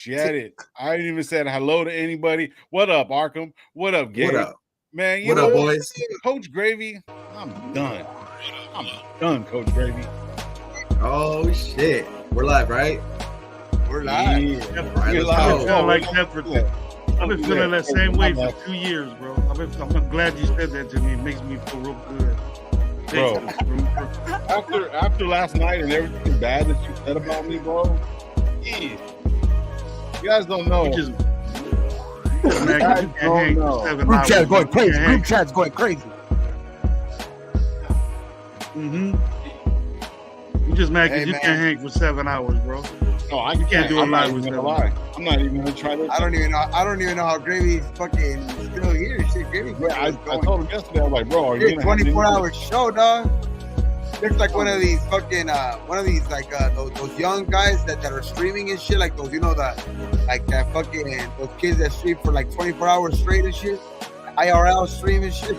She had it. I didn't even said hello to anybody. What up, Arkham? What up, Gabe? What up? Man, you what know up, boys? Coach Gravy, I'm done. I'm done, Coach Gravy. Oh, shit. We're live, right? We're live. Yeah. Right, I've been feeling like that I've been feeling that same way for 2 years, bro. I'm glad you said that to me. It makes me feel real good. Bro, after last night and everything bad that you said about me, bro, yeah. You guys don't know. Man, you can't hang for 7 Group hours. chat's going crazy. Group chat's going crazy. You just mad because you can't hang for 7 hours, bro. No, I You can't do a live with them. them. I'm not even gonna try to. I don't even know how Gravy's fucking still here. Shit, Gravy. Yeah, I told him yesterday. I was like, bro, are you gonna 24-hour show, dog? Looks like one of these fucking like those young guys that are streaming and shit, like those, you know, that fucking those kids that stream for like 24 hours straight and shit, IRL stream and shit.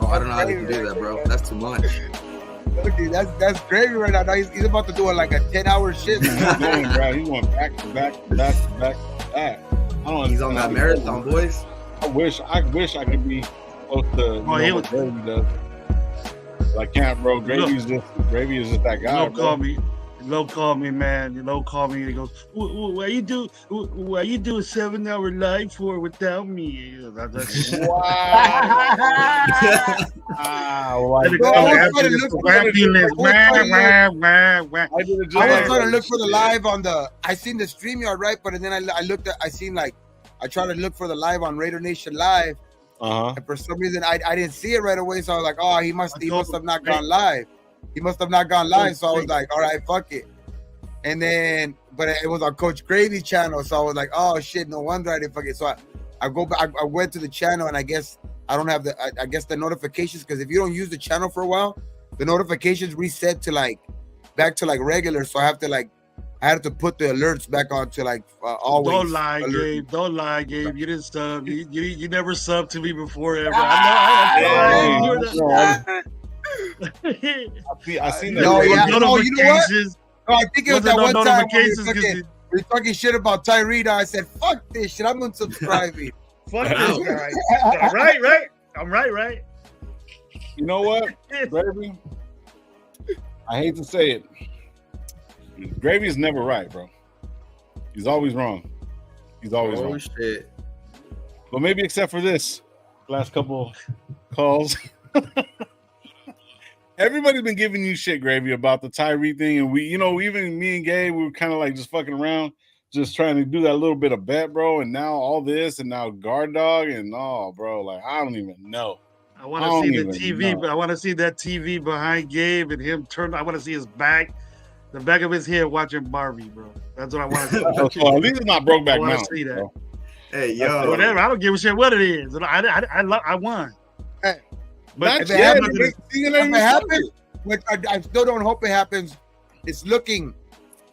Oh, I don't know how to do that, bro. That's too much. Okay, that's Gravy right now. He's about to do like a 10-hour shift. He's going back to back. I don't. He's on that marathon, boys. I wish I could be close to what Gravy does. I can't, bro. Gravy is just that guy. Low call me, man. Low call me. He goes, why you do a 7-hour live for without me? Wow. I was trying to look for the live on the. I seen the StreamYard, right? But then I tried to look for the live on RaiderNationLive. And for some reason, I didn't see it right away. So I was like, oh, he must have not gone live. He must have not gone live. So I was like, all right, fuck it. And then, but it was on Coach Gravy's channel. So I was like, oh shit, no wonder I didn't fuck it. So I go back, I went to the channel, and I guess I don't have I guess the notifications, because if you don't use the channel for a while, the notifications reset to back to regular. So I had to put the alerts back on to always. Don't lie, Gabe. Don't lie, Gabe. You didn't sub. You never subbed to me before ever. I seen that. No, yeah. No, you know what? No, I think it was that one time we talking shit about Tyree. I said, fuck this shit. I'm unsubscribing. Fuck this guy. Right. I'm right. You know what, Gravy? I hate to say it. Gravy is never right, bro. He's always wrong. He's always wrong. Shit. But maybe except for this last couple calls. Everybody's been giving you shit, Gravy, about the Tyree thing. And we, even me and Gabe, we were kind of just fucking around, just trying to do that little bit of bet, bro. And now all this, and now guard dog, and bro, I don't even know. I want to see the TV, but I want to see that TV behind Gabe and him turn. I want to see his back. The back of his head watching Barbie, bro. That's what I want to see. So at least it's not Brokeback Mountain. I want to see that. Bro. Hey, yo. Whatever. I don't give a shit what it is. I won. Hey, but if it happens, which I still don't hope it happens, it's looking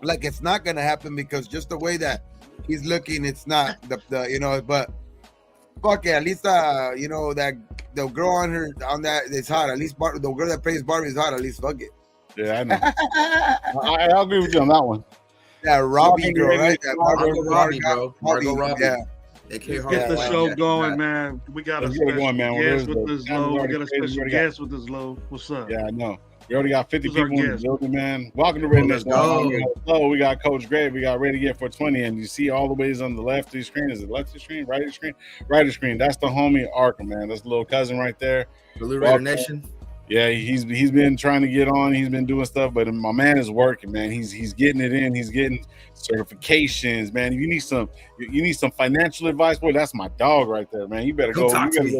like it's not going to happen, because just the way that he's looking, it's not but fuck it. At least, that the girl on that is hot. At least the girl that plays Barbie is hot. At least fuck it. Yeah, I know. I'll agree with you on that one. That Robbie girl, right? That Margot Robbie, bro. Margot Robbie. Yeah. Get the show going, man. We got a special guest with this low. We got a special guest with this low. What's up? Yeah, I know. We already got 50 people in the building, man. Welcome to RaiderNationLive. We got Coach Gray. We got Ready to Get for 20. And you see all the ways on the left of the screen. Is it left of the screen? Right of the screen? Right of the screen. That's the homie Arkham, man. That's the little cousin right there. Blue Raider Nation. Yeah, he's been trying to get on. He's been doing stuff, but my man is working, man. He's getting it in. He's getting certifications, man. If you need some financial advice, boy, that's my dog right there, man. You better go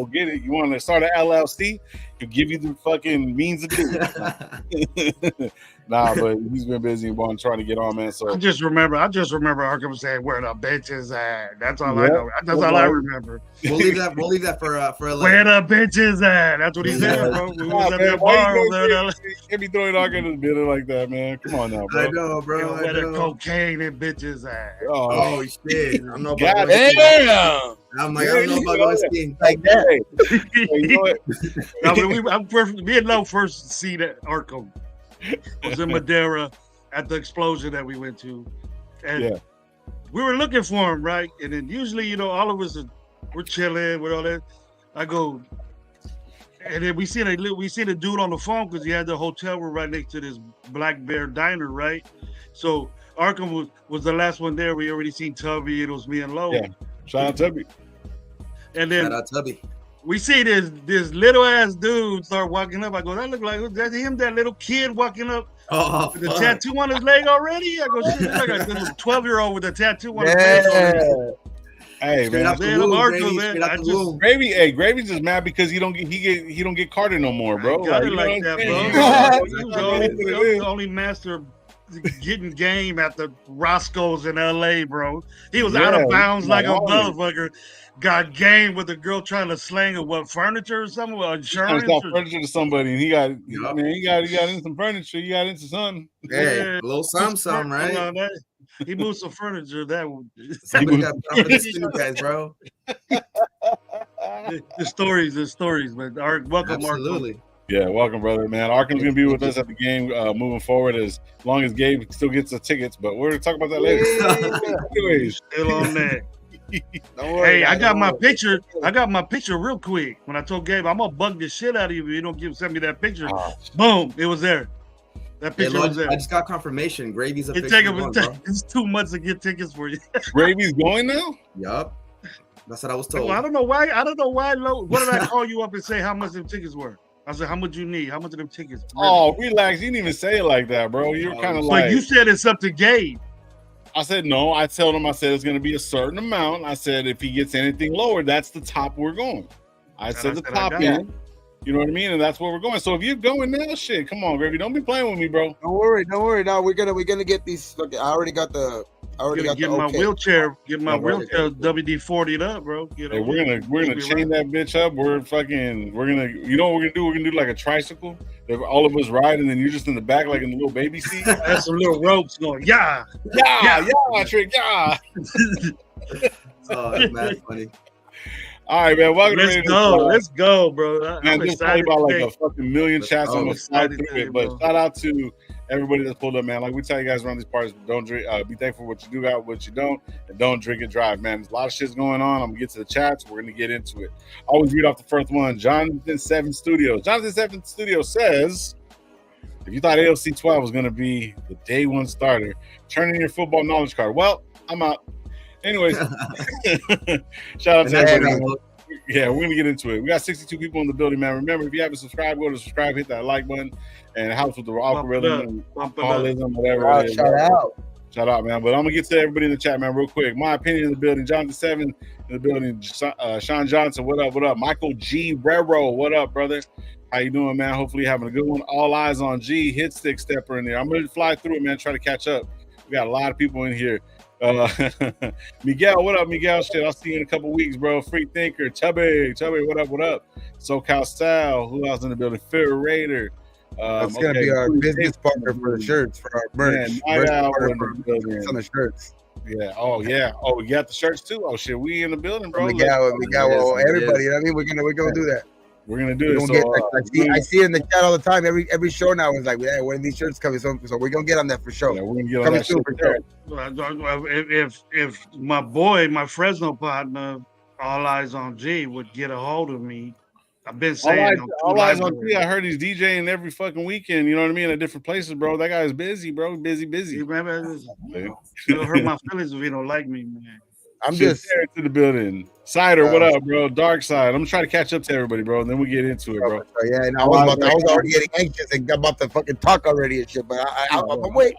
get it. You want to start an LLC? He'll give you the fucking means to do it. Nah, but he's been busy and trying to get on, man. So I just remember Arkham saying where the bitches at. That's all I know. That's all I remember. We'll leave that for a where the bitches at. That's what he said, bro. We was at that bar over there. Can't be throwing Arkham in the middle like that, man. Come on now, bro. I know, bro. Where the cocaine and bitches at. Oh shit! I don't know about I'm like, I don't know about going skiing like that. Me and Lo first seen at Arkham. It was in Madeira at the explosion that we went to. And we were looking for him, right? And then usually, all of us we're chilling with all that. I go, and then we seen a dude on the phone because he had the hotel room right next to this Black Bear Diner, right? So Arkham was the last one there. We already seen Tubby. It was me and Lowe. Yeah, shout out Tubby. And then shout out Tubby. We see this little ass dude start walking up. I go, that look like that's him, that little kid walking up with the tattoo on his leg already. I go, shit, it's like a little 12-year-old with a tattoo on his leg already. Hey man, Gravy's just mad because he don't get Carter no more, bro. Got it like that, bro. He was the only master getting game at the Roscoe's in LA, bro. He was out of bounds like a motherfucker. Got game with a girl trying to slang furniture or something, insurance. Furniture to somebody, and he got into some furniture. He got into something. Yeah, a little something, right? He moved some furniture. Somebody got to guys, bro. The stories, man. Welcome, absolutely. Mark. Yeah, welcome, brother, man. Arkham's gonna be with us at the game moving forward as long as Gabe still gets the tickets. But we're gonna talk about that later. Anyways, still on that. Hey, I got my picture. I got my picture real quick. When I told Gabe, I'm gonna bug the shit out of you if you don't send me that picture. Boom, it was there. That picture was there. I just got confirmation. Gravy's It's 2 months to get tickets for you. Gravy's going now? Yup. That's what I was told. Well, I don't know why. What did I call you up and say how much them tickets were? I said, how much you need? How much of them tickets? Really? Oh, relax. You didn't even say it like that, bro. You're kind of like you said it's up to Gabe. I said no. I told him it's going to be a certain amount. I said if he gets anything lower, that's the top we're going. I said the top end. You know what I mean? And that's where we're going. So if you're going now, shit, come on, Gravy. Don't be playing with me, bro. Don't worry. No, we're gonna get these. Look, I already got the. Get my wheelchair WD-40'd up, bro. Hey, we're gonna chain that bitch up. We're gonna. You know what we're gonna do? We're gonna do like a tricycle. All of us ride, and then you're just in the back, like in the little baby seat. That's some little ropes going. Yeah, trick. Oh, that's mad funny. All right, man. Welcome. Let's go, bro. Man, there's probably about like a fucking million chats on the side through it. But shout out to everybody that's pulled up, man. Like we tell you guys around these parties, don't drink. Be thankful for what you do got, what you don't, and don't drink and drive, man. There's a lot of shit's going on. I'm gonna get to the chats. We're gonna get into it. I always read off the first one. Jonathan 7 Studios. Jonathan 7 Studios says, if you thought AFC 12 was gonna be the day one starter, turn in your football knowledge card. Well, I'm out. Anyways, shout out to everybody. Yeah, we're gonna get into it. We got 62 people in the building, man. Remember, if you haven't subscribed, go to subscribe, hit that like button, and it helps with the algorithm, alcoholism, whatever it is. Shout out, man. But I'm gonna get to everybody in the chat, man, real quick. My opinion in the building. Jonathan 7 in the building. Sean Johnson, what up? What up? Michael G. Rero, what up, brother? How you doing, man? Hopefully you're having a good one. All eyes on G. Hit stick stepper in there. I'm gonna fly through it, man. Try to catch up. We got a lot of people in here. Miguel, what up, Miguel? Shit, I'll see you in a couple weeks, bro. Free thinker, Chubby, what up? SoCal Style, who else in the building? Phil Raider. That's gonna be our business partner for the shirts, for our merch. On the shirts. Yeah. Oh, yeah. Oh, we got the shirts too. Oh shit, we in the building, bro. Miguel, everybody. You know what I mean, we're gonna do that. We're gonna do it. I see it in the chat all the time. Every show now is like, yeah, when these shirts coming, so we're gonna get on that for sure. Yeah, we're gonna get on that shit for sure. If my boy, my Fresno partner, All Eyes on G, would get a hold of me, I've been saying All Eyes on G. I heard he's DJing every fucking weekend. You know what I mean? At different places, bro. That guy is busy, bro. Busy. It'll hurt my feelings if you don't like me, man. I'm just there to the building. Cider, what up, bro? Dark Side. I'm trying to catch up to everybody, bro. And then we get into it, bro. Yeah, and I was already getting anxious and about to fucking talk already and shit. But I'm wait.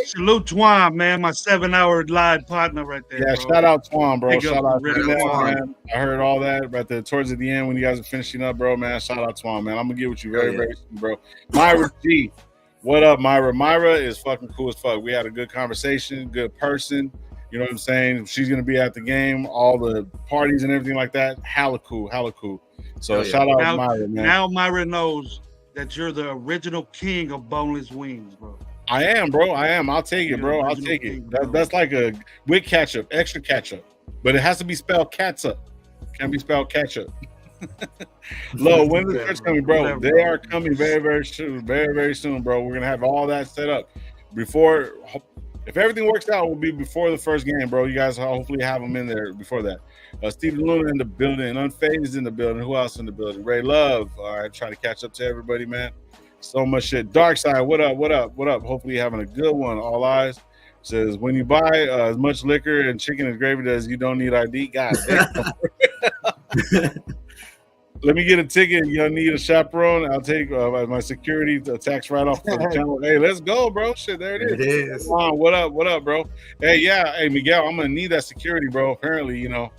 Salute Twan, man, my 7-hour live partner right there. Yeah, bro. Shout out Twan, bro. Shout out really Twan, man. I heard all that right there towards the end when you guys are finishing up, bro, man. Shout out Twan, man. I'm gonna get with you very soon, bro. Myra G. What up, Myra? Myra is fucking cool as fuck. We had a good conversation, good person. You know what I'm saying? She's gonna be at the game, all the parties and everything like that. Hella cool. So shout out Myra, man. Now Myra knows that you're the original king of boneless wings, bro. I am, bro. I'll take it, bro. I'll take it. That's like a with ketchup, extra ketchup, but it has to be spelled catsup. Can't be spelled ketchup. Lo, when the shirts coming, bro? They are coming very, very soon. Very, very soon, bro. We're gonna have all that set up before. If everything works out, we'll be before the first game, bro. You guys hopefully have them in there before that. Steve Luna in the building, Unfazed in the building. Who else in the building? Ray Love. All right, trying to catch up to everybody, man. So much shit. Dark Side, what up? What up? What up? Hopefully you're having a good one. All eyes. Says, when you buy as much liquor and chicken and gravy as you don't need ID, God damn. Let me get a ticket. You don't need a chaperone. I'll take my security tax write-off for the channel. Hey, let's go, bro. Shit, there it is. It is. Come on, what up? What up, bro? Hey, yeah. Hey, Miguel, I'm gonna need that security, bro. Apparently, you know.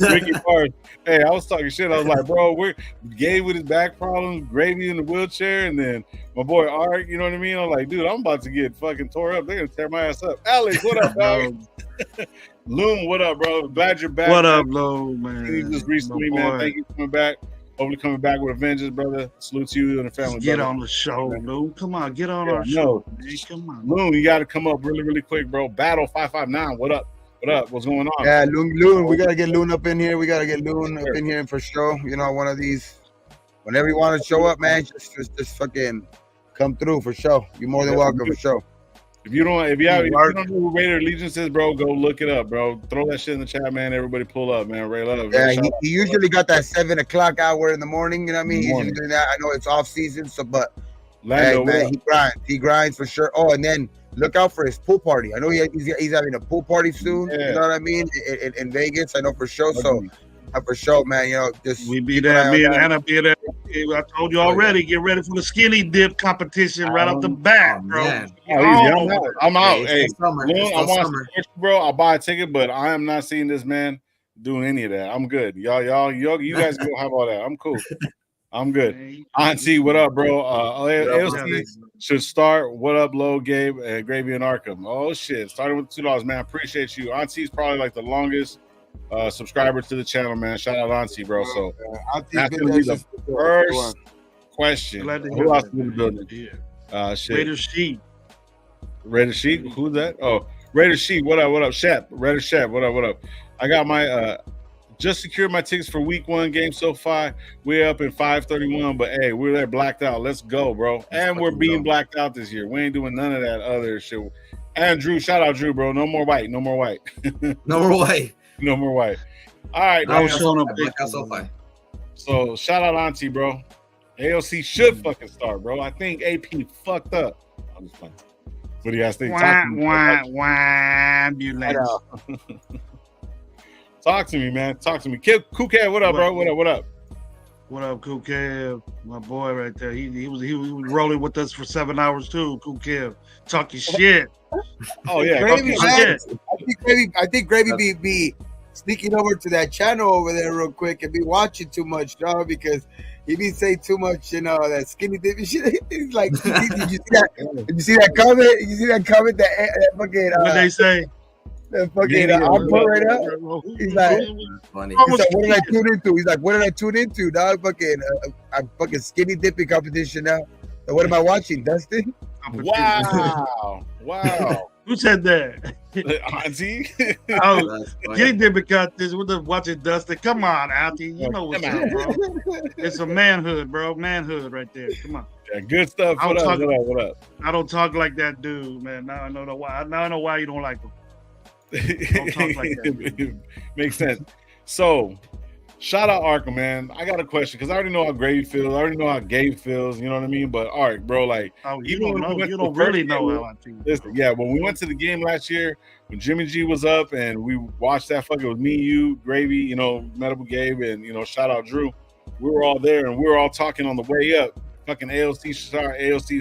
Ricky Bars. Hey, I was talking shit. I was like, bro, we're Gabe with his back problems, Gravy in the wheelchair, and then my boy Art. You know what I mean? I'm like, dude, I'm about to get fucking tore up. They're gonna tear my ass up. Alex, what up, dog? Loom, what up, bro? Glad you're back. What up, Loom, man? You just recently, man. Thank you for coming back. Hopefully coming back with a vengeance, brother. Salute to you and the family. Get brother. on the show, Loom. Come on, get on our show. Man. Come on. Loom, you got to come up really, really quick, bro. Battle 559. What up? What up? What's going on? Yeah, Loon. We got to get Loon up in here. We got to get Loon up in here for sure. You know, one of these. Whenever you want to show up, man, just fucking come through for sure. You're more than welcome for sure. If you don't know who Raider Allegiance is, bro, go look it up, bro. Throw that shit in the chat, man. Everybody pull up, man. Ray Love. Yeah, he usually got that 7 o'clock hour in the morning. You know what I mean? He's usually doing that. I know it's off season, so but Lando, hey, man, he grinds for sure. Oh, and then look out for his pool party. I know he's having a pool party soon. Yeah. You know what I mean? In Vegas, I know for sure. So for sure, man. You know, just we be there. Me and Anna be there. I told you already. Get ready for the skinny dip competition right off the bat, bro. I'm out. Hey, I want to, bro. I'll buy a ticket, but I am not seeing this man doing any of that. I'm good. Y'all, you guys go have all that. I'm cool. I'm good. Auntie, what up, bro? AOC should start. What up, Low, Gabe, and Gravy and Arkham? Oh shit! Starting with $2, man. Appreciate you. Auntie's probably like the longest subscriber to the channel, man. Shout out Auntie, bro. So that's gonna be the first question. Who else in the building? Shit. Raider Sheep. Who's that? Oh, Raider Sheep. What up? What up? Shep. Raider Shep. What up? What up? I got my just secured my tickets for week 1 game so far. We're up in 531, but hey, we're there blacked out. Let's go, bro. And we're being blacked out this year. We ain't doing none of that other shit. And Drew, shout out Drew, bro. No more white. No more white. No more white. No more white. All right. I was showing up. So shout out Auntie, bro. AOC should fucking start, bro. I think AP fucked up. I'm just playing. What do you guys think? Talk to me, man. Talk to me. Cool Kev, what up, bro? What up? What up? What up, Cool Kev? My boy right there. He was rolling with us for 7 hours too. Cool Kev, talking shit. Oh yeah, Gravy, man. I think Gravy be sneaking over to that channel over there real quick and be watching too much, dog, because he be saying too much, you know, that skinny dip shit. He's like, did you see that comment? Did you see that comment that fucking what they say? The fucking operator. He's like, funny. He's like, what did I tune into? He's like, what did I tune into, dog? Fucking I'm fucking skinny dipping competition now. So what am I watching, Dustin? Wow. Who said that? Auntie. Skinny dipping competition. We're watching Dustin. Come on, Auntie. You know what's up, bro. It's a manhood, bro. Manhood right there. Come on. Yeah, good stuff. What up? I don't talk like that dude, man. Now I know why. Now I know why you don't like him. Don't talk like that. Makes sense. So, shout out Arkham, man. I got a question because I already know how Gravy feels. I already know how Gabe feels. You know what I mean? But Ark, bro, like, you don't know. You don't really know how I feel. Listen, yeah, when we went to the game last year, when Jimmy G was up and we watched that fucking with me, you, Gravy, you know, Medical Gabe, and you know, shout out Drew. We were all there and we were all talking on the way up. Fucking AOC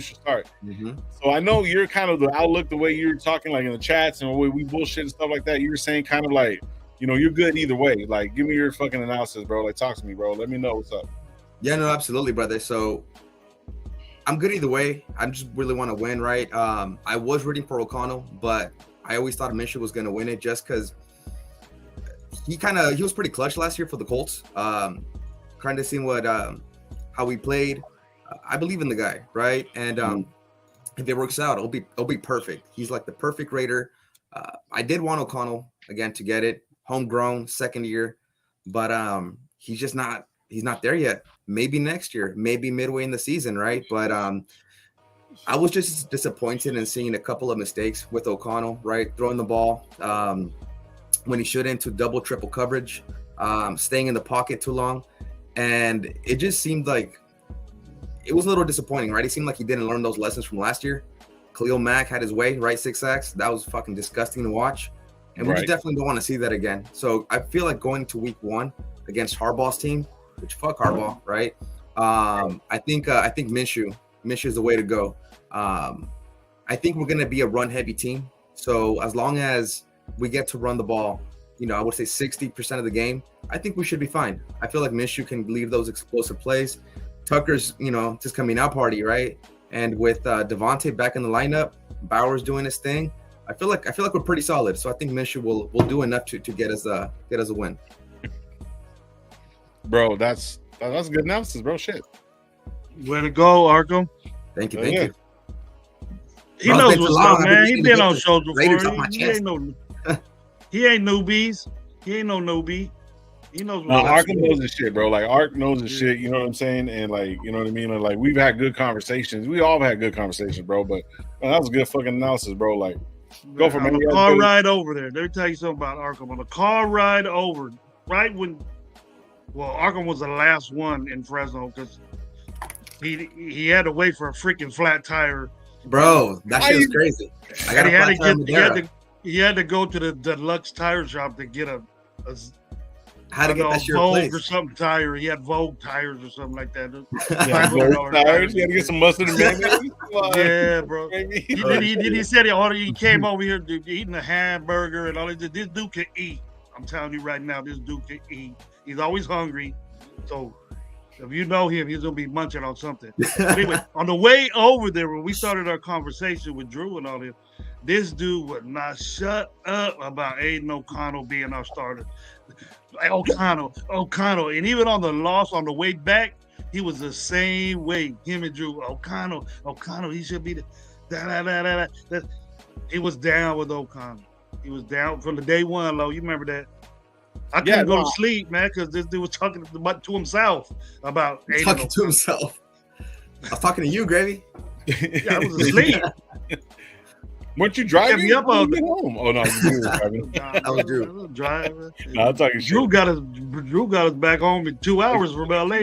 should start. Mm-hmm. So I know you're kind of the outlook, the way you're talking, like in the chats and the way we bullshit and stuff like that. You're saying kind of like, you know, you're good either way. Like, give me your fucking analysis, bro. Like, talk to me, bro. Let me know what's up. Yeah, no, absolutely, brother. So I'm good either way. I just really want to win, right? I was rooting for O'Connell, but I always thought Minshew was going to win it just because he was pretty clutch last year for the Colts. Kind of seeing how we played. I believe in the guy, right? And if it works out, it'll be perfect. He's like the perfect Raider. I did want O'Connell again to get it, homegrown, second year, but he's not there yet. Maybe next year, maybe midway in the season, right? But I was just disappointed in seeing a couple of mistakes with O'Connell, right? Throwing the ball when he should into double, triple coverage, staying in the pocket too long. And it just seemed like it was a little disappointing, right? It seemed like he didn't learn those lessons from last year. Khalil Mack had his way, right? 6 sacks. That was fucking disgusting to watch. And we just definitely don't want to see that again. So I feel like going to week 1 against Harbaugh's team, which fuck Harbaugh, right? I think Minshew is the way to go. I think we're going to be a run-heavy team. So as long as we get to run the ball, I would say 60% of the game, I think we should be fine. I feel like Minshew can leave those explosive plays. Tucker's, just coming out party, right? And with Devontae back in the lineup, Bowers doing his thing, I feel like we're pretty solid. So I think Minshew will do enough to get us a win. Bro, that's a good analysis, bro. Shit. Way to go, Arkham. Thank you. He knows what's up, man. He been on shows before. He ain't newbies. He ain't no newbie. He knows what Arkham knows his shit, bro. Like Ark knows his shit, you know what I'm saying? And like, you know what I mean? And like we've had good conversations. We all had good conversations, bro. But that was a good fucking analysis, bro. Like go for on the car ride over there. Let me tell you something about Arkham. On the car ride over, right when Arkham was the last one in Fresno because he had to wait for a freaking flat tire. Bro, that shit was crazy. He had to go to the deluxe tire shop to get a how to get that shit Vogue replaced. or something tire. He had Vogue tires or something like that. Vogue tires. You had to get some mustard and mayonnaise. Yeah, bro. He said he came over here eating a hamburger and all that. This dude can eat. I'm telling you right now, this dude can eat. He's always hungry. So if you know him, he's gonna be munching on something. Anyway, on the way over there, when we started our conversation with Drew and all this dude would not shut up about Aiden O'Connell being our starter. Like O'Connell, and even on the loss on the way back, he was the same way. Him and Drew, O'Connell, he should be the He was down with O'Connell. He was down from the day one, Lo. You remember that? I couldn't go to sleep, man, because this dude was talking to himself about Aiden talking to himself. I was talking to you, Gravy. Yeah, I was asleep. Weren't you driving? Me up all day. Home. Oh no, you were driving. I was Drew. Driving. No, I'm talking Drew shit. got us back home in 2 hours from LA.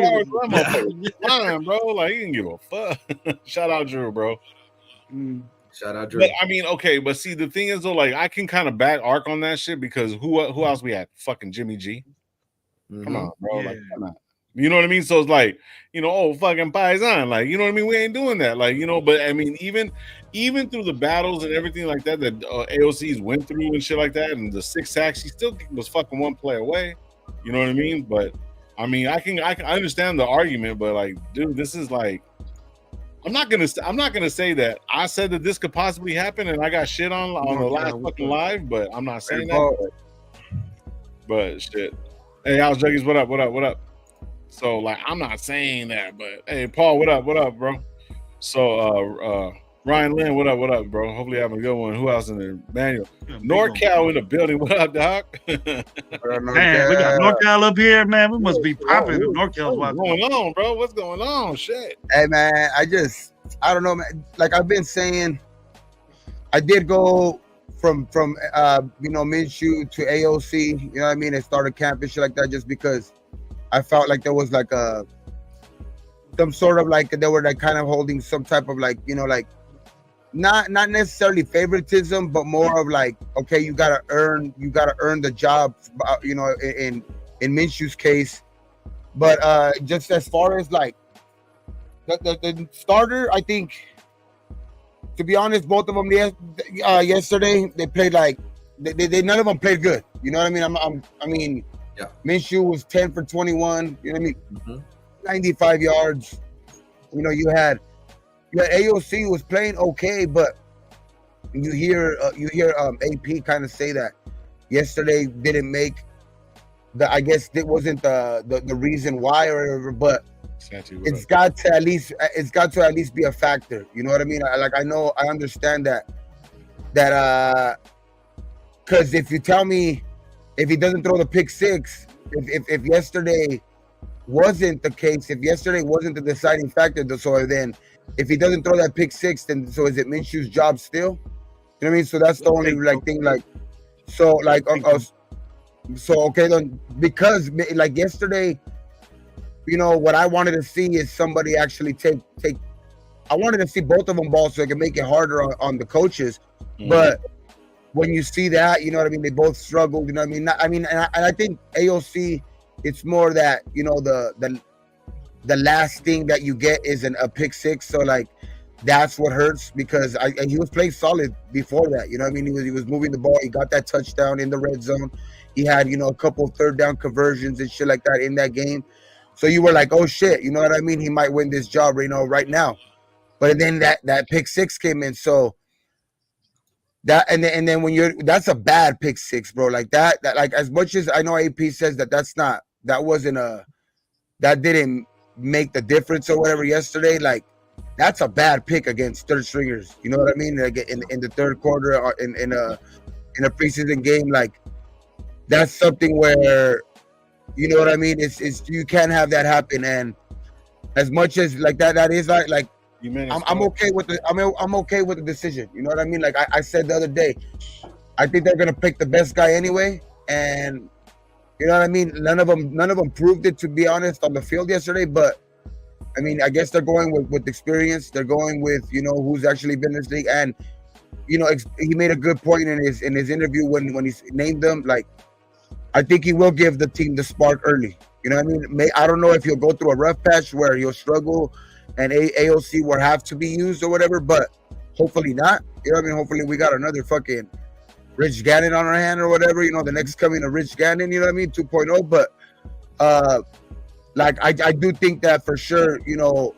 Fine, bro. Like he didn't give a fuck. Shout out Drew, bro. Shout out Drew. But I mean, okay, but see, the thing is though, like I can kind of back Ark on that shit because who else we had? Fucking Jimmy G. Come on, bro. Yeah. Like, come on. You know what I mean? So it's like, fucking Paisan. Like, you know what I mean? We ain't doing that. Like, but I mean, even through the battles and everything like that AOC's went through and shit like that, and the 6 sacks, he still was fucking one play away. You know what I mean? But I mean, I can understand the argument, but like, dude, this is like, I'm not gonna say that I said that this could possibly happen, and I got shit on the last fucking live, but I'm not saying that. But shit. Hey, House Juggies, what up? So like I'm not saying that, but hey Paul, what up, bro? So Ryan Lynn, what up, bro? Hopefully having a good one. Who else in there? Manuel. NorCal in the building. What up, Doc? Man, we got NorCal up here, man. We must be popping. NorCal's what's going on, bro? What's going on? Shit. Hey man, I don't know, man. Like I've been saying, I did go from Minshew to AOC, you know what I mean, and started camp and shit like that just because I felt like there was like some sort of like they were like kind of holding some type of like, like not necessarily favoritism, but more of like, okay, you gotta earn the job, in Minshew's case. But just as far as like the starter, I think, to be honest, both of them yesterday they played like they none of them played good. You know what I mean? Yeah. Minshew was 10 for 21. You know what I mean? Mm-hmm. 95 yards. You had AOC was playing okay, but you hear AP kind of say that yesterday didn't make the. I guess it wasn't the reason why or whatever, but it's got to at least be a factor. You know what I mean? I understand that because if you tell me if he doesn't throw the pick 6, if yesterday wasn't the case, if yesterday wasn't the deciding factor, so then if he doesn't throw that pick six, then so is it Minshew's job still? You know what I mean? So that's the only like thing. Like, so like, so okay then, because like yesterday, you know what I wanted to see is somebody actually take. I wanted to see both of them ball so I can make it harder on the coaches, but when you see that, you know what I mean, they both struggled. You know what I mean? And I think AOC, it's more that, you know, the last thing that you get is a pick six. So like that's what hurts, because he was playing solid before that. You know what I mean? He was moving the ball. He got that touchdown in the red zone. He had, you know, a couple of third down conversions and shit like that in that game. So you were like, oh shit, you know what I mean? He might win this job, you know, right now. But then that pick six came in. So that and then when that's a bad pick six, bro. Like that like, as much as I know AP says that didn't make the difference or whatever yesterday, like that's a bad pick against third stringers. You know what I mean? Like in the third quarter or in a preseason game, like that's something where, you know what I mean? It's you can't have that happen. And as much as like that is like I'm okay with I'm okay with the decision. You know what I mean? Like I said the other day, I think they're gonna pick the best guy anyway. And you know what I mean? None of them proved it, to be honest, on the field yesterday. But I mean, I guess they're going with experience. They're going with, you know, who's actually been in this league. And you know, he made a good point in his interview when he named them. Like, I think he will give the team the spark early. You know what I mean? I don't know if he'll go through a rough patch where he'll struggle and AOC will have to be used or whatever, but hopefully not. You know what I mean? Hopefully we got another fucking Rich Gannon on our hand or whatever, you know, the next coming of Rich Gannon, you know what I mean? 2.0. But like I do think that for sure, you know,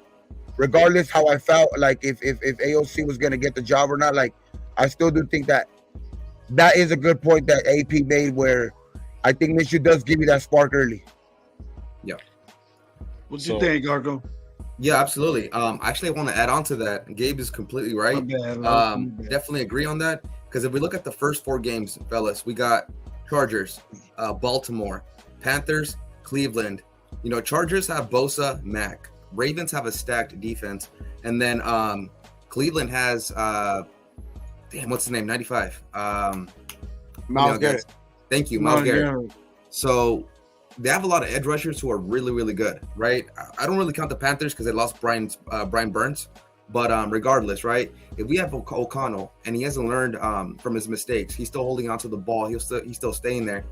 regardless how I felt, like if AOC was gonna get the job or not, like I still do think that is a good point that AP made, where I think Minshew does give you that spark early. Yeah. What do you think, Gargo? Yeah, absolutely. Actually, I want to add on to that. Gabe is completely right. Definitely agree on that. Because if we look at the first 4 games, fellas, we got Chargers, Baltimore, Panthers, Cleveland. You know, Chargers have Bosa, Mac. Ravens have a stacked defense. And then Cleveland has, what's the name? 95. Myles Garrett. Thank you, Myles Garrett. So they have a lot of edge rushers who are really, really good, right? I don't really count the Panthers because they lost Brian Burns. But regardless, right? If we have O'Connell and he hasn't learned from his mistakes, he's still holding onto the ball. He's still staying there.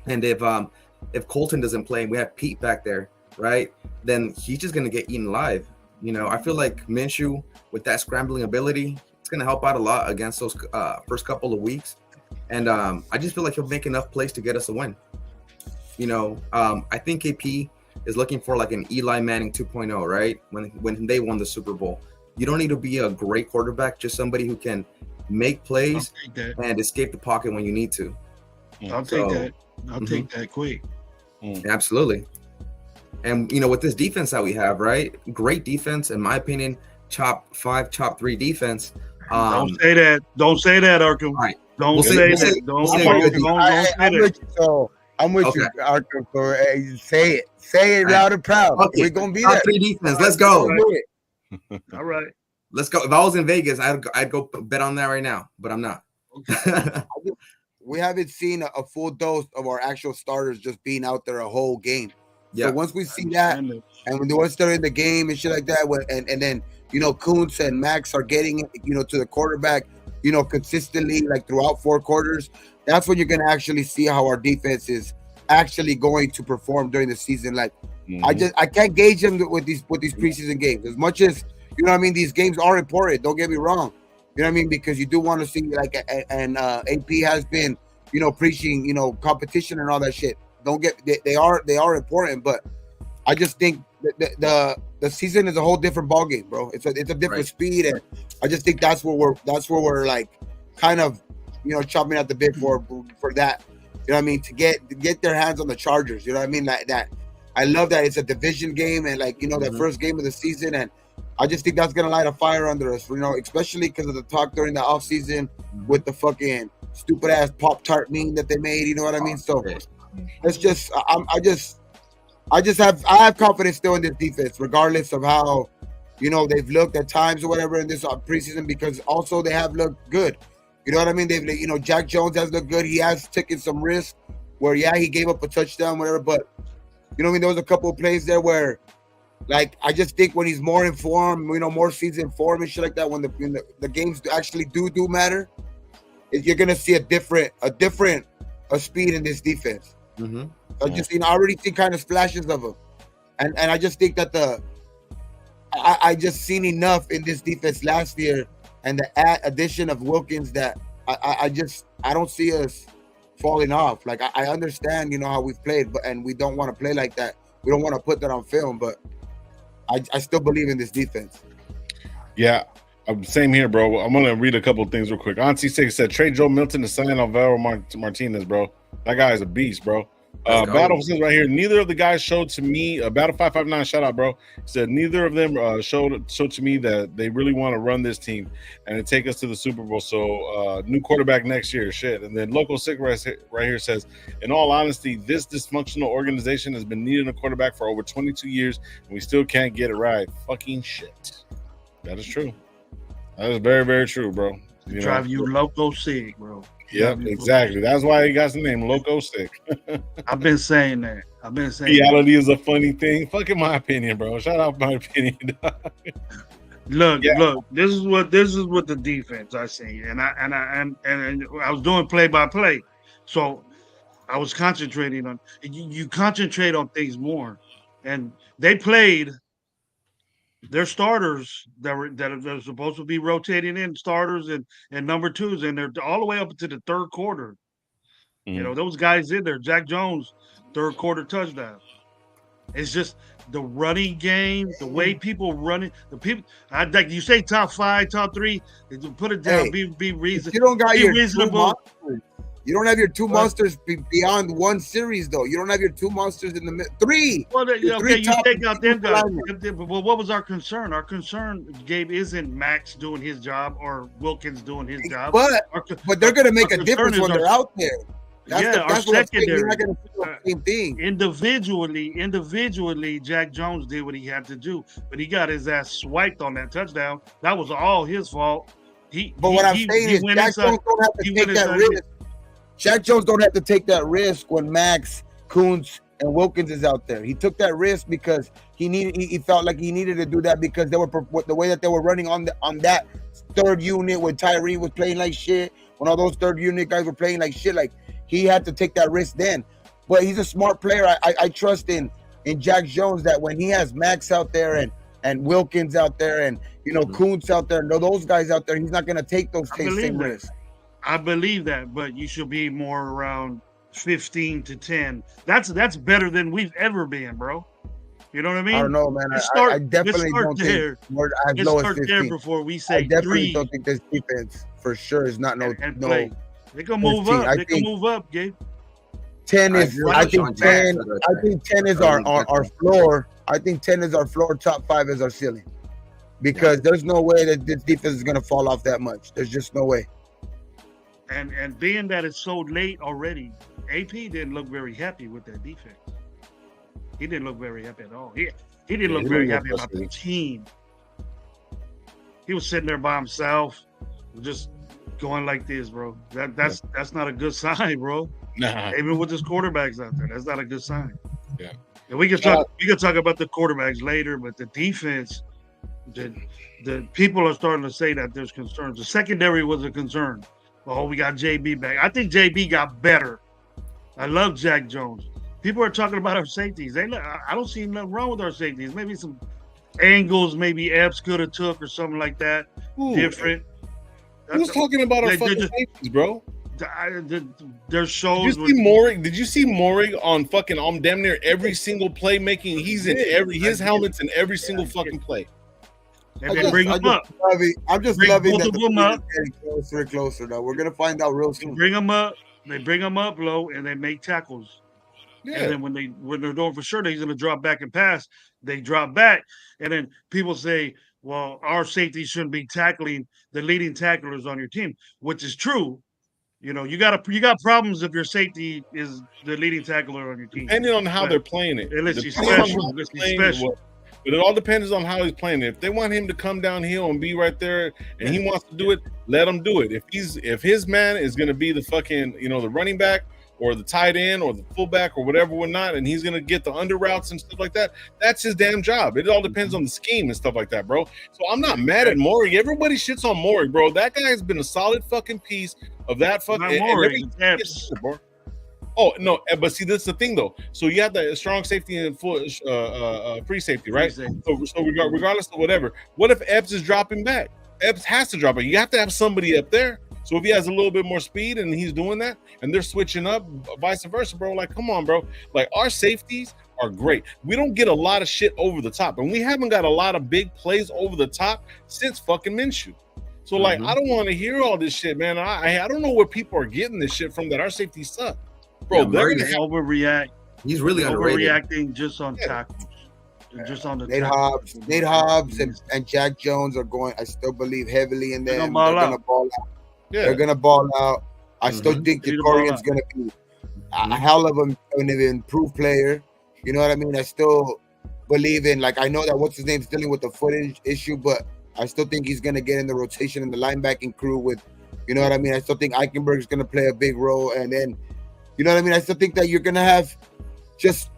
And if Colton doesn't play and we have Pete back there, right? Then he's just gonna get eaten alive. You know, I feel like Minshew with that scrambling ability, it's gonna help out a lot against those first couple of weeks. And I just feel like he'll make enough plays to get us a win. You know, I think KP is looking for like an Eli Manning 2.0, right? When they won the Super Bowl. You don't need to be a great quarterback, just somebody who can make plays and escape the pocket when you need to. I'll take that. I'll take that quick. Absolutely. And, you know, with this defense that we have, right? Great defense, in my opinion, top 5, top 3 defense. Don't say that. Don't say that, Arkham. Right. Don't say that. Don't say that. I'm with you, Arkham. So, say it. Say it loud and proud. Okay. We're going to be there. Top 3 defense. Let's go. All right. Let's go. If I was in Vegas, I'd go bet on that right now, but I'm not. We haven't seen a full dose of our actual starters just being out there a whole game. Yeah. So once we see that, and when once they're in the game and shit like that, and then, you know, Kuntz and Max are getting it, you know, to the quarterback, you know, consistently, like throughout 4 quarters, that's when you're going to actually see how our defense is actually going to perform during the season. Like, I can't gauge them with these preseason games as much as, you know what I mean, these games are important. Don't get me wrong. You know what I mean? Because you do want to see, like, and AP has been, you know, preaching, you know, competition and all that shit. They are important, but I just think the season is a whole different ballgame, bro. It's a different speed, and I just think that's where we're like kind of, you know, chopping at the bit for that. You know what I mean? To get their hands on the Chargers. You know what I mean? That I love that it's a division game, and like, you know, that first game of the season, and I just think that's gonna light a fire under us, you know, especially because of the talk during the offseason with the fucking stupid ass Pop-Tart meme that they made. You know what I mean? So it's just I have confidence still in this defense, regardless of how they've looked at times or whatever in this preseason, because also they have looked good. You know what I mean? They've, Jack Jones has looked good. He has taken some risks where, he gave up a touchdown, whatever. But, there was a couple of plays there where, like, I just think when he's more informed, more seasoned form and shit like that, when the games actually do matter, you're gonna see a different speed in this defense. Mm-hmm. I already see kind of flashes of him, and I just think that I just seen enough in this defense last year, and the addition of Wilkins that I don't see us falling off. Like, I understand, how we've played, and we don't want to play like that. We don't want to put that on film, but I still believe in this defense. Yeah, same here, bro. I'm gonna read a couple of things real quick. Auntie Six said trade Joe Milton to sign Alvaro Martinez, bro. That guy is a beast, bro. Battle says right here, neither of the guys showed to me. Battle 559, shout out, bro. Said neither of them showed to me that they really want to run this team and take us to the Super Bowl. So new quarterback next year, shit. And then Local Sick right here says, in all honesty, this dysfunctional organization has been needing a quarterback for over 22 years, and we still can't get it right. Fucking shit. That is true. That is very, very true, bro. Drive you loco sick, bro. Yep, exactly. That's why he got the name Loco Sick. I've been saying that. Reality is a funny thing. Fucking my opinion, bro. Shout out my opinion. Look. This is what the defense I see, and I was doing play by play, so I was concentrating on. You concentrate on things more, and they played their starters that are supposed to be rotating in starters and number twos, and they're all the way up to the third quarter. Mm-hmm. Those guys in there. Jack Jones, third quarter touchdown. It's just the running game, the way people running. The people, like you say, top 5, top 3. Put it down. Be reasonable. You don't got be your reasonable. You don't have your two monsters beyond one series, though. You don't have your two monsters in the middle. 3. Well, okay, you take out them guys. Well, what was our concern? Our concern, Gabe, isn't Max doing his job or Wilkins doing his job. But they're going to make a difference when they're out there. Our secondary. You're not going to do the same thing. Individually, Jack Jones did what he had to do, but he got his ass swiped on that touchdown. That was all his fault. What I'm saying is Jack Jones don't have to take that risk. Jack Jones don't have to take that risk when Max, Kuntz, and Wilkins is out there. He took that risk because he felt like he needed to do that because they were the way that they were running on that third unit when Tyree was playing like shit, when all those third unit guys were playing like shit. Like, he had to take that risk then. But he's a smart player. I trust in Jack Jones that when he has Max out there and Wilkins out there and Kuntz out there and those guys out there, he's not going to take those same risks. I believe that, but you should be more around 15 to 10. That's better than we've ever been, bro. You know what I mean? I don't know, man. I definitely don't think we're as low as 15. There before we say I definitely 3. don't think this defense for sure is not no. They can move 15. Up. They can move up, Gabe. 10 is. I think 10. I think 10 is our floor. I think 10 is our floor. Top 5 is our ceiling, because there's no way that this defense is going to fall off that much. There's just no way. And being that it's so late already, AP didn't look very happy with that defense. He didn't look very happy at all. He didn't look very happy about the team. He was sitting there by himself, just going like this, bro. That's not a good sign, bro. Nah. Even with his quarterbacks out there, that's not a good sign. Yeah. And we can talk about the quarterbacks later, but the defense, the people are starting to say that there's concerns. The secondary was a concern. Oh, we got JB back. I think JB got better. I love Jack Jones. People are talking about our safeties. I don't see nothing wrong with our safeties. Maybe some angles, maybe Epps could have took or something like that. Ooh. Different. Who's talking about our fucking safeties, bro? There's shows. Did you see Morig on fucking damn near every single play making? He's in his helmet's in every single fucking play. And they bring them up. I'm just loving that they're getting closer and closer. Though we're gonna find out real soon. They bring them up low, and they make tackles. Yeah. And then when they're doing for sure that he's gonna drop back and pass, they drop back, and then people say, "Well, our safety shouldn't be tackling the leading tacklers on your team," which is true. You got problems if your safety is the leading tackler on your team. Depending on how they're playing it. Unless you're special. But it all depends on how he's playing. If they want him to come downhill and be right there, and he wants to do it, let him do it. If his man is going to be the fucking, the running back or the tight end or the fullback or whatever or not, and he's going to get the under routes and stuff like that, that's his damn job. It all depends on the scheme and stuff like that, bro. So I'm not mad at Morrig. Everybody shits on Morrig, bro. That guy has been a solid fucking piece of that fucking bro. Oh no, but see, that's the thing though. So you have the strong safety and full free safety, right? So regardless of whatever, what if Epps is dropping back? Epps has to drop it. You have to have somebody up there. So if he has a little bit more speed and he's doing that, and they're switching up, vice versa, bro. Like, come on, bro. Like, our safeties are great. We don't get a lot of shit over the top, and we haven't got a lot of big plays over the top since fucking Minshew. So like, I don't want to hear all this shit, man. I don't know where people are getting this shit from that our safeties suck. Bro, they're gonna overreact. He's really overreacting just on tackles. Just on the Nate Hobbs and Jack Jones are going. I still believe heavily in them. They're gonna ball out. Yeah. They're gonna ball out. I still think Dicorian's gonna be a hell of an improved player. You know what I mean? I still believe in, like, I know that what's his name's dealing with the footage issue, but I still think he's gonna get in the rotation in the linebacking crew with, you know what I mean? I still think Eichenberg's gonna play a big role, and then, you know what I mean? I still think that you're gonna have just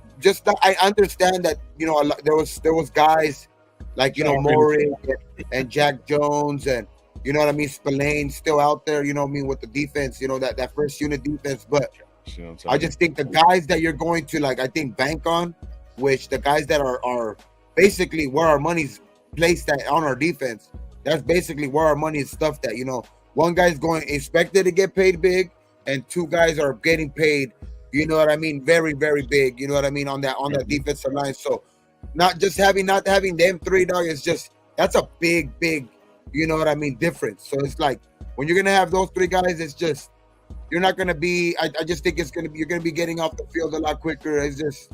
I understand that, there was guys like, Morey and Jack Jones and, you know what I mean, Spillane still out there, you know what I mean, with the defense, that first unit defense. But I just think the guys that you're going to, like, I think bank on, which the guys that are basically where our money's placed at on our defense, that's basically where our money is stuffed at. One guy's expected to get paid big, and two guys are getting paid, you know what I mean, very, very big, you know what I mean, on that defensive line. So not having them three, dog, is just, that's a big, you know what I mean, difference. So it's like, when you're gonna have those three guys, it's just, you're not gonna be, I just think you're gonna be getting off the field a lot quicker. It's just,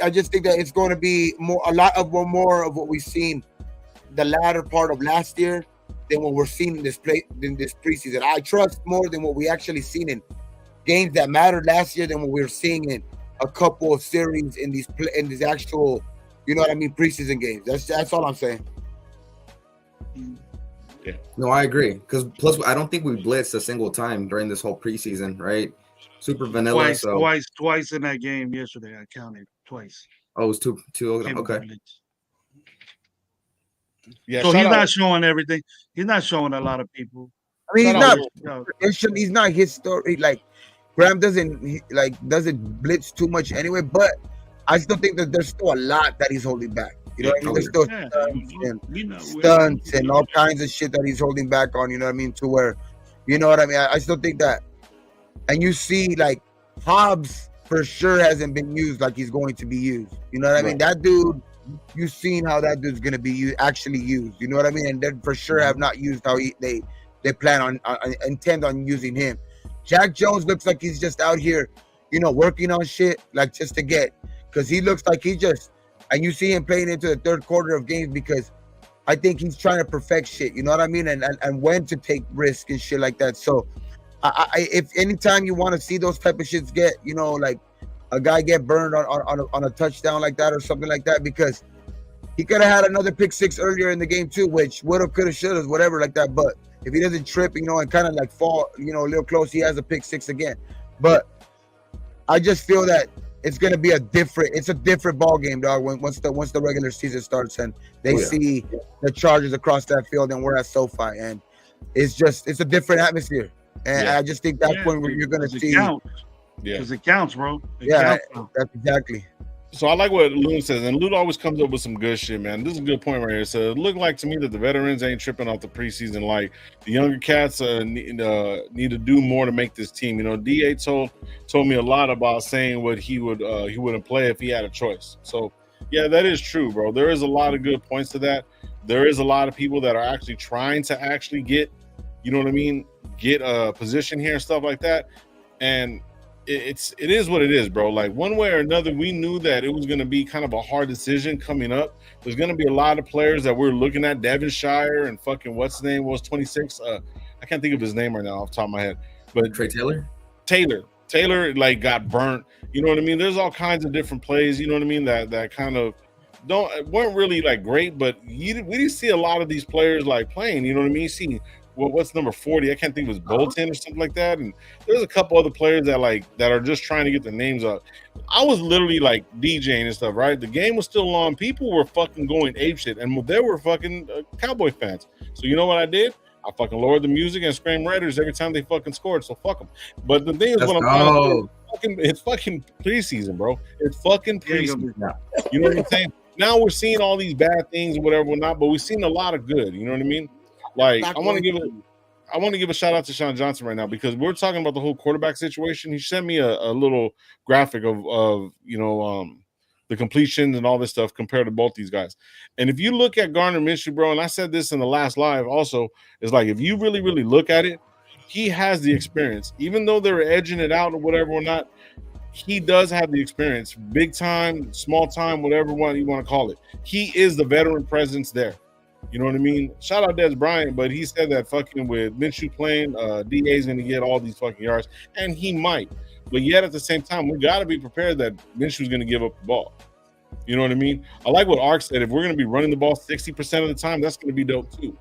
I just think that it's going to be a lot more of what we've seen the latter part of last year than what we're seeing in this preseason. I trust more than what we actually seen in games that mattered last year than what we were seeing in a couple of series in these actual, you know what I mean, preseason games. That's all I'm saying. Yeah. No, I agree. Because plus, I don't think we blitzed a single time during this whole preseason, right? Super vanilla. Twice in that game yesterday. I counted twice. Oh, it was two. Okay. Yeah. So he's not showing everything. He's not showing a lot of people. I mean, he's not his story. Like, Graham doesn't blitz too much anyway. But I still think that there's still a lot that he's holding back. You know what I mean? There's still stunts and all kinds of shit that he's holding back on. You know what I mean? To where, you know what I mean? I still think that. And you see, like, Hobbs for sure hasn't been used like he's going to be used. You know what I mean? That dude, you've seen how that dude's going to be actually used. You know what I mean? And they for sure have not used how they plan on intend on using him. Jack Jones looks like he's just out here, working on shit, like, just to get, because he looks like he just, and you see him playing into the third quarter of games because I think he's trying to perfect shit. You know what I mean? And when to take risks and shit like that. So, if anytime you want to see those type of shits get, like a guy get burned on a touchdown like that or something like that, because he could have had another pick six earlier in the game too, which would have, could have, should have, whatever like that. But if he doesn't trip, and kind of like fall, a little close, he has a pick six again. But I just feel that it's gonna be a different ball game, dog. Once the regular season starts and they see the Chargers across that field and we're at SoFi, and it's a different atmosphere. And I just think that's when you're going to see. Because it counts, bro. That's exactly. So I like what Loon says, and Loon always comes up with some good shit, man. This is a good point right here. So it looked like to me that the veterans ain't tripping off the preseason. Like, the younger cats need to do more to make this team. DA told me a lot about saying what he wouldn't play if he had a choice. So yeah, that is true, bro. There is a lot of good points to that. There is a lot of people that are actually trying to actually get, you know what I mean, get a position here and stuff like that. And it is what it is, bro. Like, one way or another, we knew that it was going to be kind of a hard decision coming up. There's going to be a lot of players that we're looking at, Devonshire and fucking what's his name was 26. I can't think of his name right now off the top of my head. But Trey Taylor like got burnt. You know what I mean? There's all kinds of different plays, you know what I mean, that kind of weren't really like great, but we didn't see a lot of these players like playing. You know what I mean? You see, what's number 40? I can't think it was Bolton or something like that. And there's a couple other players that are just trying to get the names up. I was literally like DJing and stuff, right? The game was still on. People were fucking going apeshit, and they were fucking Cowboy fans. So you know what I did? I fucking lowered the music and screamed Raiders every time they fucking scored. So fuck them. But the thing is, what I'm trying to do, it's fucking preseason, bro. It's fucking preseason. You know what I'm saying? Now we're seeing all these bad things, whatever, whatnot, but we've seen a lot of good. You know what I mean? Like, I want to give a shout out to Sean Johnson right now, because we're talking about the whole quarterback situation. He sent me a little graphic of the completions and all this stuff compared to both these guys. And if you look at Gardner Minshew, bro, and I said this in the last live also, is like, if you really, really look at it, he has the experience. Even though they're edging it out or whatever or not, he does have the experience. Big time, small time, whatever one you want to call it. He is the veteran presence there. You know what I mean? Shout out Des Bryant, but he said that fucking with Minshew playing, DA is going to get all these fucking yards, and he might. But yet at the same time, we got to be prepared that Minshew's going to give up the ball. You know what I mean? I like what Ark said. If we're going to be running the ball 60% of the time, that's going to be dope too.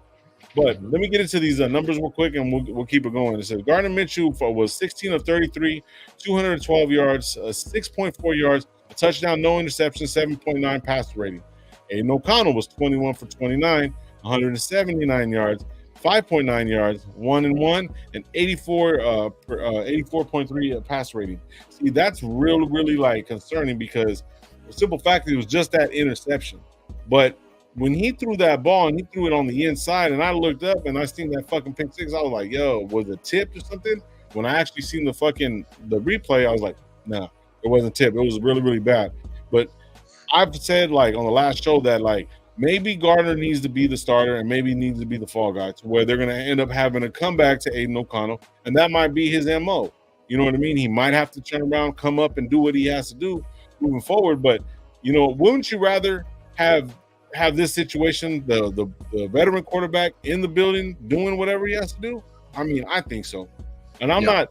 But let me get into these numbers real quick, and we'll keep it going. It says Gardner Minshew was 16 of 33, 212 yards, 6.4 yards, a touchdown, no interception, 7.9 passer rating. Aiden O'Connell was 21 for 29, 179 yards, 5.9 yards, 1-1, and 84.3 pass rating. See, that's really like concerning, because the simple fact it was just that interception. But when he threw that ball and he threw it on the inside, and I looked up and I seen that fucking pick six, I was like, yo, was it tipped or something? When I actually seen the replay, I was like, nah, it wasn't tipped. It was really bad. But I've said, like, on the last show that, like, maybe Gardner needs to be the starter and maybe needs to be the fall guy, to where they're going to end up having a comeback to Aiden O'Connell, and that might be his MO. You know what I mean? He might have to turn around, come up, and do what he has to do moving forward. But, you know, wouldn't you rather have this situation, the veteran quarterback in the building doing whatever he has to do? I mean, I think so. And I'm not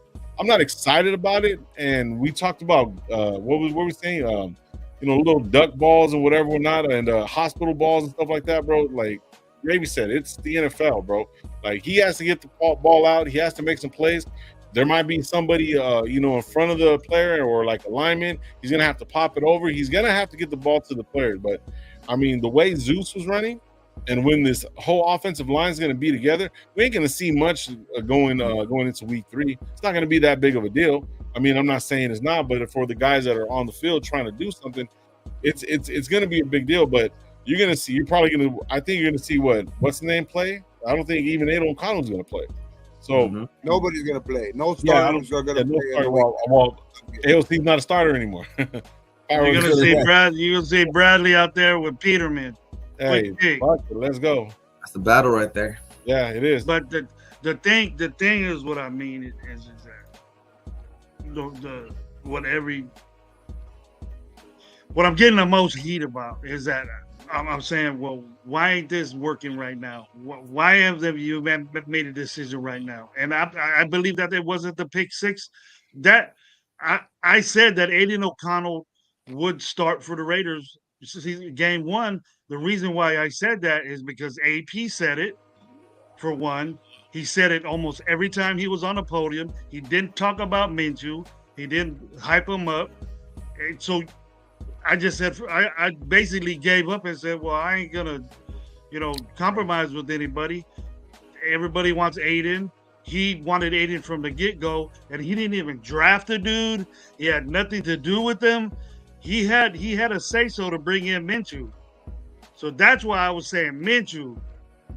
excited about it. And we talked about what we saying? Little duck balls and whatever or not, and hospital balls and stuff like that, bro. Like Gravy said, it's the NFL, bro. Like, he has to get the ball out. He has to make some plays. There might be somebody, in front of the player, or like a lineman. He's going to have to pop it over. He's going to have to get the ball to the player. But, I mean, the way Zeus was running, and when this whole offensive line is going to be together, we ain't going to see much going into week 3. It's not going to be that big of a deal. I mean, I'm not saying it's not, but for the guys that are on the field trying to do something, it's going to be a big deal. But you're going to see, I think you're going to see what's the name play? I don't think even Aiden O'Connell's going to play. So nobody's going to play. No starters are going to play. Well, AOC's not a starter anymore. You're going to see Bradley out there with Peterman. Hey, fuck it, let's go. That's the battle right there. Yeah, it is. But the thing is, what I mean is that what I'm getting the most heat about is that I'm saying, well, why ain't this working right now? Why have you made a decision right now? And I believe that it wasn't the pick six. That I said that Aiden O'Connell would start for the Raiders game 1. The reason why I said that is because AP said it, for one. He said it almost every time he was on the podium. He didn't talk about Minshew. He didn't hype him up. And so I just said, I basically gave up and said, well, I ain't going to, compromise with anybody. Everybody wants Aiden. He wanted Aiden from the get-go, and he didn't even draft the dude. He had nothing to do with him. He had a say-so to bring in Minshew. So that's why I was saying Minshew.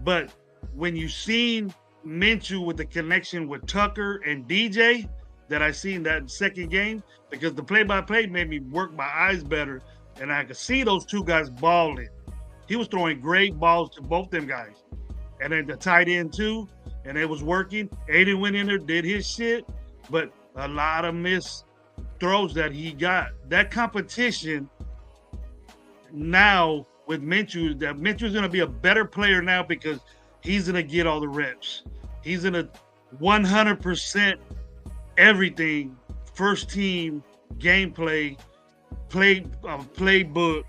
But when you seen Minshew with the connection with Tucker and DJ that I seen that second game, because the play-by-play made me work my eyes better, and I could see those two guys balling. He was throwing great balls to both them guys. And then the tight end too, and it was working. Aiden went in there, did his shit, but a lot of missed throws that he got. That competition now with Minshew, that Minshew's going to be a better player now because he's going to get all the reps. He's going to 100% everything, first team, gameplay, playbook,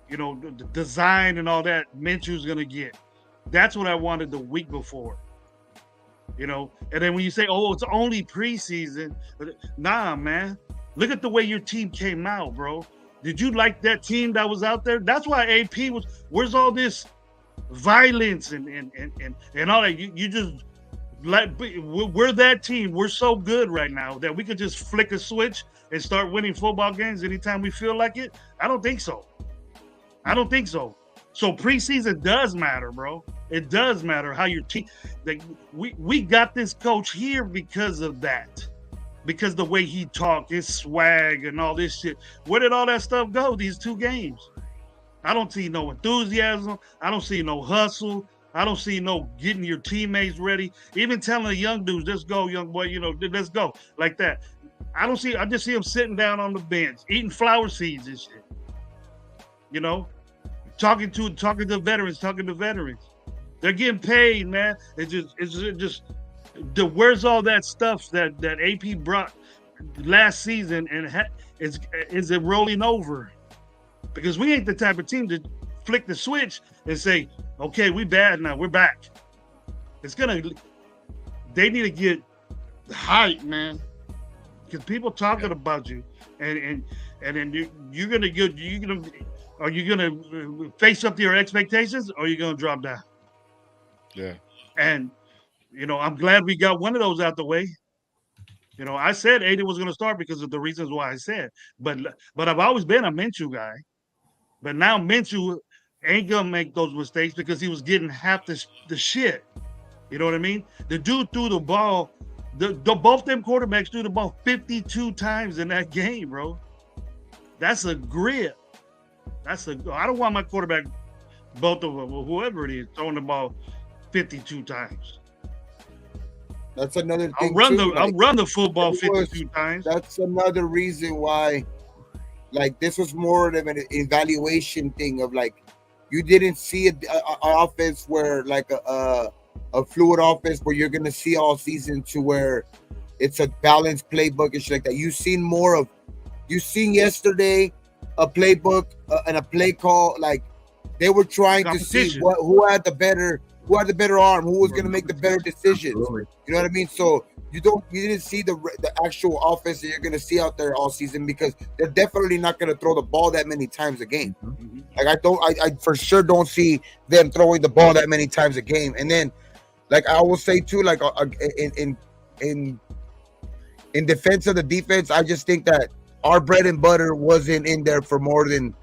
the design and all that Minshew's gonna get. That's what I wanted the week before. And then when you say, "Oh, it's only preseason," nah, man. Look at the way your team came out, bro. Did you like that team that was out there? That's why AP was. Where's all this violence and all that? You just like we're that team. We're so good right now that we could just flick a switch and start winning football games anytime we feel like it. I don't think so. So preseason does matter, bro. It does matter how your team. We got this coach here because of that. Because the way he talked, his swag and all this shit. Where did all that stuff go these 2 games? I don't see no enthusiasm. I don't see no hustle. I don't see no getting your teammates ready. Even telling the young dudes, let's go, young boy, let's go. Like that. I just see them sitting down on the bench, eating flower seeds and shit. Talking to veterans. They're getting paid, man. It's just where's all that stuff that AP brought last season, and is it rolling over? Because we ain't the type of team to flick the switch and say, okay, we bad now, we're back. They need to get hype, man. Because people talking about you, and then are you gonna face up to your expectations, or are you gonna drop down? Yeah. And I'm glad we got one of those out the way. I said Aiden was going to start because of the reasons why I said. But I've always been a Minshew guy. But now Minshew ain't going to make those mistakes because he was getting half the shit. You know what I mean? The dude threw the ball. Both them quarterbacks threw the ball 52 times in that game, bro. That's a grip. I don't want my quarterback, both of them, or whoever it is, throwing the ball 52 times. That's another thing. I'll run the football 52 times. That's another reason why, this was more of an evaluation thing of you didn't see an offense where a fluid offense where you're gonna see all season to where it's a balanced playbook and shit like that. You seen yesterday a playbook and a play call. They were trying to see who had the better arm, who was going to make the better decisions. You know what I mean? So you didn't see the actual offense that you're going to see out there all season, because they're definitely not going to throw the ball that many times a game. Mm-hmm. I for sure don't see them throwing the ball that many times a game. And then, I will say too, in defense of the defense, I just think that our bread and butter wasn't in there for more than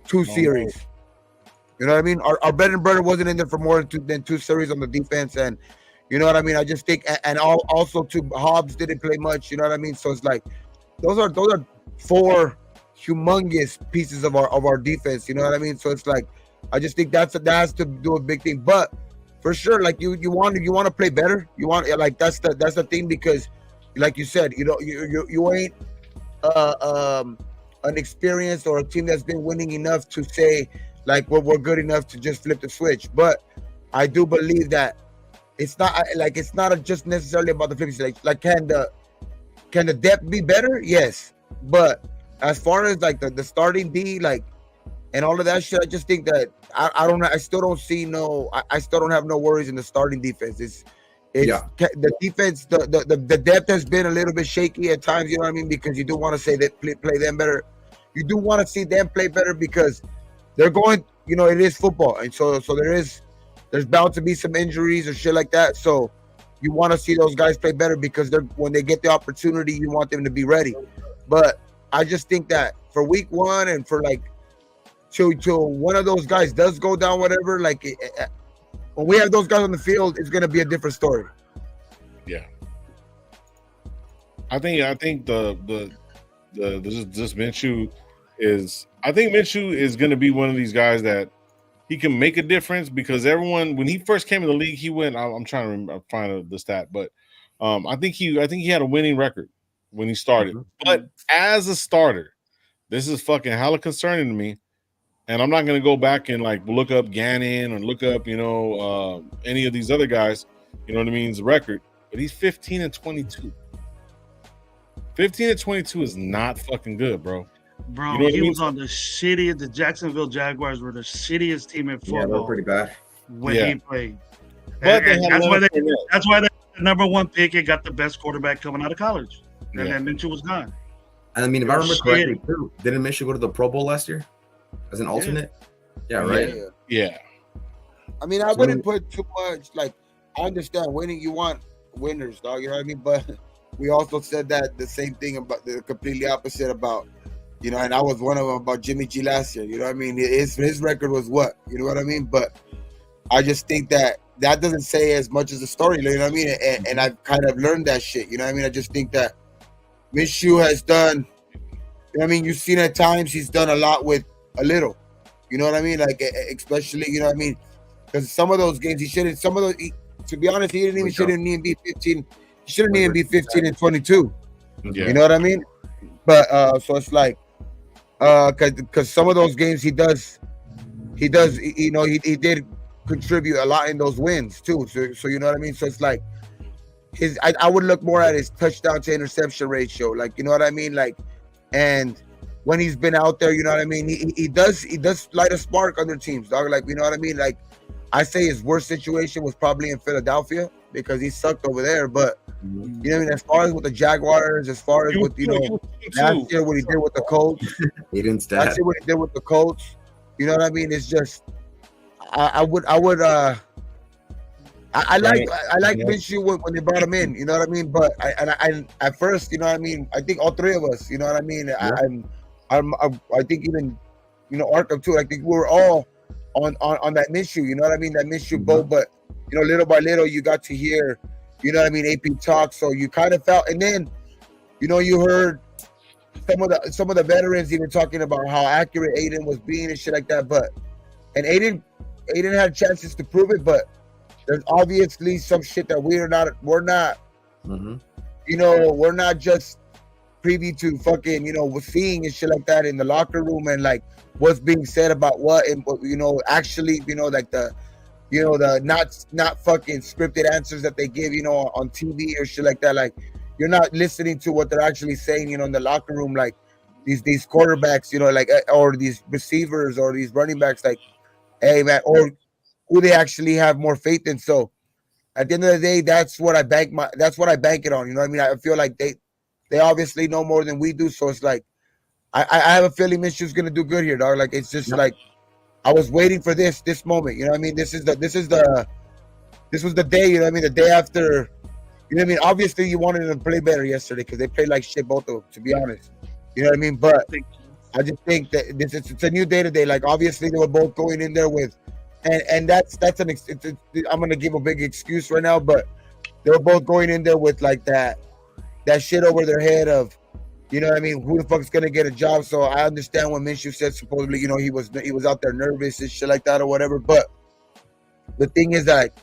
2 series. You know what I mean? Our bread and butter wasn't in there for more than 2 series on the defense, and you know what I mean. I just think, and also too, Hobbs didn't play much. You know what I mean? So it's those are 4 humongous pieces of our defense. You know what I mean? So it's I just think that has to do a big thing. But for sure, you want to play better. You want that's the thing, because like you said, you ain't an experienced or a team that's been winning enough to say we're good enough to just flip the switch. But I do believe that it's not just necessarily about the flipping switch. Can the depth be better? Yes, but as far as the starting D and all of that shit, I just think that I still don't have no worries in the starting defense. The defense, the depth has been a little bit shaky at times, you know what I mean? Because you do want to say that play them better. You do want to see them play better because they're going, it is football. And so there's bound to be some injuries or shit like that. So you want to see those guys play better because when they get the opportunity, you want them to be ready. But I just think that for week 1 and for till one of those guys does go down, whatever, when we have those guys on the field, it's going to be a different story. Yeah. I think this Minshew is. I think Minshew is going to be one of these guys that he can make a difference, because everyone, when he first came in the league, he went. I'm trying to remember, find the stat, but I think he had a winning record when he started. Mm-hmm. But as a starter, this is fucking hella concerning to me. And I'm not going to go back and look up Gannon or look up, any of these other guys, you know what I mean, his record. But he's 15-22. 15-22 is not fucking good, bro. Bro, You know what he I mean? was on the shittiest. The Jacksonville Jaguars were the shittiest team in football. Yeah, they were pretty bad when he played. But And that's why they the number one pick and got the best quarterback coming out of college. And then Minshew was gone. And I mean, if I remember correctly, too, didn't Minshew go to the Pro Bowl last year as an alternate? Yeah, right. Yeah. I mean, I wouldn't put too much. Like, I understand winning. You want winners, dog. You know what I mean? But we also said that the same thing about the completely opposite about, you know, and I was one of them about Jimmy G last year. You know what I mean? His record was what? You know what I mean? But I just think that doesn't say as much as the story. You know what I mean? And I've kind of learned that shit. You know what I mean? I just think that Minshew has done, you know what I mean? You've seen at times he's done a lot with a little. You know what I mean? Like, especially, you know what I mean? Because some of those games, he shouldn't, to be honest, he shouldn't even be 15. He shouldn't even be 15 and 22. Yeah. You know what I mean? But, so it's like, because some of those games he does, you know, he did contribute a lot in those wins too. So you know what I mean? So it's like, I would look more at his touchdown to interception ratio. Like, you know what I mean? Like, and when he's been out there, you know what I mean? He does light a spark on their teams, dog. Like, you know what I mean? Like, I say his worst situation was probably in Philadelphia because he sucked over there. But you know what I mean? As far as with the Jaguars, as far as with, you know, last year what he did with the Colts, he didn't stat. Last year what he did with the Colts, you know what I mean? It's just, I like Minshew when they brought him in, you know what I mean? But I at first, you know what I mean? I think all three of us, you know what I mean? Yeah. I think even, you know, Arkham too. I think we were all on that Minshew, you know what I mean? That Minshew boat, but you know, little by little, you got to hear, you know what I mean, AP talk. So you kind of felt, and then, you know, you heard some of the veterans even talking about how accurate Aiden was being and shit like that. But and Aiden had chances to prove it, but there's obviously some shit that we're not, you know, we're not just privy to fucking, you know, seeing and shit like that in the locker room and like what's being said about what and what, you know, actually, you know, like the, you know, the not fucking scripted answers that they give, you know, on TV or shit like that. Like, you're not listening to what they're actually saying, you know, in the locker room, like these quarterbacks, you know, like, or these receivers or these running backs, like, hey man, or who they actually have more faith in. So at the end of the day, that's what I bank it on. You know what I mean? I feel like they obviously know more than we do. So it's like, I have a feeling Minshew's gonna do good here, dog. Like, it's just like, I was waiting for this moment. You know what I mean? This was the day, you know what I mean? The day after, you know what I mean? Obviously you wanted them to play better yesterday because they played like shit, both of them, to be honest. You know what I mean? But I just think that it's a new day today. Like, obviously they were both going in there with, and that's I'm gonna give a big excuse right now, but they were both going in there with like that shit over their head of, you know what I mean, who the fuck is gonna get a job. So I understand when Minshew said supposedly, you know, he was out there nervous and shit like that or whatever. But the thing is that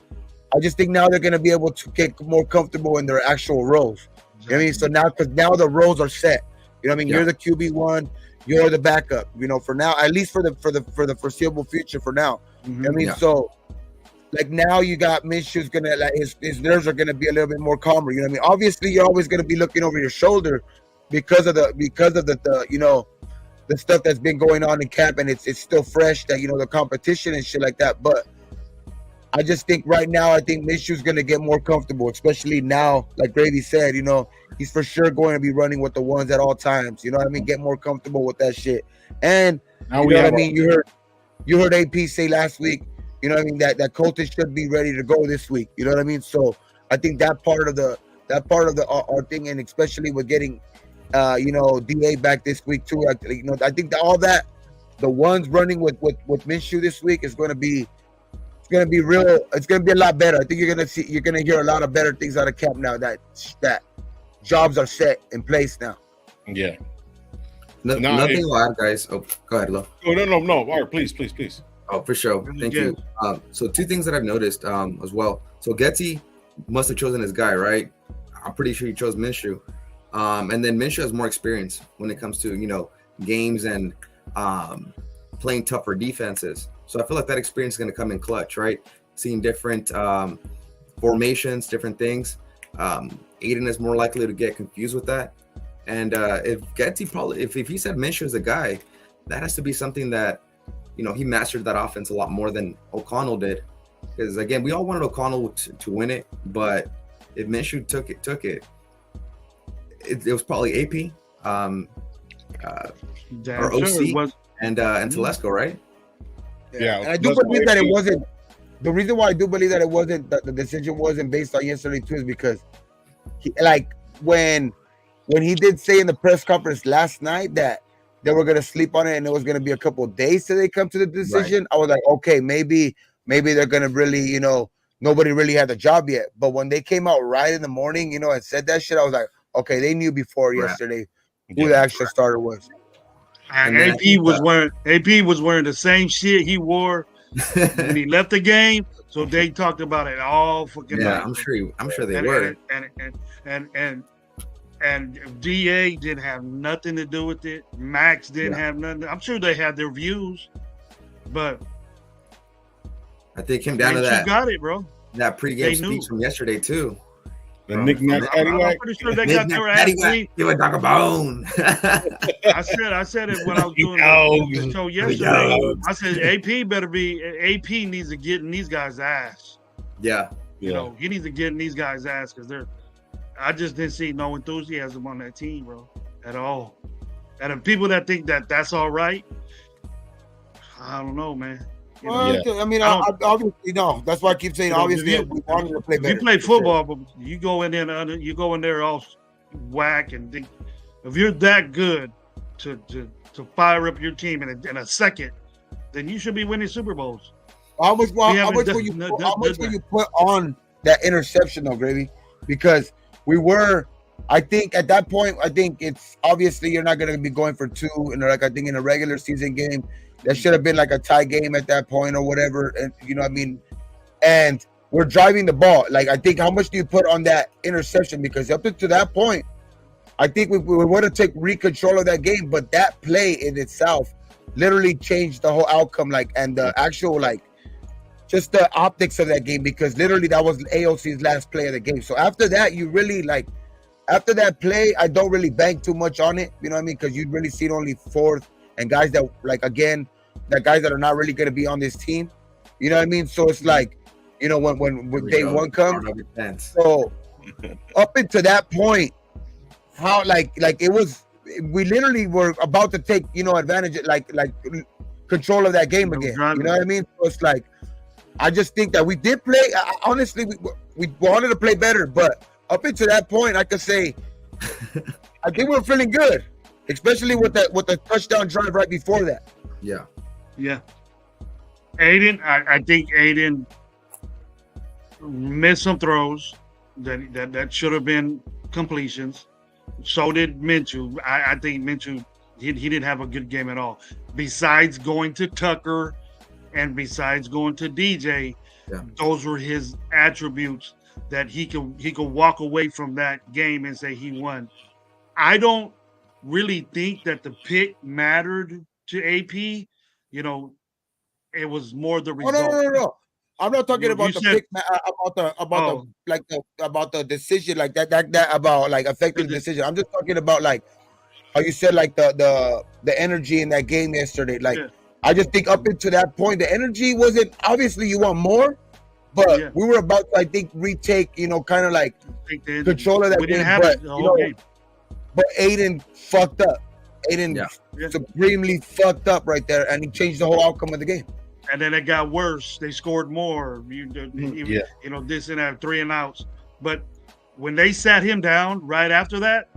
I just think now they're gonna be able to get more comfortable in their actual roles. You know what I mean? So now the roles are set. You know what I mean? You're the QB1, you're the backup, you know, for now, at least for the foreseeable future for now. You know what I mean? So like now you got Minshew's gonna, like, his nerves are gonna be a little bit more calmer. You know what I mean? Obviously you're always gonna be looking over your shoulder because of the you know, the stuff that's been going on in camp, and it's still fresh, that, you know, the competition and shit like that. But I just think right now, I think Minshew's gonna get more comfortable, especially now, like Gravy said, you know, he's for sure going to be running with the ones at all times. You know what I mean? Get more comfortable with that shit. And you know what I mean? You heard AP say last week, you know what I mean, that Colton should be ready to go this week. You know what I mean? So I think that part of our thing, and especially with getting you know, DA back this week too. You know, I think that all that, the ones running with Minshew this week is going to be, it's going to be real. It's going to be a lot better. I think you're going to hear a lot of better things out of camp now that jobs are set in place now. Yeah. Nothing to add, guys. Oh, go ahead, Lo. Oh, no. All right, please. Oh, for sure. Thank you. So two things that I've noticed as well. So Getty must have chosen his guy, right? I'm pretty sure he chose Minshew. And then Minshew has more experience when it comes to, you know, games and playing tougher defenses. So I feel like that experience is going to come in clutch, right? Seeing different formations, different things. Aiden is more likely to get confused with that. And if Getty probably, if he said Minshew is a guy, that has to be something that, you know, he mastered that offense a lot more than O'Connell did. Because again, we all wanted O'Connell to win it, but if Minshew took it was probably AP, or OC, and Telesco, right? Yeah, and I do believe that it wasn't. The reason why I do believe that it wasn't, that the decision wasn't based on yesterday too, is because when he did say in the press conference last night that they were gonna sleep on it and it was gonna be a couple of days till they come to the decision, right. I was like, okay, maybe they're gonna really, you know, nobody really had the job yet. But when they came out right in the morning, you know, and said that shit, I was like, okay, they knew before yesterday who the actual starter was. And AP was wearing the same shit he wore when he left the game. So they talked about it all fucking night. I'm sure they were. And DA didn't have nothing to do with it. Max didn't have nothing. I'm sure they had their views, but I think it came down to that. Got it, bro. That pregame speech from yesterday too. The knick-knack, I'm pretty sure they got their ass beat. They would talk a bone. I said it when I was doing the show yesterday. I said AP needs to get in these guys' ass. Yeah. You know, he needs to get in these guys' ass because I just didn't see no enthusiasm on that team, bro, at all. And the people that think that that's all right, I don't know, man. You know, I mean, obviously, no. That's why I keep saying, obviously, we wanted to play better. You play football, but you go in there all whack and think, if you're that good to fire up your team in a second, then you should be winning Super Bowls. How much will you put on that interception, though, Gravy? Because I think at that point, I think it's obviously you're not going to be going for two. And I think in a regular season game, that should have been like a tie game at that point or whatever. And you know what I mean? And we're driving the ball. Like, I think how much do you put on that interception? Because up to that point, I think we would have taken control of that game. But that play in itself literally changed the whole outcome. Like, and the actual, like, just the optics of that game, because literally that was AOC's last play of the game. So after that, you really after that play, I don't really bank too much on it. You know what I mean? Because you'd really seen only fourth and guys that guys that are not really going to be on this team. You know what I mean? So it's like, you know, when day one comes. So up until that point, how like it was, we literally were about to take, you know, advantage, like control of that game again. You know what I mean? So it's like, I just think that we did play. Honestly, we wanted to play better, but up until that point, I could say, I think we're feeling good, especially with the touchdown drive right before that. Yeah. Aiden, I think Aiden missed some throws that should have been completions. So did Minshew. I think Minshew, he didn't have a good game at all. Besides going to Tucker and besides going to DJ, those were his attributes that he could walk away from that game and say he won. I don't really think that the pick mattered to AP. You know, it was more the result. No. I'm not talking about the pick, about the decision, like that about like affecting the decision. I'm just talking about like how you said, like the energy in that game yesterday. Like I just think up until that point, the energy wasn't, obviously you want more, but we were about to, I think, retake, you know, kind of like control of that game. But Aiden fucked up. Aiden supremely fucked up right there, and he changed the whole outcome of the game. And then it got worse. They scored more. You know, this and that, 3 and outs. But when they sat him down right after that,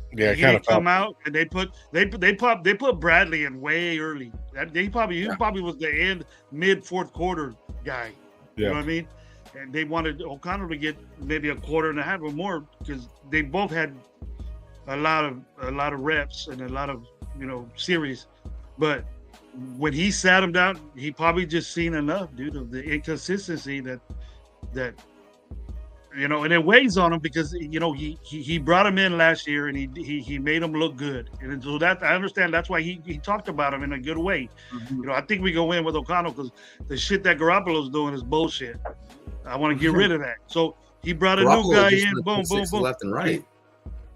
he didn't come out, and they put Bradley in way early. He probably was the mid fourth quarter guy. You know what I mean? And they wanted O'Connell to get maybe a quarter and a half or more, because they both had a lot of reps and a lot of, you know, series. But when he sat him down, he probably just seen enough, dude, of the inconsistency that you know, and it weighs on him, because, you know, he brought him in last year and he made him look good. And so that, I understand, that's why he talked about him in a good way. You know, I think we go in with O'Connell because the shit that Garoppolo's doing is bullshit. I want to get rid of that. So he brought a new guy in, boom, left and right.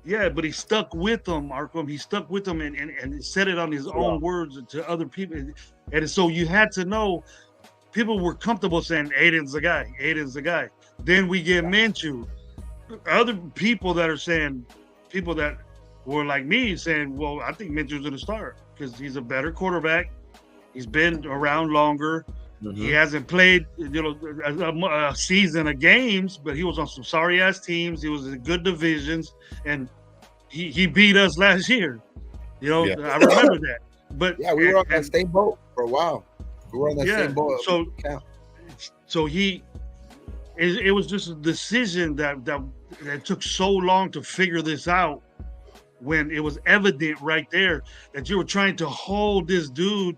Yeah, but he stuck with them, Arkham. He stuck with them and said it on his own words to other people. And so you had to know, people were comfortable saying Aiden's the guy. Aiden's the guy. Then we get Minshew. Other people that are saying, people that were like me saying, well, I think Minshew's going to start because he's a better quarterback. He's been around longer. He hasn't played, a season of games, but he was on some sorry ass teams. He was in good divisions, and he beat us last year. I remember that. But yeah, we were on that same boat for a while. We were on that same boat. So it was just a decision that took so long to figure this out, when it was evident right there that you were trying to hold this dude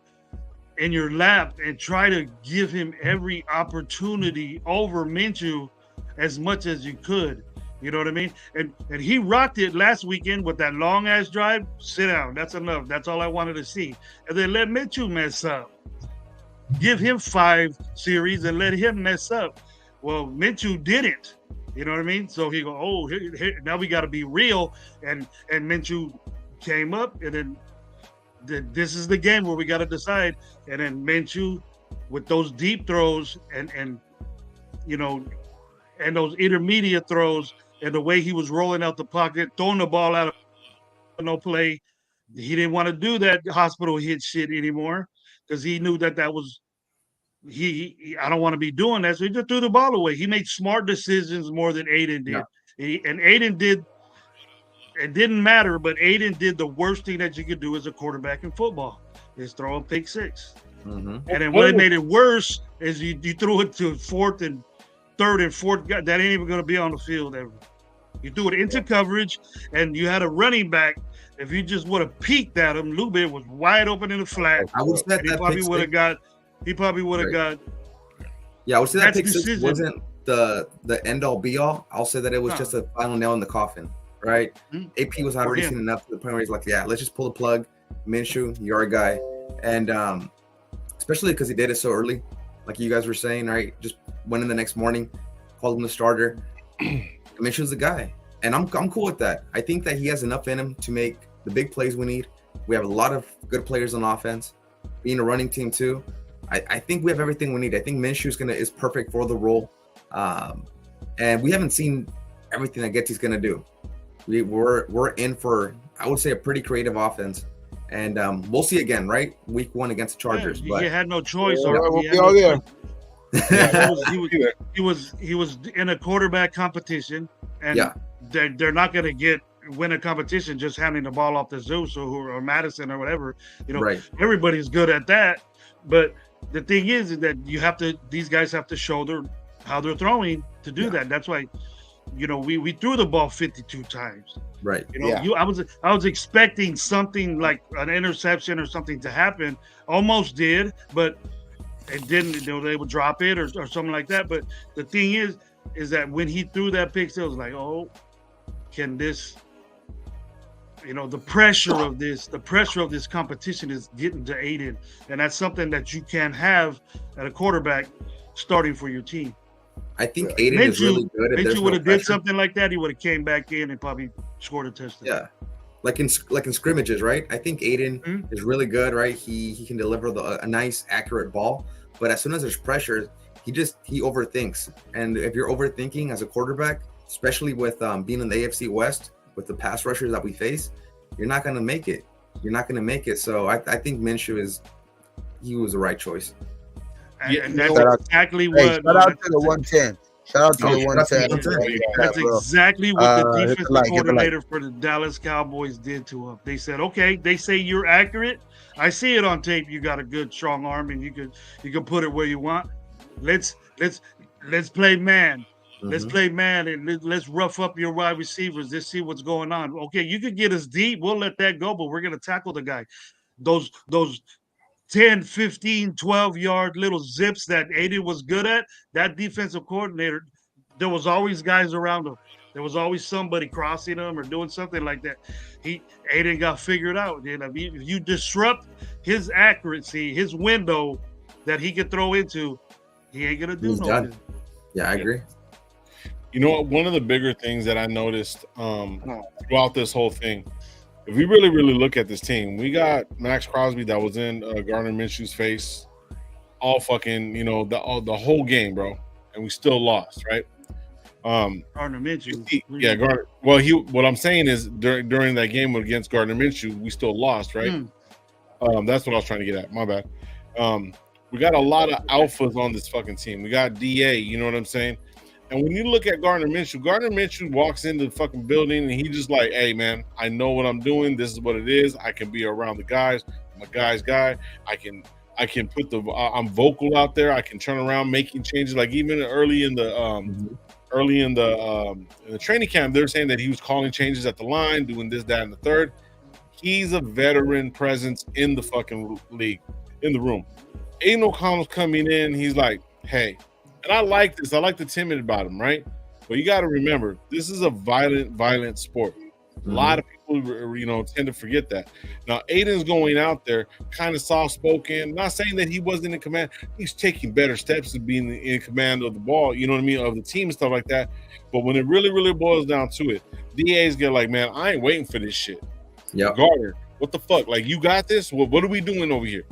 in your lap and try to give him every opportunity over Minshew as much as you could. You know what I mean? And he rocked it last weekend with that long ass drive. Sit down. That's enough. That's all I wanted to see. And then let Minshew mess up. Give him 5 series and let him mess up. Well, Minshew didn't. You know what I mean? So he go, now we got to be real. And Minshew came up, and then this is the game where we got to decide. And then Minshew with those deep throws and those intermediate throws, and the way he was rolling out the pocket, throwing the ball out of no play. He didn't want to do that hospital hit shit anymore because he knew that was I don't want to be doing that. So he just threw the ball away. He made smart decisions more than Aiden did. Yeah. And Aiden did, it didn't matter, but Aiden did the worst thing that you could do as a quarterback in football, is throw a pick 6. And then what made it worse is you threw it to 4th and 3rd and 4th. That ain't even going to be on the field ever. You threw it into coverage, and you had a running back. If you just would have peeked at him, Lube was wide open in the flat. I would say he probably would have got. He probably would have got. Yeah, I would say that pick 6 wasn't the end all be all. I'll say that it was just a final nail in the coffin, right? AP was already seen enough to the point where he's like, yeah, let's just pull the plug. Minshew, you're our guy. And especially because he did it so early, like you guys were saying, right? Just went in the next morning, called him the starter. Minshew's the guy. And I'm cool with that. I think that he has enough in him to make the big plays we need. We have a lot of good players on offense, being a running team too. I think we have everything we need. I think Minshew is perfect for the role. And we haven't seen everything that Getty's gonna do. We're in for, I would say, a pretty creative offense. And we'll see again, right? Week 1 against the Chargers. Yeah, but he had no choice. We'll be all there. He was in a quarterback competition, and they're not going to win a competition just handing the ball off to Zeus or Madison or whatever. Everybody's good at that. But the thing is that these guys have to show how they're throwing to do that. That's why, we threw the ball 52 times. Right. I was expecting something like an interception or something to happen. Almost did, but it didn't. They would drop it or something like that. But the thing is that when he threw that pick, it was like, oh, can this? The pressure of this competition is getting to Aiden, and that's something that you can't have at a quarterback starting for your team. I think Aiden is really good. If you would have did something like that, he would have came back in and probably scored a touchdown. Yeah, like in scrimmages, right? I think Aiden is really good, right? He can deliver a nice, accurate ball, but as soon as there's pressure, he overthinks. And if you're overthinking as a quarterback, especially with being in the AFC West with the pass rushers that we face, you're not going to make it. So I think Minshew was the right choice. And that's exactly what. Shout out to the 110. Shout out to the 110. That's exactly what the defensive coordinator for the Dallas Cowboys did to him. They said, "Okay, they say you're accurate. I see it on tape. You got a good, strong arm, and you can put it where you want. Let's play man. Let's play man, and let's rough up your wide receivers. Let's see what's going on. Okay, you could get us deep. We'll let that go, but we're gonna tackle the guy. Those 10, 15, 12-yard little zips that Aiden was good at, that defensive coordinator, there was always guys around him. There was always somebody crossing him or doing something like that. Aiden got figured out. If you disrupt his accuracy, his window that he could throw into, he ain't going to do nothing. Yeah, I agree. You know what? One of the bigger things that I noticed throughout this whole thing, if we really, really look at this team, we got Max Crosby that was in Gardner Minshew's face all fucking, the whole game, bro, and we still lost, right? Gardner Minshew. Yeah, Gardner. Well, what I'm saying is during that game against Gardner Minshew, we still lost, right? That's what I was trying to get at. My bad. We got a lot of alphas on this fucking team. We got DA, you know what I'm saying? And when you look at Gardner Minshew walks into the fucking building and he just like, hey man, I know what I'm doing. This is what it is. I can be around the guys. I'm a guy's guy. I can put I'm vocal out there. I can turn around making changes. Like even early in the training camp, they're saying that he was calling changes at the line, doing this, that, and the third. He's a veteran presence in the fucking league, in the room. Aiden O'Connell's coming in. He's like, hey, and I like this. I like the timid about him, right? But you got to remember, this is a violent sport. A lot of people, tend to forget that. Now, Aiden's going out there kind of soft-spoken. Not saying that he wasn't in command. He's taking better steps to being in command of the ball, you know what I mean, of the team and stuff like that. But when it really, really boils down to it, DA's get like, man, I ain't waiting for this shit. Yeah. Gardner, what the fuck? Like, you got this? What are we doing over here?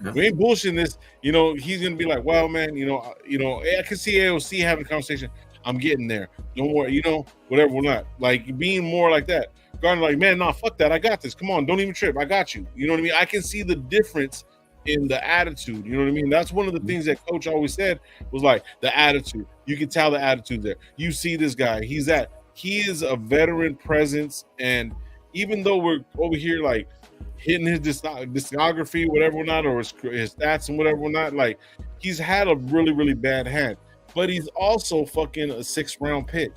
Yeah. We ain't bullshitting this. He's going to be like, well, man, I can see AOC having a conversation. I'm getting there. Don't worry, whatever, we're not. Like, being more like that. Gardner like, man, nah, fuck that. I got this. Come on, don't even trip. I got you. You know what I mean? I can see the difference in the attitude. You know what I mean? That's one of the things that Coach always said was like the attitude. You can tell the attitude there. You see this guy. He is a veteran presence. And even though we're over here like hitting his discography, whatever or not, or his stats and whatever or not, like he's had a really, really bad hand. But he's also fucking a 6th round pick.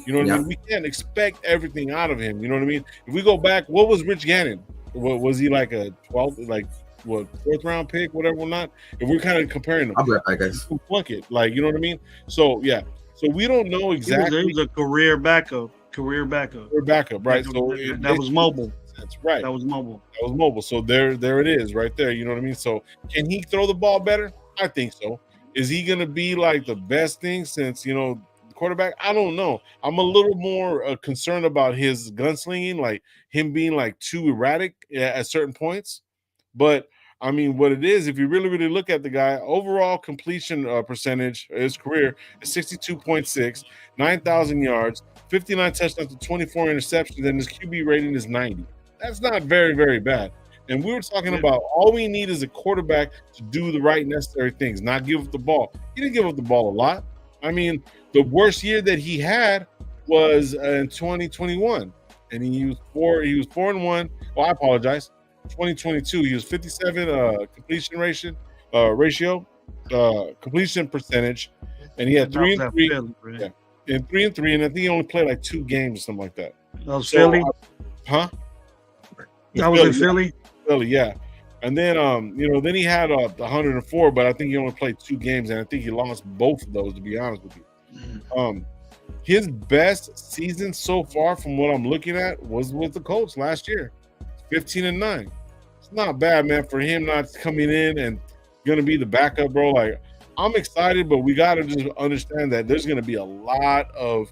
You know what I mean? We can't expect everything out of him. You know what I mean? If we go back, what was Rich Gannon? Was he like a 12th, 4th round pick, whatever or not? If we're kind of comparing them, I guess. Plunk it, like, you know what I mean? So yeah. So we don't know exactly. He was a career backup. Right? So that was mobile. That's right. That was mobile. So there it is, right there. You know what I mean? So can he throw the ball better? I think so. Is he going to be like the best thing since quarterback? I don't know. I'm a little more concerned about his gunslinging, like him being like too erratic at certain points. But I mean, what it is, if you really, really look at the guy, overall completion percentage of his career is 62.6, 9,000 yards, 59 touchdowns to 24 interceptions, and his QB rating is 90. That's not very, very bad. And we were talking about all we need is a quarterback to do the right necessary things, not give up the ball. He didn't give up the ball a lot. I mean, the worst year that he had was in 2021, and he was 4-1. Well, I apologize. 2022, he was 57 completion ratio, completion percentage, and he had 3-3. Yeah, and 3-3, and I think he only played like 2 games or something like that. That was Philly, huh? That was in Philly. Philly, yeah. And then, then he had 104, but I think he only played 2 games, and I think he lost both of those, to be honest with you. His best season so far, from what I'm looking at, was with the Colts last year, 15-9. It's not bad, man, for him not coming in and going to be the backup, bro. Like, I'm excited, but we got to just understand that there's going to be a lot of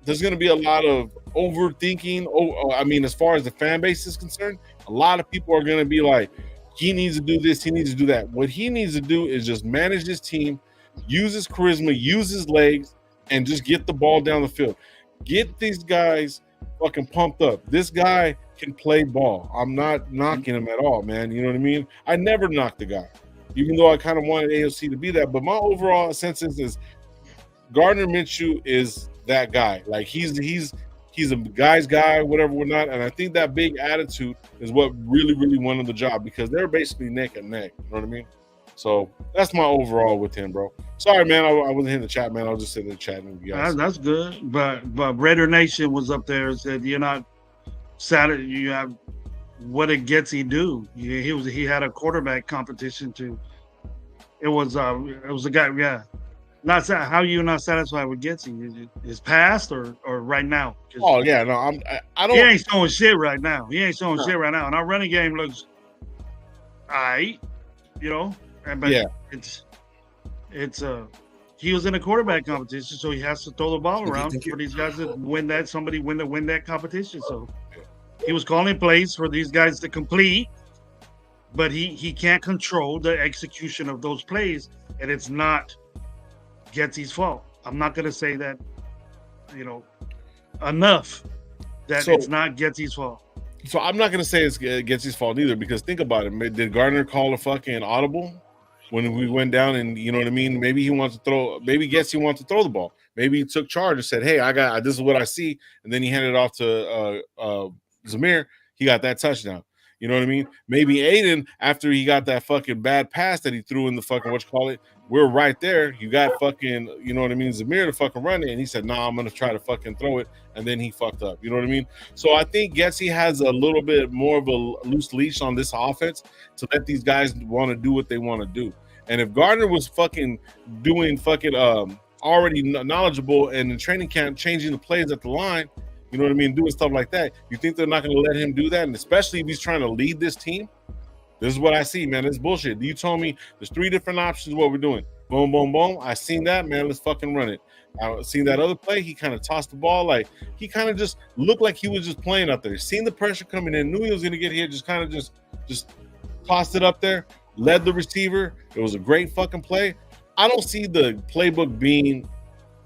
overthinking. I mean, as far as the fan base is concerned, a lot of people are going to be like, he needs to do this, he needs to do that. What he needs to do is just manage his team, use his charisma, use his legs, and just get the ball down the field. Get these guys fucking pumped up. This guy can play ball. I'm not knocking him at all, man. You know what I mean? I never knocked the guy, even though I kind of wanted AOC to be that. But my overall consensus is Gardner Minshew is that guy. Like he's a guy's guy, whatever we're not. And I think that big attitude is what really, really won him the job, because they're basically neck and neck. You know what I mean? So that's my overall with him, bro. Sorry, man. I wasn't in the chat, man. I was just sitting there chatting with you guys. That's good. But Raider Nation was up there and said, you're not Saturday. You have what did Getsy do? He had a quarterback competition too. It was a guy. Yeah. How are you not satisfied with Getsy? His past or right now? Oh yeah, no, I don't. He ain't showing shit right now. Shit right now. And our running game looks alright, But yeah, it's he was in a quarterback competition, so he has to throw the ball around for these guys to win that. Somebody win that competition. So he was calling plays for these guys to complete, but he can't control the execution of those plays, and it's not Getsy's fault. I'm not going to say that, enough that it's not Getsy's fault. So I'm not going to say it's Getsy's fault either, because think about it. Did Gardner call a fucking audible when we went down, and you know what I mean? Maybe he wants to throw. Maybe Getsy wants to throw the ball. Maybe he took charge and said, "Hey, this is what I see," and then he handed it off to Zamir. He got that touchdown. You know what I mean? Maybe Aiden, after he got that fucking bad pass that he threw in the fucking we're right there. You got fucking, you know what I mean, Zamir to fucking run it, and he said, "Nah, I'm gonna try to fucking throw it," and then he fucked up. You know what I mean? So I think Getsy has a little bit more of a loose leash on this offense to let these guys want to do what they want to do. And if Gardner was fucking doing fucking already knowledgeable and in training camp changing the plays at the line, you know what I mean, doing stuff like that, you think they're not going to let him do that? And especially if he's trying to lead this team. This is what I see, man. It's bullshit. You told me there's 3 different options what we're doing. Boom, boom, boom. I seen that, man. Let's fucking run it. I seen that other play. He kind of tossed the ball. Like, he kind of just looked like he was just playing out there. Seen the pressure coming in. Knew he was going to get hit. Just kind of just tossed it up there. Led the receiver. It was a great fucking play. I don't see the playbook being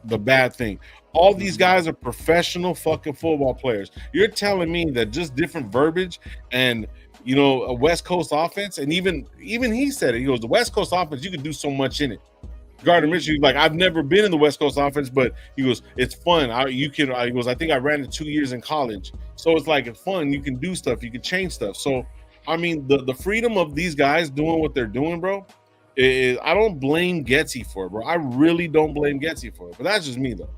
the bad thing. All these guys are professional fucking football players. You're telling me that just different verbiage and, a West Coast offense, and even he said it. He goes, the West Coast offense, you can do so much in it. Gardner Minshew, like, I've never been in the West Coast offense, but he goes, it's fun. He goes, I think I ran it 2 years in college. So it's like, it's fun. You can do stuff. You can change stuff. So, I mean, the freedom of these guys doing what they're doing, bro, I don't blame Getsy for it, bro. I really don't blame Getsy for it. But that's just me, though.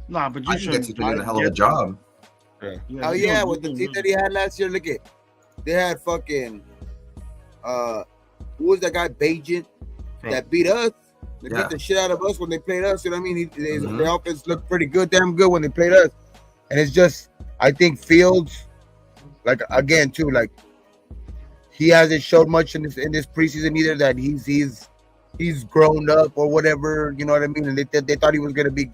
Nah, but I think Getsy's doing a hell of a job. Yeah. Oh, yeah, with the team that he had last year, look at, they had fucking, who was that guy, Bajent, that beat us? They beat the shit out of us when they played us. You know what I mean? The offense looked pretty good, damn good when they played us. And it's just, I think Fields, like, again, too, like, he hasn't showed much in this preseason either, that he's grown up or whatever, you know what I mean? And they thought he was going to be,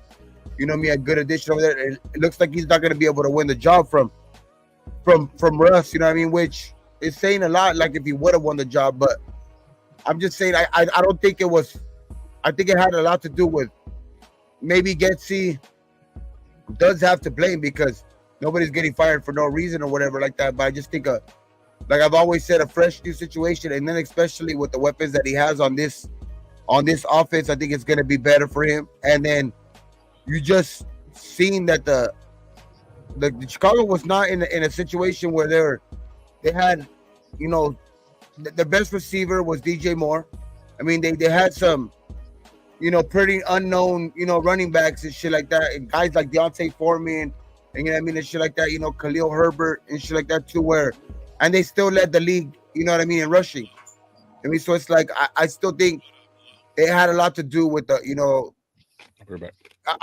you know what I mean, a good addition over there. It looks like he's not going to be able to win the job from Russ, you know what I mean? Which is saying a lot, like if he would have won the job. But I'm just saying, I don't think it was. I think it had a lot to do with maybe Getsy does have to blame because nobody's getting fired for no reason or whatever like that. But I just think like I've always said, a fresh new situation, and then especially with the weapons that he has on this offense, I think it's going to be better for him. And then you just seen that the Chicago was not in a situation where they had, the best receiver was DJ Moore. I mean, they had some, pretty unknown, running backs and shit like that, and guys like Deontay Foreman, and and shit like that, Khalil Herbert and shit like that too, and they still led the league, in rushing. I mean, so it's like I still think it had a lot to do with the,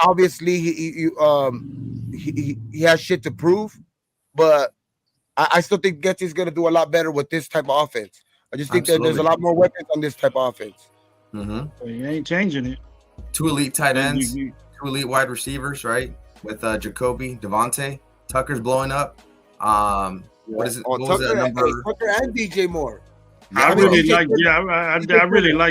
obviously he has shit to prove, but I still think Getsy's gonna do a lot better with this type of offense. I just think that there's a lot more weapons on this type of offense. Mm-hmm. You ain't changing it. 2 elite tight ends, 2 elite wide receivers, right? With Jacoby, Devontae, Tucker's blowing up. What is it? What was that number? Tucker and DJ Moore. I really like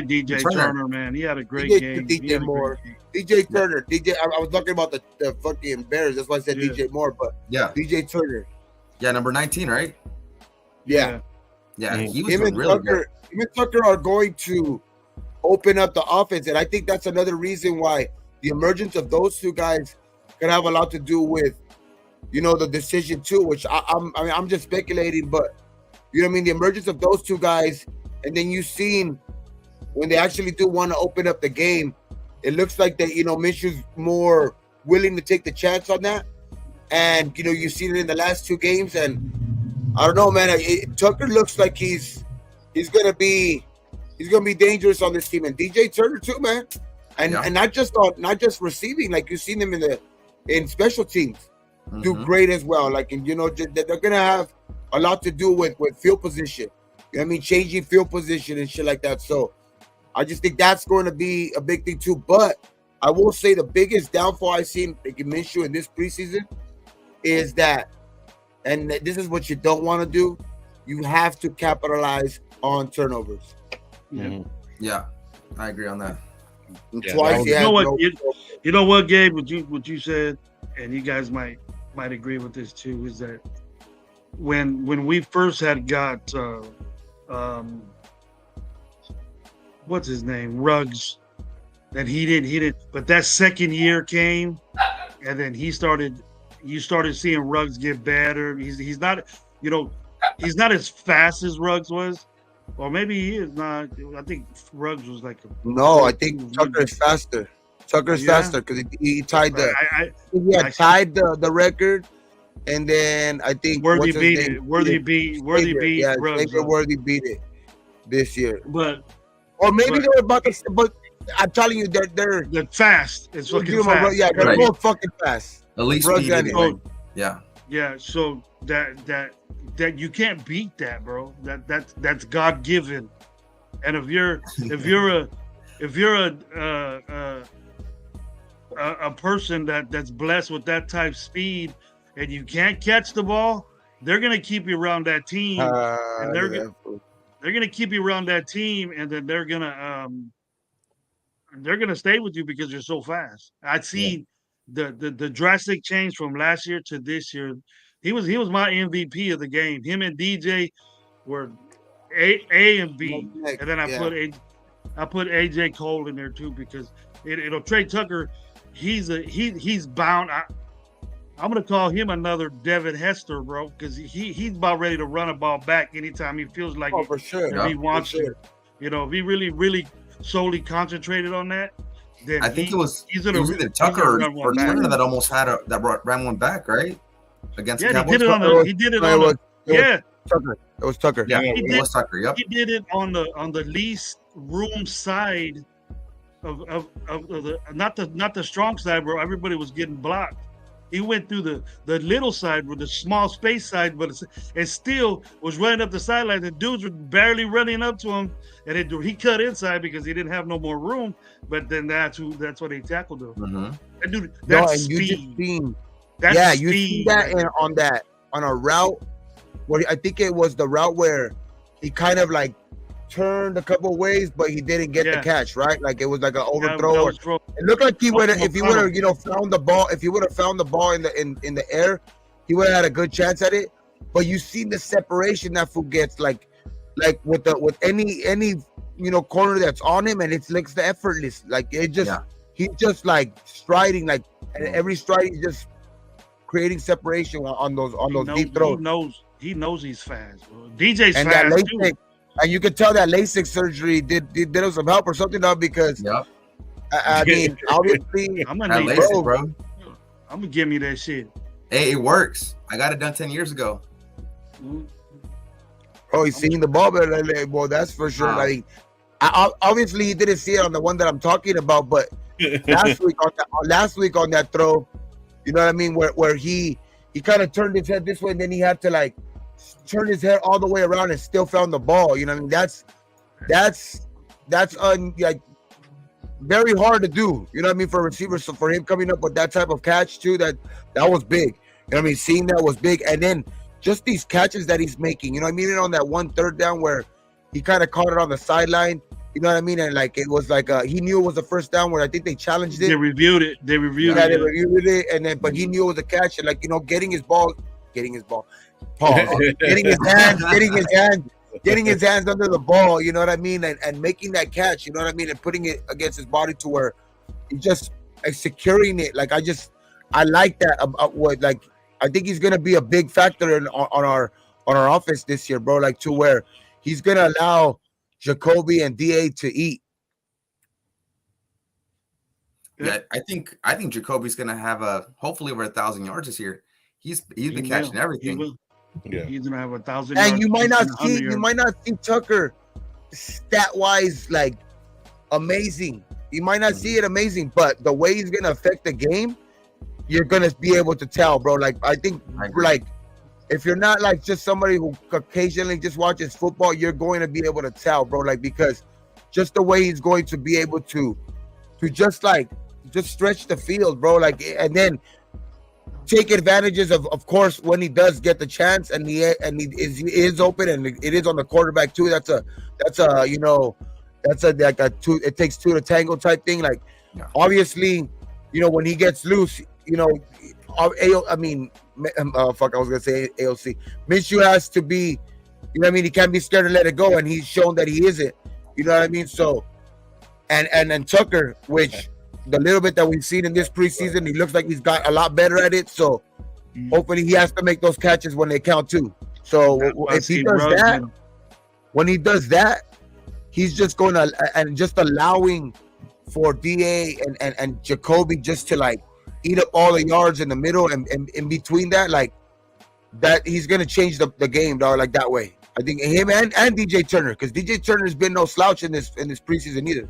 DJ Turner, man. He had a great game. DJ Moore. DJ Turner. I was talking about the fucking Bears. That's why I said DJ Moore, but DJ Turner. Yeah, number 19, right? Yeah. Yeah, he was really good. Him and Tucker are going to open up the offense, and I think that's another reason why the emergence of those 2 guys can have a lot to do with, the decision too. Which I'm just speculating, but you know what I mean. The emergence of those 2 guys, and then you seen when they actually do want to open up the game, it looks like that Minshew's more willing to take the chance on that, and you've seen it in the last 2 games, and I don't know, man. Tucker looks like he's gonna be dangerous on this team, and DJ Turner too, man. And not just receiving, like you've seen them in special teams do great as well. Like, and they're gonna have a lot to do with field position. You know what I mean? Changing field position and shit like that. So I just think that's going to be a big thing too. But I will say the biggest downfall I've seen, like Minshew in this preseason, is that, and this is what you don't want to do, you have to capitalize on turnovers. Yeah, I agree on that. Twice, you know what, Gabe? What you said, and you guys might agree with this too, is that when we first had got what's his name, Ruggs, that he didn't, but that second year came, and then you started seeing Ruggs get better. He's not, he's not as fast as Ruggs was. Or maybe he is not. I think Ruggs was like I think Tucker is faster. Tucker's faster because he tied tied the record, and then I think Worthy beat it. Worthy beat Ruggs. Worthy beat it this year. Or maybe they were about to. But I'm telling you, they're fast. It's fucking fast. Yeah, they're both fucking fast. At least yeah. Yeah. So that you can't beat that, bro. That's God given. And if you're a person that's blessed with that type of speed and you can't catch the ball, they're gonna keep you around that team, and they're gonna keep you around that team, and then they're gonna stay with you because you're so fast. I'd seen the drastic change from last year to this year. He was my MVP of the game. Him and DJ were A and B, and then I put AJ Cole in there too because Trey Tucker, he's bound. I'm gonna call him another Devin Hester, bro, because he's about ready to run a ball back anytime he feels like for sure. He wants to. If he really solely concentrated on that, then I think it was either Tucker or Turner that almost had that ran one back, right? Against the Cowboys. He did it on Tucker. It was Tucker. Yeah, it was Tucker. Yep. He did it on the least room side of the not the strong side where everybody was getting blocked. He went through the little side with the small space side, but it still was running up the sideline. The dudes were barely running up to him, and he cut inside because he didn't have no more room. But then that's why they tackled him. Mm-hmm. That dude, that's speed. You see that on a route where I think it was the route where he kind of like turned a couple of ways, but he didn't get the catch, right? Like it was like an overthrow. It looked like he would have, if he would have, found the ball. If he would have found the ball in the air, he would have had a good chance at it. But you see the separation that fool gets, like with any corner that's on him, and it looks the effortless. Like it just he's just like striding, like every stride he's just creating separation on those deep throws. He knows he's fast, bro. DJ's and fast LASIK, too. And you could tell that LASIK surgery did him some help or something now because I mean obviously I'm gonna need LASIK, bro. I'm gonna give me that shit. Hey, it works. I got it done 10 years ago. Oh, he's seeing the ball better. Well, that's for sure. Wow. Like, obviously he didn't see it on the one that I'm talking about, but last week on that throw, you know what I mean, where he kind of turned his head this way, and then he had to like turn his head all the way around and still found the ball. You know what I mean? That's like very hard to do. You know what I mean, for receivers. So for him coming up with that type of catch too, that was big. You know what I mean? Seeing that was big, and then just these catches that he's making. You know what I mean? And on that 1 3rd down where he kind of caught it on the sideline. You know what I mean? And like it was like he knew it was a first down where I think they challenged it. They reviewed it. They reviewed it, and then but he knew it was a catch, and like getting his hands under the ball. You know what I mean? And making that catch. You know what I mean? And putting it against his body to where he just securing it. Like I like that. I think he's gonna be a big factor on our offense this year, bro. Like to where he's gonna allow Jacoby and DA to eat. Yeah, I think Jacoby's gonna have hopefully over 1,000 yards this year. He's been catching everything. He's gonna have 1,000. And you might not see Tucker stat wise like amazing. You might not see it amazing, but the way he's gonna affect the game, you're gonna be able to tell, bro. Like I think like if you're not like just somebody who occasionally just watches football, you're going to be able to tell, bro. Like because just the way he's going to be able to just stretch the field, bro. Like, and then take advantages of course, when he does get the chance and he is open and it is on the quarterback too. That's a like a two. It takes two to tango type thing. Like, obviously, when he gets loose, I was gonna say AOC. Minshew has to be, he can't be scared to let it go, and he's shown that he isn't. You know what I mean? So, and then Tucker, which the little bit that we've seen in this preseason, he looks like he's got a lot better at it. So, hopefully, he has to make those catches when they count too. So, if he does that, when he does that, he's just going to and just allowing for DA and Jacoby just to like eat up all the yards in the middle and in between that, like that, he's going to change the game, dog, like that way. I think him and DJ Turner, because DJ Turner's been no slouch in this preseason either.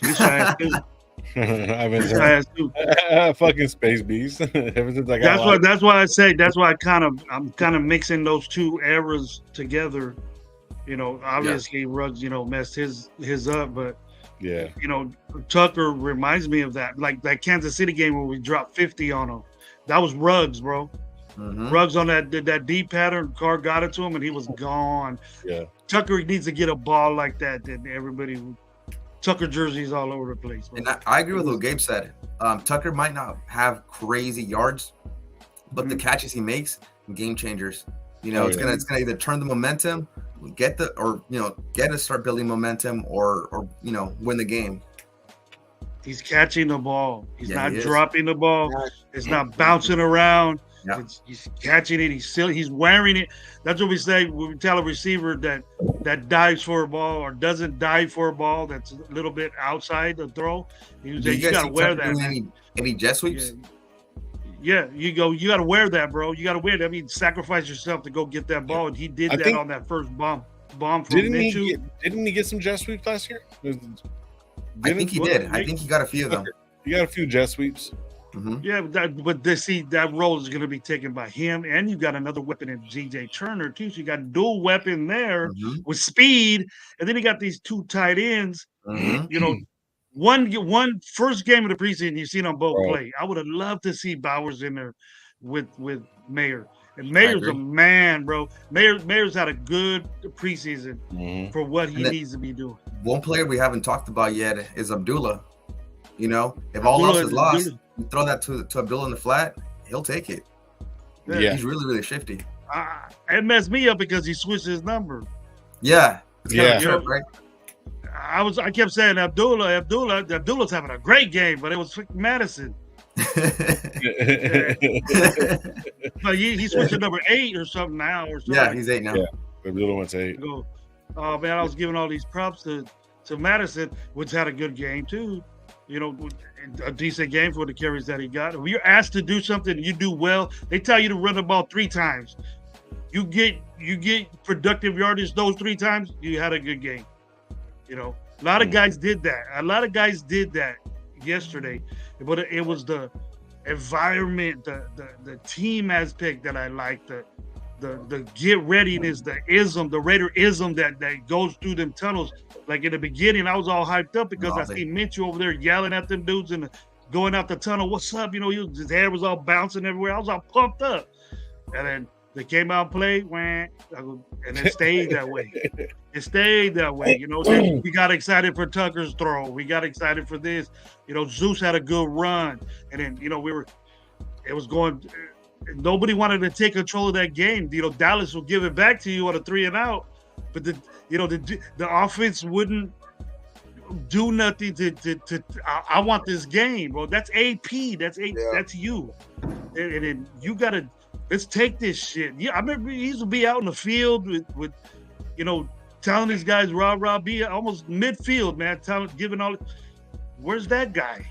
He's fast too. Fucking space beast. Ever since I got that's why I say I'm kind of mixing those two eras together. Obviously Ruggs, messed his up, but yeah, Tucker reminds me of that, like that Kansas City game where we dropped 50 on him. That was Ruggs, bro. Mm-hmm. Ruggs on that deep pattern, Carr got it to him and he was gone. Yeah, Tucker needs to get a ball like that. Then everybody, Tucker jerseys all over the place. Bro. And I agree with what Gabe said. Tucker might not have crazy yards, but the catches he makes, game changers. It's gonna either turn the momentum, get to start building momentum, or win the game. He's catching the ball. He's not dropping the ball. It's not bouncing around. Yeah. He's catching it. He's wearing it. That's what we say when we tell a receiver that dives for a ball or doesn't dive for a ball that's a little bit outside the throw. You got to wear that. Any jet sweeps? Yeah, you got to wear that, bro. You got to wear that. I mean, sacrifice yourself to go get that ball. And he did that on that first bomb from Minshew. Didn't he get some jet sweeps last year? I think he did. I think he got a few of them. He got a few jet sweeps. Mm-hmm. Yeah, that role is going to be taken by him, and you got another weapon in DJ Turner too. So you got a dual weapon there with speed, and then you got these two tight ends. Mm-hmm. One first game of the preseason, you've seen them both play. I would have loved to see Bowers in there with Mayer, and Mayer's a man, bro. Mayer's had a good preseason for what he needs to be doing. One player we haven't talked about yet is Abdullah. If all else is lost, you throw that to Abdullah in the flat, he'll take it. Yeah. He's really, really shifty. It messed me up because he switched his number. Yeah. Trip, right? I kept saying Abdullah's having a great game, but it was Madison. But he switched to number 8 or something now. Yeah, he's 8 now. Yeah, Abdullah went to 8. Oh man, I was giving all these props to Madison, which had a good game too. A decent game for the carries that he got. If you're asked to do something, you do well. They tell you to run the ball 3 times. You get productive yardage those 3 times. You had a good game. A lot of guys did that. A lot of guys did that yesterday, but it was the environment, the team aspect that I liked. The get readiness, the Raider-ism that goes through them tunnels. Like in the beginning, I was all hyped up because I see Minshew over there yelling at them dudes and going out the tunnel. What's up? His hair was all bouncing everywhere. I was all pumped up. And then they came out and played, and it stayed that way. It stayed that way. Then we got excited for Tucker's throw. We got excited for this. Zeus had a good run. And then, it was going. Nobody wanted to take control of that game. Dallas will give it back to you on a 3-and-out. But the offense wouldn't do nothing to I want this game, bro. That's AP. That's you. And then you gotta let's take this shit. Yeah, I remember he used to be out in the field with telling these guys rah be almost midfield, man. Giving all. Where's that guy?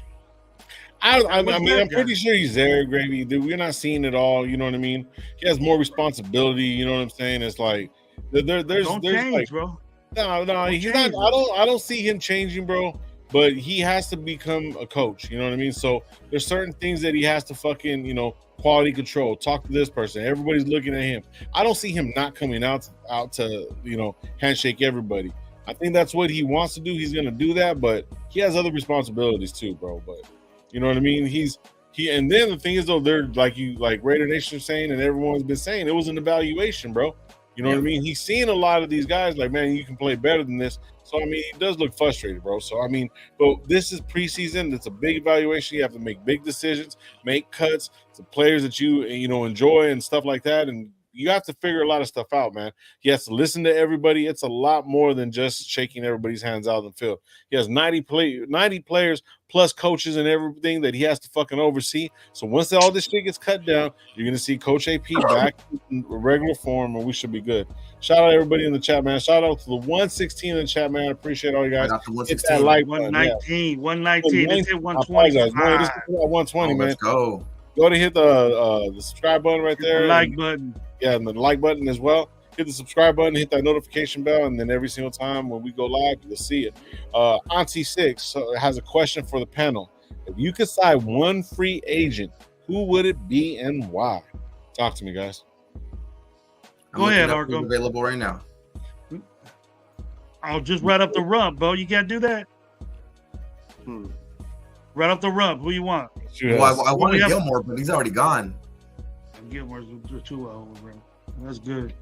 I'm pretty sure he's there, Gravy. Dude, we're not seeing it all. You know what I mean? He has more responsibility. You know what I'm saying? It's like. There's change, like, bro. No, he's not. I don't see him changing, bro. But he has to become a coach. You know what I mean? So there's certain things that he has to fucking, quality control. Talk to this person. Everybody's looking at him. I don't see him not coming out to handshake everybody. I think that's what he wants to do. He's going to do that, but he has other responsibilities too, bro. But you know what I mean? And then the thing is, though, they're like Raider Nation saying, and everyone's been saying, it was an evaluation, bro. You know what I mean? He's seen a lot of these guys like, man, you can play better than this. So, I mean, he does look frustrated, bro. So, I mean, but this is preseason. It's a big evaluation. You have to make big decisions, make cuts to players that you enjoy and stuff like that. And you have to figure a lot of stuff out, man. He has to listen to everybody. It's a lot more than just shaking everybody's hands out on the field. He has 90 players plus coaches and everything that he has to fucking oversee. So once all this shit gets cut down, you're going to see Coach AP back in regular form, and we should be good. Shout out everybody in the chat, man. Shout out to the 116 in the chat, man. I appreciate all you guys. Hit that like 119. 119. Let's hit 120. Let's hit 120, man. Let's go. Go to hit the subscribe button right there. The like button. Yeah, and the like button as well. Hit the subscribe button, hit that notification bell, and then every single time when we go live, you'll see it. Auntie Six has a question for the panel. If you could sign one free agent, who would it be and why? Talk to me, guys. Go ahead, Argo. Available right now. I'll just right up the rump, bro. You can't do that. Right up the rump. Who you want? Well, I wanted Gilmore, but he's already gone. Gilmore's too old, bro. That's good.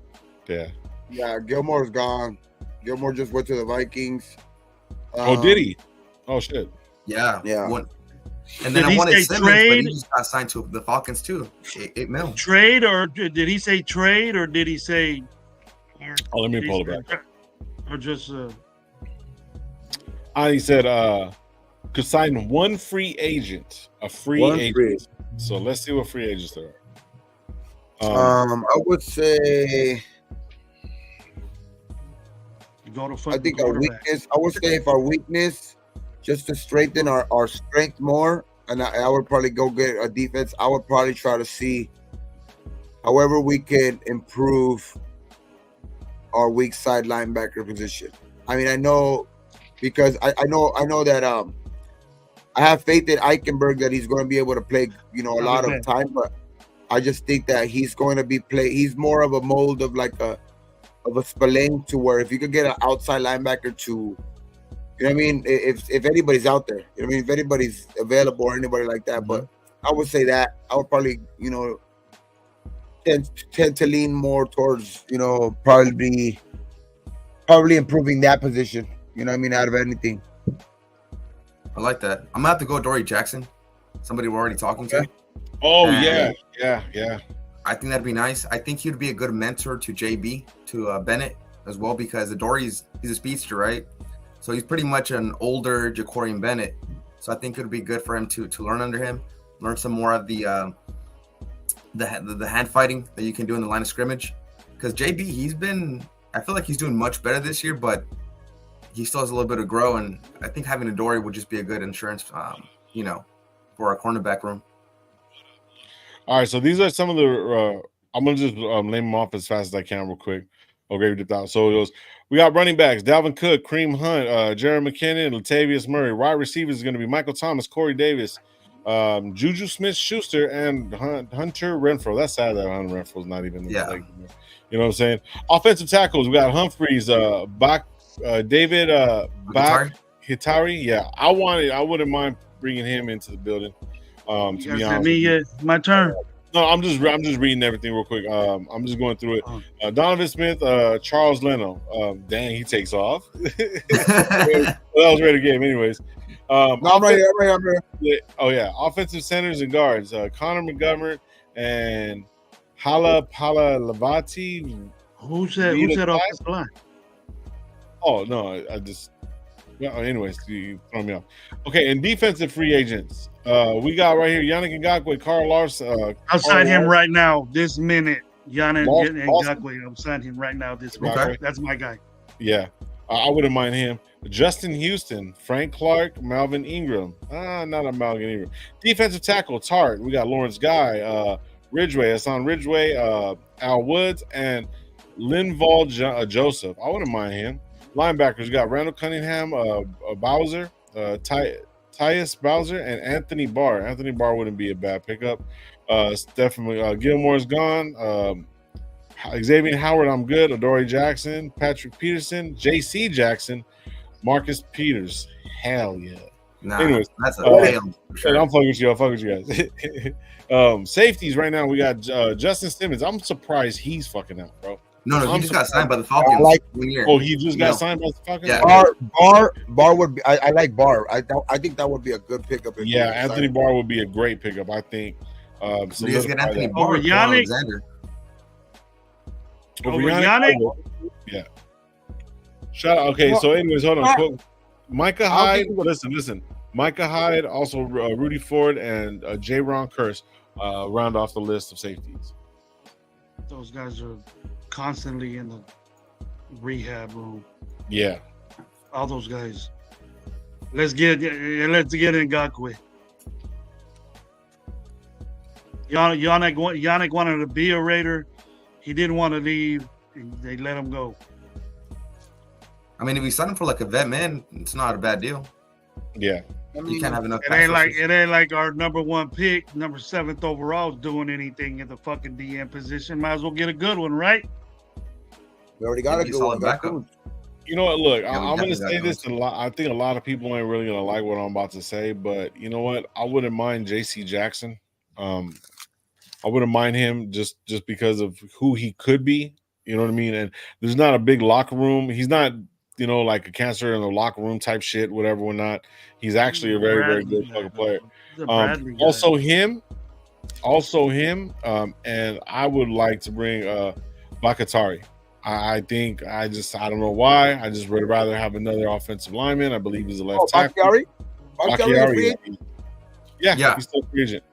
Yeah, Gilmore's gone. Gilmore just went to the Vikings. Did he? Oh shit. Yeah. And then I wanted Simmons, trade? but he just got signed to the Falcons too. $8 million. Trade, or did he say trade, or did he say? Let me pull it back. Or just. He said could sign one free agent, a free agent. So let's see what free agents there are. I would say. I think our weakness. I would say if our weakness, just to strengthen our strength more, and I would probably go get a defense. I would probably try to see, however we can improve our weak side linebacker position. I mean, I know because I know that I have faith in Eichenberg that he's going to be able to play, a lot of time, but I just think that he's going to be he's more of a mold of like a Spillane, to where if you could get an outside linebacker to, you know what I mean, if anybody's out there, you know what I mean, if anybody's available or anybody like that, but I would say that I would probably, tend to lean more towards, probably improving that position, you know what I mean, out of anything. I like that. I'm gonna have to go Dory Jackson, somebody we're already talking to. Oh, yeah. I think that'd be nice. I think he'd be a good mentor to JB, to Bennett as well, because he's a speedster, right? So he's pretty much an older Jacorian Bennett. So I think it'd be good for him to learn under him, learn some more of the hand fighting that you can do in the line of scrimmage. Because JB, I feel like he's doing much better this year, but he still has a little bit of grow. And I think having a Dory would just be a good insurance, for our cornerback room. All right, so these are some of the. I'm gonna just name them off as fast as I can, real quick. Okay, dipped out. So we got running backs: Dalvin Cook, Kareem Hunt, Jerry McKinnon, Latavius Murray. Wide receivers is going to be Michael Thomas, Corey Davis, Juju Smith-Schuster, and Hunter Renfrow. That's sad that Hunter Renfrow's not even. You know what I'm saying? Offensive tackles: we got Humphreys, David, Hitari. Yeah, I wouldn't mind bringing him into the building. To be honest, my turn. No, I'm just reading everything real quick. I'm just going through it. Donovan Smith, Charles Leno. Dang, he takes off. That was ready to game, anyways. I'm ready. Oh yeah, offensive centers and guards. Connor Montgomery and Hala Lavati. Who's that offensive line? Oh no, I just. Yeah. Anyways, you throw me off. Okay, and defensive free agents. We got right here Yannick Ngakoue, Carl Larson. I'll sign him right now, this minute. Yannick Ngakoue. I'm signing him right now, this minute. Okay. That's my guy. Yeah, I wouldn't mind him. Justin Houston, Frank Clark, Melvin Ingram. Not a Melvin Ingram. Defensive tackle, Tart. We got Lawrence Guy, Ridgeway, Hassan Ridgeway, Al Woods, and Linval Joseph. I wouldn't mind him. Linebackers, we got Randall Cunningham, Bowser, Tyus Bowser, and Anthony Barr. Anthony Barr wouldn't be a bad pickup. Definitely. Gilmore's gone. Xavier Howard, I'm good. Adoree Jackson, Patrick Peterson, J.C. Jackson, Marcus Peters. Hell yeah. Nah, anyways, that's a fail for sure. I'm fucking with you. I'll fuck with you guys. Safeties right now, we got Justin Simmons. I'm surprised he's fucking out, bro. No, he just got signed by the Falcons. He just got signed by the Falcons? Yeah. Bar would be. I like Bar. I think that would be a good pickup. Yeah, Anthony Barr would be a great pickup. I think. You guys get Anthony Barr over Yannick. Over Yannick. Yeah. Shout out. Okay, so anyways, hold on. Micah Hyde. Listen. Micah Hyde, also Rudy Ford, and J-Ron Curse round off the list of safeties. Those guys are constantly in the rehab room. Yeah. All those guys. Let's get Ngakoue. Yannick wanted to be a Raider. He didn't want to leave. They let him go. I mean, if we sign him for like a vet man, it's not a bad deal. Yeah. You can't have enough. It ain't like our number 1 pick, number 7th overall, doing anything in the fucking DM position. Might as well get a good one, right? We already got a good one. Backup. You know what? Look, I'm going to say this a lot. I think a lot of people ain't really going to like what I'm about to say, but you know what? I wouldn't mind J.C. Jackson. I wouldn't mind him just because of who he could be. You know what I mean? And there's not a big locker room. He's not, like a cancer in the locker room type shit, whatever or not. He's actually a very, very good fucking player. Also him. And I would like to bring Bakatari. I don't know why. I just would rather have another offensive lineman. I believe he's a left tackle. Bakhtiari? Yeah, he's still free agent.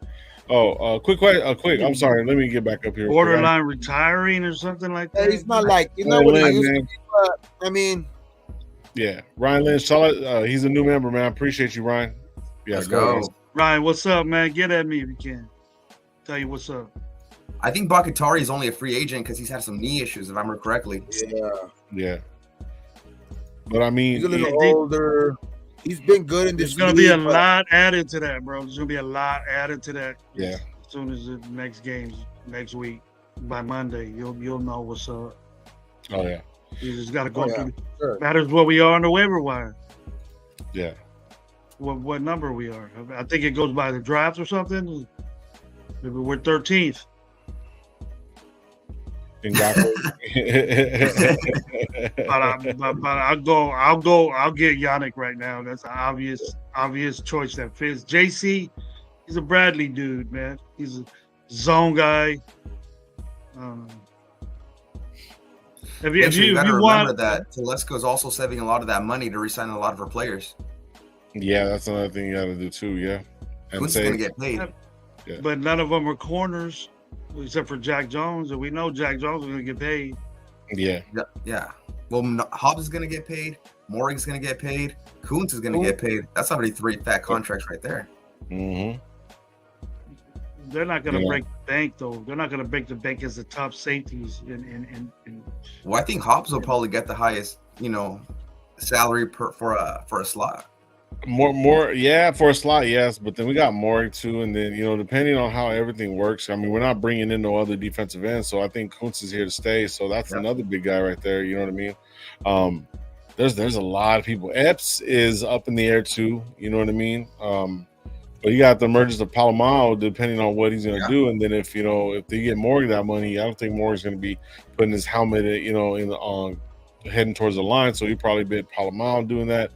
Quick. I'm sorry. Let me get back up here. Borderline retiring or something like that. He's not what he used to be, but I mean. Yeah, Ryan Lynch, he's a new member, man. I appreciate you, Ryan. Yeah, let's go. Ryan, what's up, man? Get at me if you can. Tell you what's up. I think Bakatari is only a free agent because he's had some knee issues, if I remember correctly. Yeah. But I mean, he's a little older. He's been good in this. There's going to be a lot added to that, bro. There's going to be a lot added to that. Yeah. As soon as the next game's next week, by Monday, you'll know what's up. Oh yeah. You just got to go through. Sure. Matters what we are on the waiver wire. Yeah. What number we are? I think it goes by the draft or something. Maybe we're 13th. Exactly. but I'll get Yannick right now. That's an obvious choice that fits. JC, he's a Bradley dude, man. He's a zone guy. If you remember that Telesco's also saving a lot of that money to re-sign a lot of her players. Yeah, that's another thing you got to do too. Yeah, and who's going to get paid? Yeah. But none of them are corners, except for Jack Jones, and we know Jack Jones is going to get paid. Yeah. Well, Hobbs is going to get paid. Morgan's going to get paid. Kuntz is going to get paid. That's already 3 fat contracts right there. Mm-hmm. They're not going to break the bank, though. They're not going to break the bank as the top safeties. Well, I think Hobbs will probably get the highest, salary for a slot. More, yeah, for a slot, yes. But then we got Morgan too, and then depending on how everything works. I mean, we're not bringing in no other defensive ends, so I think Kuntz is here to stay. So that's another big guy right there. You know what I mean? There's a lot of people. Epps is up in the air too. You know what I mean? But you got the emergence of Palomao, depending on what he's going to do. And then if they get Morgan that money, I don't think Morgan's going to be putting his helmet, heading towards the line. So he probably bet Palomao doing that.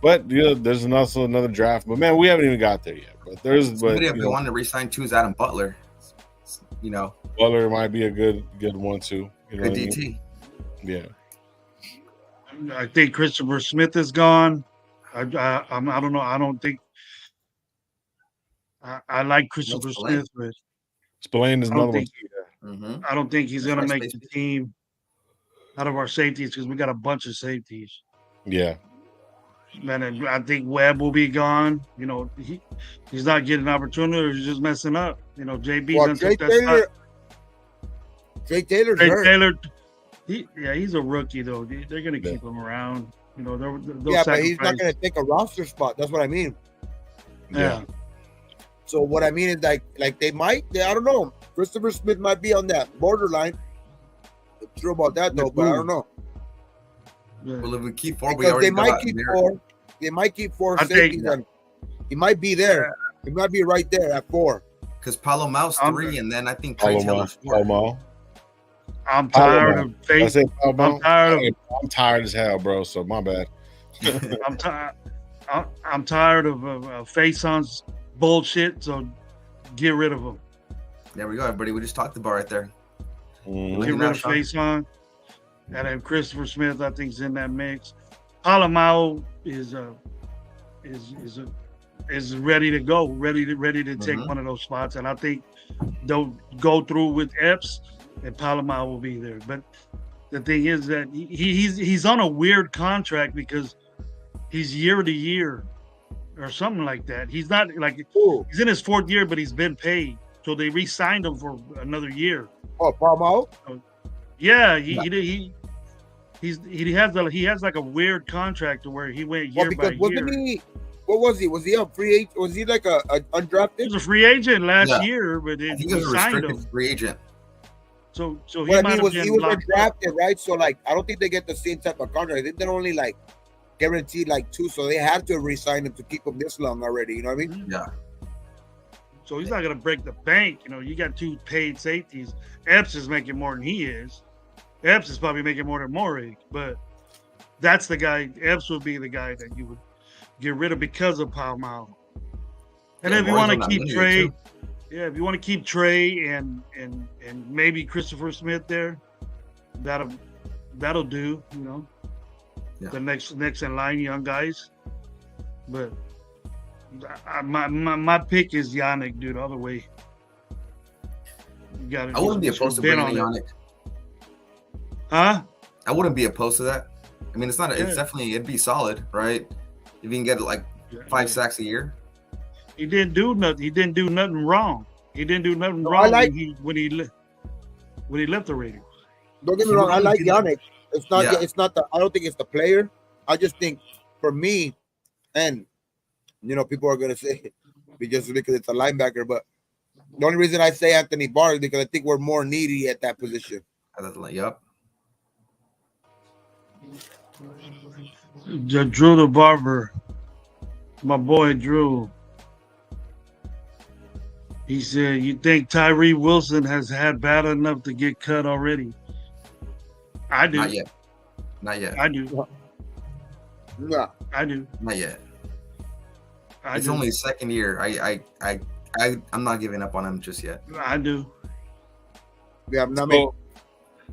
But there's also another draft. But man, we haven't even got there yet. But somebody if they want to re-sign too is Adam Butler. Butler might be a good one too. Good DT. Yeah. I think Christopher Smith is gone. I don't know. I don't think. I like Christopher Smith, but Spillane is another one. Mm-hmm. I don't think he's going to make the team out of our safeties because we got a bunch of safeties. Yeah. Man, I think Webb will be gone. He's not getting an opportunity or he's just messing up. JB's Jake Taylor. He's a rookie though. They're going to keep him around. They'll but he's not going to take a roster spot. That's what I mean. Yeah. So what I mean is like they might. I don't know. Christopher Smith might be on that borderline. I'm true about that though, but I don't know. Yeah. Well, if we keep 4, because they might keep 4. They might keep 4 safeties, and he might be there. He might be right there at 4. Because Palomau's 3, and then I think Trey Taylor's 4. I'm tired of face. I'm tired as hell, bro. So my bad. I'm tired of face-ons bullshit. So get rid of them. There we go, everybody. We just talked about right there. Get rid of face-on. And then Christopher Smith, I think, is in that mix. Palomau is ready to go, ready to take one of those spots, and I think they'll go through with Epps, and Palomau will be there. But the thing is that he's on a weird contract because he's year to year or something like that. He's not like he's in his 4th year, but he's been paid, so they re-signed him for another year. Oh, Palomau? Yeah, he has like a weird contract to where he went year by year. What was he? Was he a free agent? Was he like a undrafted? He was a free agent last year, but he was a restricted free agent. So he he was undrafted, right? So like, I don't think they get the same type of contract. I think they're only like guaranteed like 2, so they have to re-sign him to keep him this long already. You know what I mean? Yeah. So he's not gonna break the bank. You know, you got 2 paid safeties. Epps is making more than he is. Epps is probably making more than Morrig, but that's the guy. Epps would be the guy that you would get rid of because of Palomau. And if you want to keep Trey, if you want to keep Trey and maybe Christopher Smith there, that'll do. You know, the next in line, young guys. But my pick is Yannick, dude, all the way. You got it. I wouldn't be opposed to bringing Yannick. Huh? I wouldn't be opposed to that. I mean, it's not. It's definitely. It'd be solid, right? If you can get like 5 sacks a year. He didn't do nothing. He didn't do nothing wrong. He didn't do nothing wrong when he left the Raiders. Don't get me wrong. I like Yannick. It's not. Yeah. It's not the. I don't think it's the player. I just think for me, and you know, people are gonna say just because it's a linebacker, but the only reason I say Anthony Barr is because I think we're more needy at that position. Yep. Drew the Barber, my boy Drew. He said, "You think Tyree Wilson has had bad enough to get cut already?" I do. Not yet. I do. No, I do. Not yet. It's only his 2nd year. I'm not giving up on him just yet. I do. Yeah, I'm not.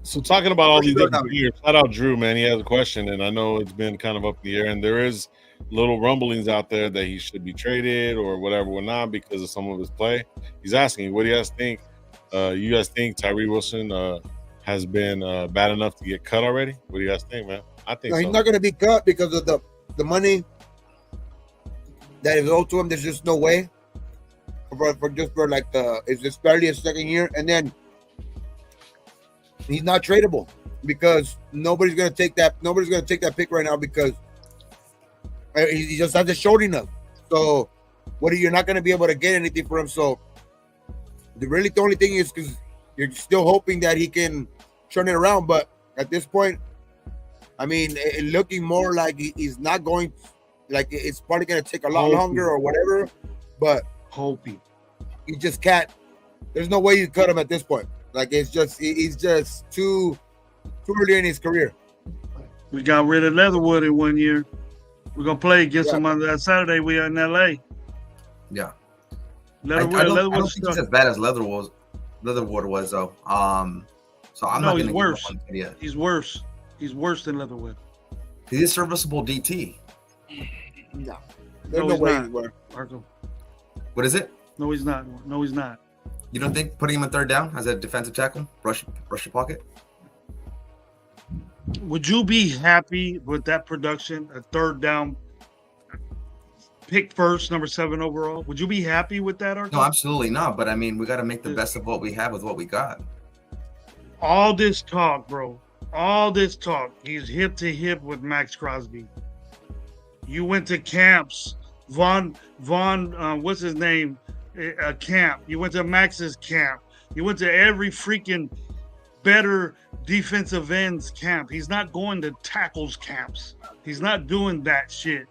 So talking about all these different years, shout out Drew, man. He has a question, and I know it's been kind of up in the air, and there is little rumblings out there that he should be traded or whatever, not because of some of his play. He's asking, what do you guys think? You guys think Tyree Wilson has been bad enough to get cut already? What do you guys think, man? I think he's not going to be cut because of the money that is owed to him. There's just no way for like it's just barely his 2nd year, and then he's not tradable because nobody's gonna take that. Nobody's gonna take that pick right now because he just has the shoulder enough. So, you're not gonna be able to get anything for him. So, the only thing is because you're still hoping that he can turn it around. But at this point, I mean, it looking more like he's not going. Like it's probably gonna take a lot longer or whatever. But hoping you just can't. There's no way you cut him at this point. Like he's just too early in his career. We got rid of Leatherwood in 1 year. We're gonna play against him on that Saturday. We are in LA. Yeah. Leatherwood, I don't think he's as bad as Leatherwood was though. So I'm not gonna. He's worse. He's worse. He's worse than Leatherwood. He's a serviceable DT. No. There's no way he's worse. Marco. What is it? No, he's not. No, he's not. You don't think putting him in 3rd down as a defensive tackle, rush your pocket? Would you be happy with that production, a 3rd down, pick first, number 7 overall? Would you be happy with that, Arco? No, absolutely not. But I mean, we got to make the best of what we have with what we got. All this talk, bro. All this talk. He's hip to hip with Max Crosby. You went to camps. Vaughn, what's his name? Camp. You went to Max's camp. He went to every freaking better defensive ends camp. He's not going to tackles camps. He's not doing that shit.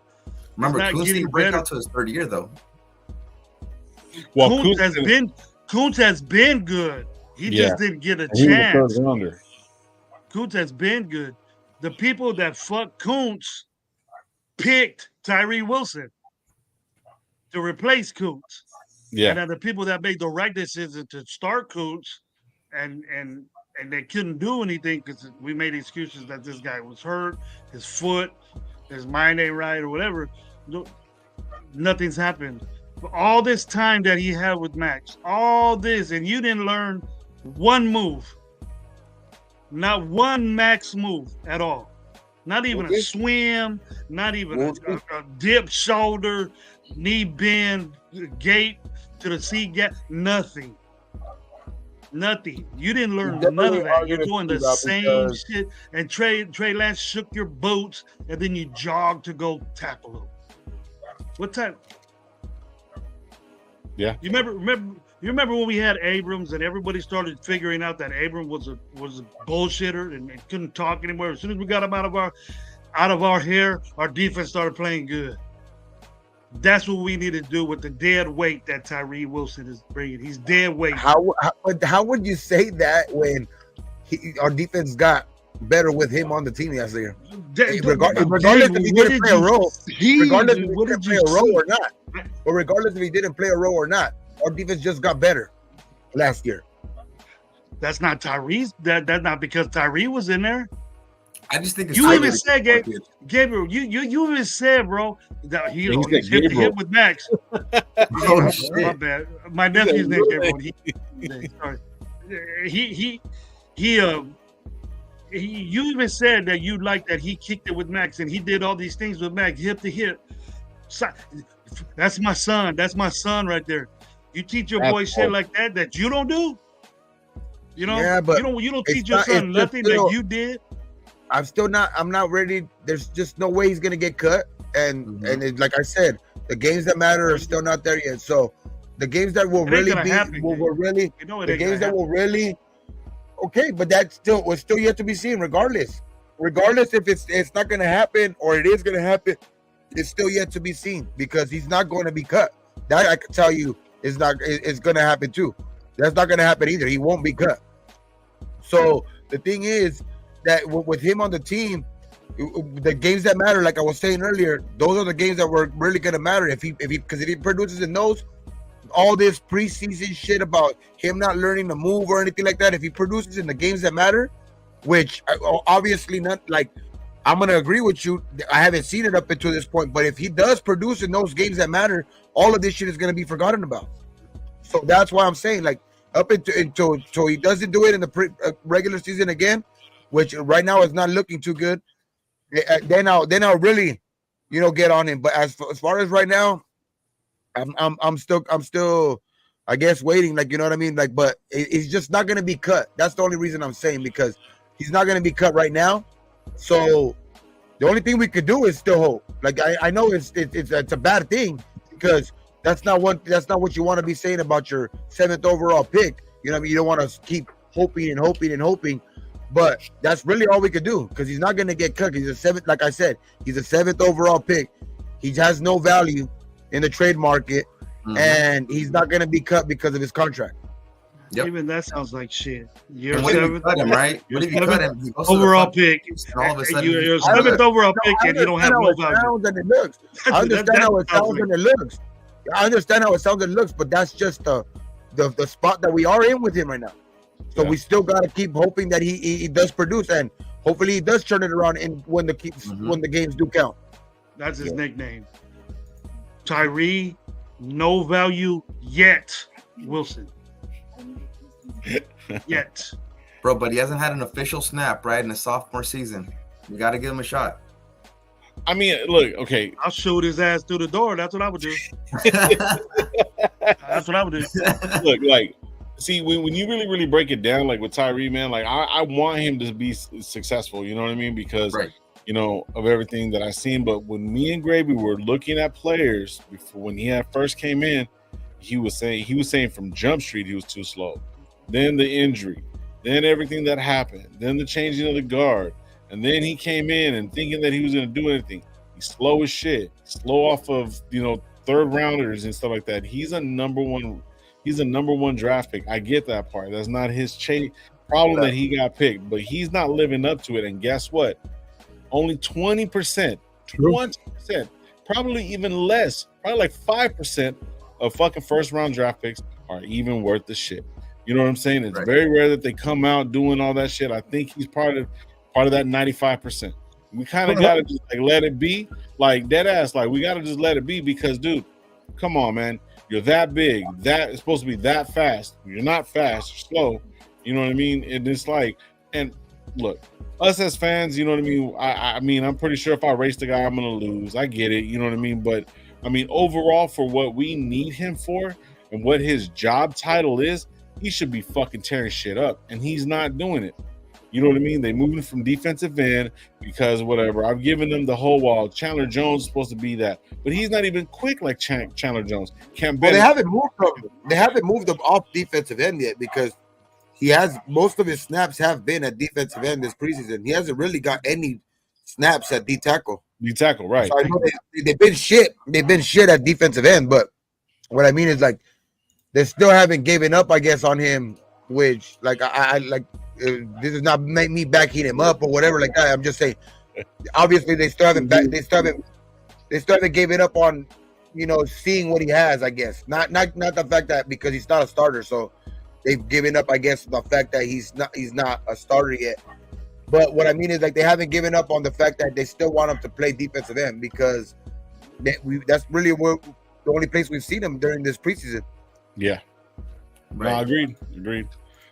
Remember, Kuntz didn't break out to his third year though. Well, Kuntz has been good. He just didn't get a chance. Kuntz has been good. The people that fuck Kuntz picked Tyree Wilson to replace Kuntz. Yeah. And then the people that made the right decision to start Kuntz and they couldn't do anything because we made excuses that this guy was hurt, his foot, his mind ain't right or whatever. No, nothing's happened. For all this time that he had with Max, all this, and you didn't learn one move. Not one Max move at all. Not even a swim, not even a dip shoulder, knee bend, gate to the seat gap, nothing. Nothing. You didn't learn none of that. You're doing the same shit. And Trey Lance shook your boots, and then you jogged to go tackle him. What time? Yeah. You remember when we had Abrams and everybody started figuring out that Abrams was a bullshitter and couldn't talk anymore. As soon as we got him out of our hair, our defense started playing good. That's what we need to do with the dead weight that Tyree Wilson is bringing. He's dead weight. How would you say that when our defense got better with him on the team last year? Regardless if he didn't play a role, regardless if he didn't play a role or not, or regardless if he didn't play a role or not, our defense just got better last year. That's not Tyree's. That's not because Tyree was in there. I just think you even said, Gabriel. You even said, bro, that he hit with Max. Oh, shit. My bad. My nephew's named Gabriel. You even said that you liked that he kicked it with Max and he did all these things with Max, hip to hip. That's my son. That's my son right there. You teach your boy shit like that you don't do. You know, yeah, but you don't teach your son nothing that you did. I'm not ready. There's just no way he's gonna get cut. And like I said, the games that matter are still not there yet. So the games that will really okay, but that's still yet to be seen. Regardless if it's not gonna happen or it is gonna happen, it's still yet to be seen because he's not going to be cut. That I can tell you is gonna happen too. That's not gonna happen either. He won't be cut. So the thing is that with him on the team, the games that matter, like I was saying earlier, those are the games that were really gonna matter. If he produces in those, all this preseason shit about him not learning to move or anything like that, if he produces in the games that matter, which obviously not, like I'm gonna agree with you. I haven't seen it up until this point, but if he does produce in those games that matter, all of this shit is gonna be forgotten about. So that's why I'm saying, like, up until he doesn't do it in the regular season again, which right now is not looking too good. Then I'll really, get on him. But as far as right now, I'm still, I guess, waiting. Like, you know what I mean? Like, but he's just not gonna be cut. That's the only reason I'm saying, because he's not gonna be cut right now. So the only thing we could do is still hope. Like, I know it's a bad thing because that's not what you want to be saying about your 7th overall pick. You know what I mean? You don't want to keep hoping and hoping and hoping. But that's really all we could do because he's not going to get cut. He's a 7th, like I said, he's a 7th overall pick. He has no value in the trade market, and he's not going to be cut because of his contract. Yep. Even that sounds like shit. You're what if you cut him, right? What if you cut him? Overall pick. You're a 7th overall pick, and you don't have no value. I understand how it sounds and it looks. I understand how it sounds and looks, but that's just the spot that we are in with him right now. So we still got to keep hoping that he does produce, and hopefully he does turn it around when the games do count. That's his nickname. Tyree, no value yet. Wilson. Yet. Bro, but he hasn't had an official snap, right, in the sophomore season. You got to give him a shot. I mean, look, okay. I'll shoot his ass through the door. That's what I would do. That's what I would do. Look, like, see, when you really, really break it down, like with Tyree, man, like I want him to be successful. You know what I mean? Because of everything that I've seen. But when me and Gravy were looking at players before when he first came in, he was saying from Jump Street he was too slow. then the injury, then everything that happened, then the changing of the guard, and then he came in and thinking that he was going to do anything. He's slow as shit, slow off of third rounders and stuff like that. He's a number one draft pick. I get that part. That's not his problem that he got picked, but he's not living up to it. And guess what? Only 20%, probably even less, probably like 5% of fucking first round draft picks are even worth the shit. You know what I'm saying? It's very rare that they come out doing all that shit. I think he's part of that 95%. We kind of gotta just like let it be, like dead ass. Like we gotta just let it be because, dude, come on, man. You're that big. That is supposed to be that fast. You're not fast. You're slow. You know what I mean? And it's like, and look, us as fans, you know what I mean? I mean, I'm pretty sure if I race the guy, I'm gonna lose. I get it. You know what I mean? But I mean, overall, for what we need him for and what his job title is, he should be fucking tearing shit up, and he's not doing it. You know what I mean? They moved him from defensive end because whatever. I've given them the whole wall. Chandler Jones is supposed to be that, but he's not even quick like Chandler Jones. They haven't moved him off defensive end yet because he has most of his snaps have been at defensive end this preseason. He hasn't really got any snaps at D tackle. D tackle, right? So I know they've been shit. They've been shit at defensive end, but what I mean is like they still haven't given up, I guess, on him. Which like I like. This is not me backing him up or whatever like that. I'm just saying, obviously they still haven't given up on, seeing what he has. I guess not the fact that because he's not a starter, so they've given up. I guess the fact that he's not a starter yet. But what I mean is like they haven't given up on the fact that they still want him to play defensive end because that's really the only place we've seen him during this preseason. Yeah, right. No, agreed.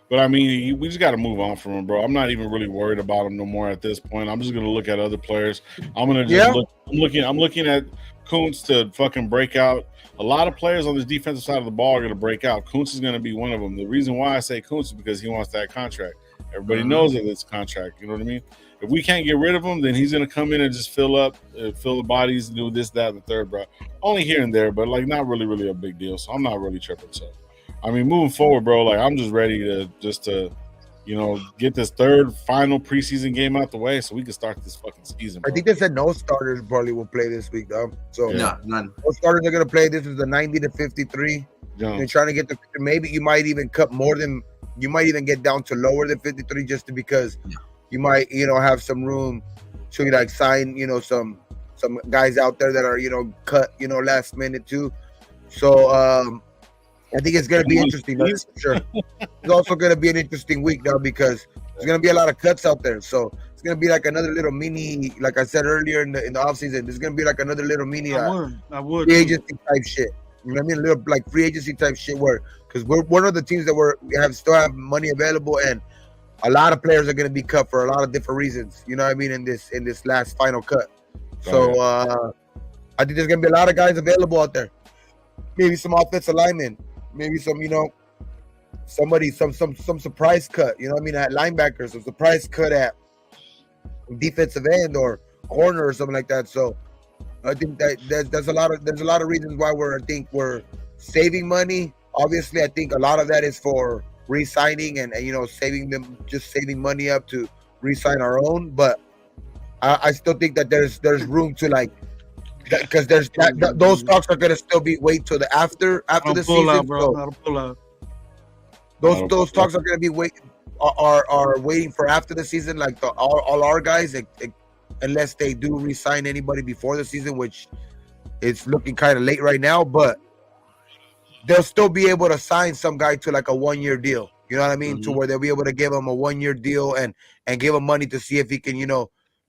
But I mean, we just got to move on from him, bro. I'm not even really worried about him no more at this point. I'm just gonna look at other players. I'm gonna just look. I'm looking at Kuntz to fucking break out. A lot of players on this defensive side of the ball are gonna break out. Kuntz is gonna be one of them. The reason why I say Kuntz is because he wants that contract. Everybody knows that it's a contract. You know what I mean? If we can't get rid of him, then he's gonna come in and just fill the bodies, do this, that, and the third, bro. Only here and there, but like not really a big deal. So I'm not really tripping. So. I mean, moving forward, bro, like I'm just ready to get this third final preseason game out the way so we can start this fucking season, bro. I think they said no starters probably will play this week, though. So none. No starters are gonna play. This is the 90 to 53. They're trying to get maybe you might even cut more than you might even get down to lower than 53 just because you might have some room to like sign some guys out there that are cut last minute too. So I think it's going to be interesting, for sure. It's also going to be an interesting week now because there's going to be a lot of cuts out there. So it's going to be like another little mini, like I said earlier in the offseason, there's going to be like another little mini free agency type shit. You know what I mean? A little like free agency type shit because we're one of the teams that still have money available and a lot of players are going to be cut for a lot of different reasons. You know what I mean? In this last final cut. So I think there's going to be a lot of guys available out there. Maybe some offensive linemen. Maybe some, somebody, some surprise cut, at linebackers, some surprise cut at defensive end or corner or something like that. So I think that there's a lot of reasons why we're saving money. Obviously, I think a lot of that is for re-signing and saving money up to re-sign our own. But I still think that there's room to like. Because those talks are gonna still be wait till the after the season. Out, bro. So those talks are gonna be are waiting for after the season, like all our guys, unless they do re-sign anybody before the season, which it's looking kind of late right now. But they'll still be able to sign some guy to like a 1-year deal. You know what I mean? Mm-hmm. To where they'll be able to give him a 1-year deal and give him money to see if he can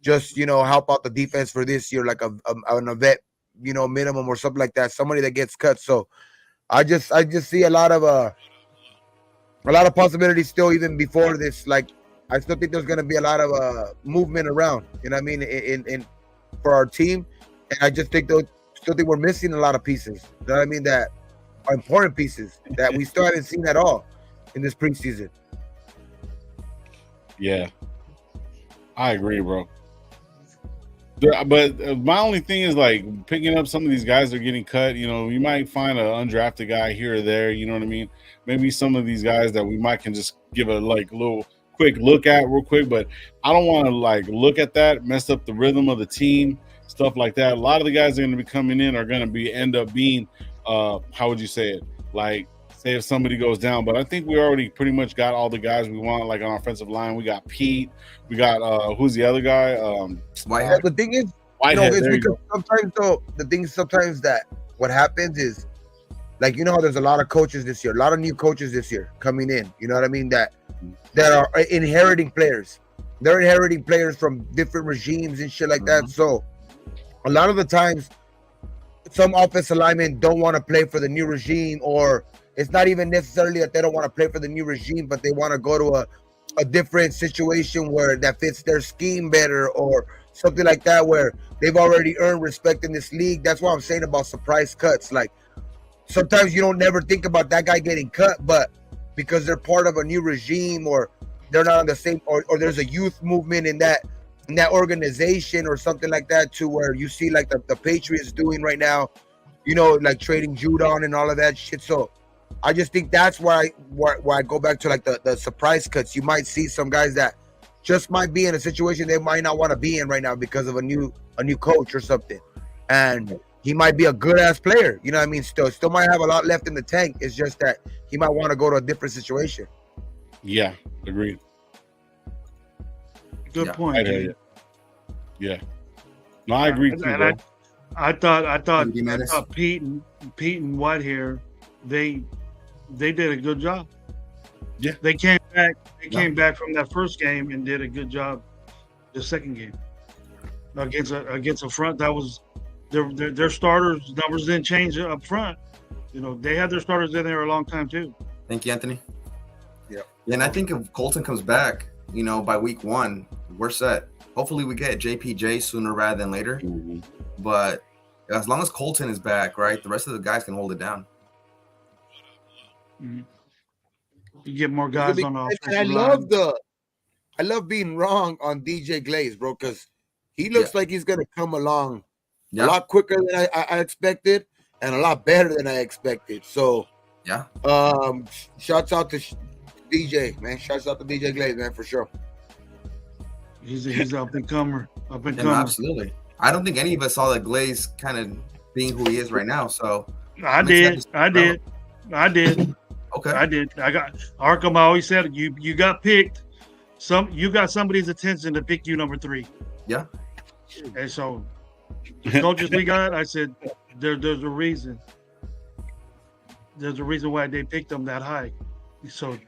just help out the defense for this year, like an vet, minimum or something like that. Somebody that gets cut. So I just see a lot of possibilities still even before this. Like I still think there's gonna be a lot of movement around. You know what I mean? In for our team, and I just think we're missing a lot of pieces. You know what I mean? That are important pieces that we still haven't seen at all in this preseason. Yeah, I agree, bro. But my only thing is like picking up some of these guys that are getting cut. You know, you might find an undrafted guy here or there. You know what I mean? Maybe some of these guys that we might can just give a like little quick look at real quick. But I don't want to like look at that, mess up the rhythm of the team, stuff like that. A lot of the guys that are going to be coming in are going to end up being, how would you say it? Like, say if somebody goes down, but I think we already pretty much got all the guys we want. Like on our offensive line, we got Pete, we got who's the other guy? Whitehead. The thing is, Whitehead, it's because sometimes though the thing sometimes that what happens is, like, you know how there's a lot of coaches this year, a lot of new coaches this year coming in. You know what I mean? That are inheriting players. They're inheriting players from different regimes and shit like that. So a lot of the times, some offensive linemen don't want to play for the new regime, or it's not even necessarily that they don't want to play for the new regime, but they want to go to a different situation where that fits their scheme better or something like that, where they've already earned respect in this league. That's what I'm saying about surprise cuts. Like, sometimes you don't never think about that guy getting cut, but because they're part of a new regime or they're not on the same, or there's a youth movement in that organization or something like that, to where you see like the Patriots doing right now, you know, like trading Judon and all of that shit. So I just think that's why I go back to like the surprise cuts. You might see some guys that just might be in a situation they might not want to be in right now because of a new coach or something, and he might be a good ass player. You know what I mean? Still might have a lot left in the tank. It's just that he might want to go to a different situation. Yeah, agreed. Good point. Yeah. No, I agree too, bro. I thought Pete and Whitehair, they did a good job. Yeah. They came back from that first game and did a good job the second game. Against a front that was their starters numbers didn't change up front. You know, they had their starters in there a long time too. Thank you, Anthony. Yeah. And I think if Colton comes back, you know, by week 1, we're set. Hopefully we get JPJ sooner rather than later. Mm-hmm. But as long as Colton is back, right, the rest of the guys can hold it down. Mm-hmm. You get more guys on the offensive line. I love being wrong on DJ Glaze, bro, because he looks like he's gonna come along a lot quicker than I expected and a lot better than I expected. So shouts out to DJ, man. Shouts out to DJ Glaze, man, for sure. He's up and comer. Absolutely. I don't think any of us saw that Glaze kind of being who he is right now. So I did. Okay. I did. I got Arkham. I always said you got picked. You got somebody's attention to pick you number 3. Yeah. And so the coaches we got, I said there's a reason. There's a reason why they picked him that high. So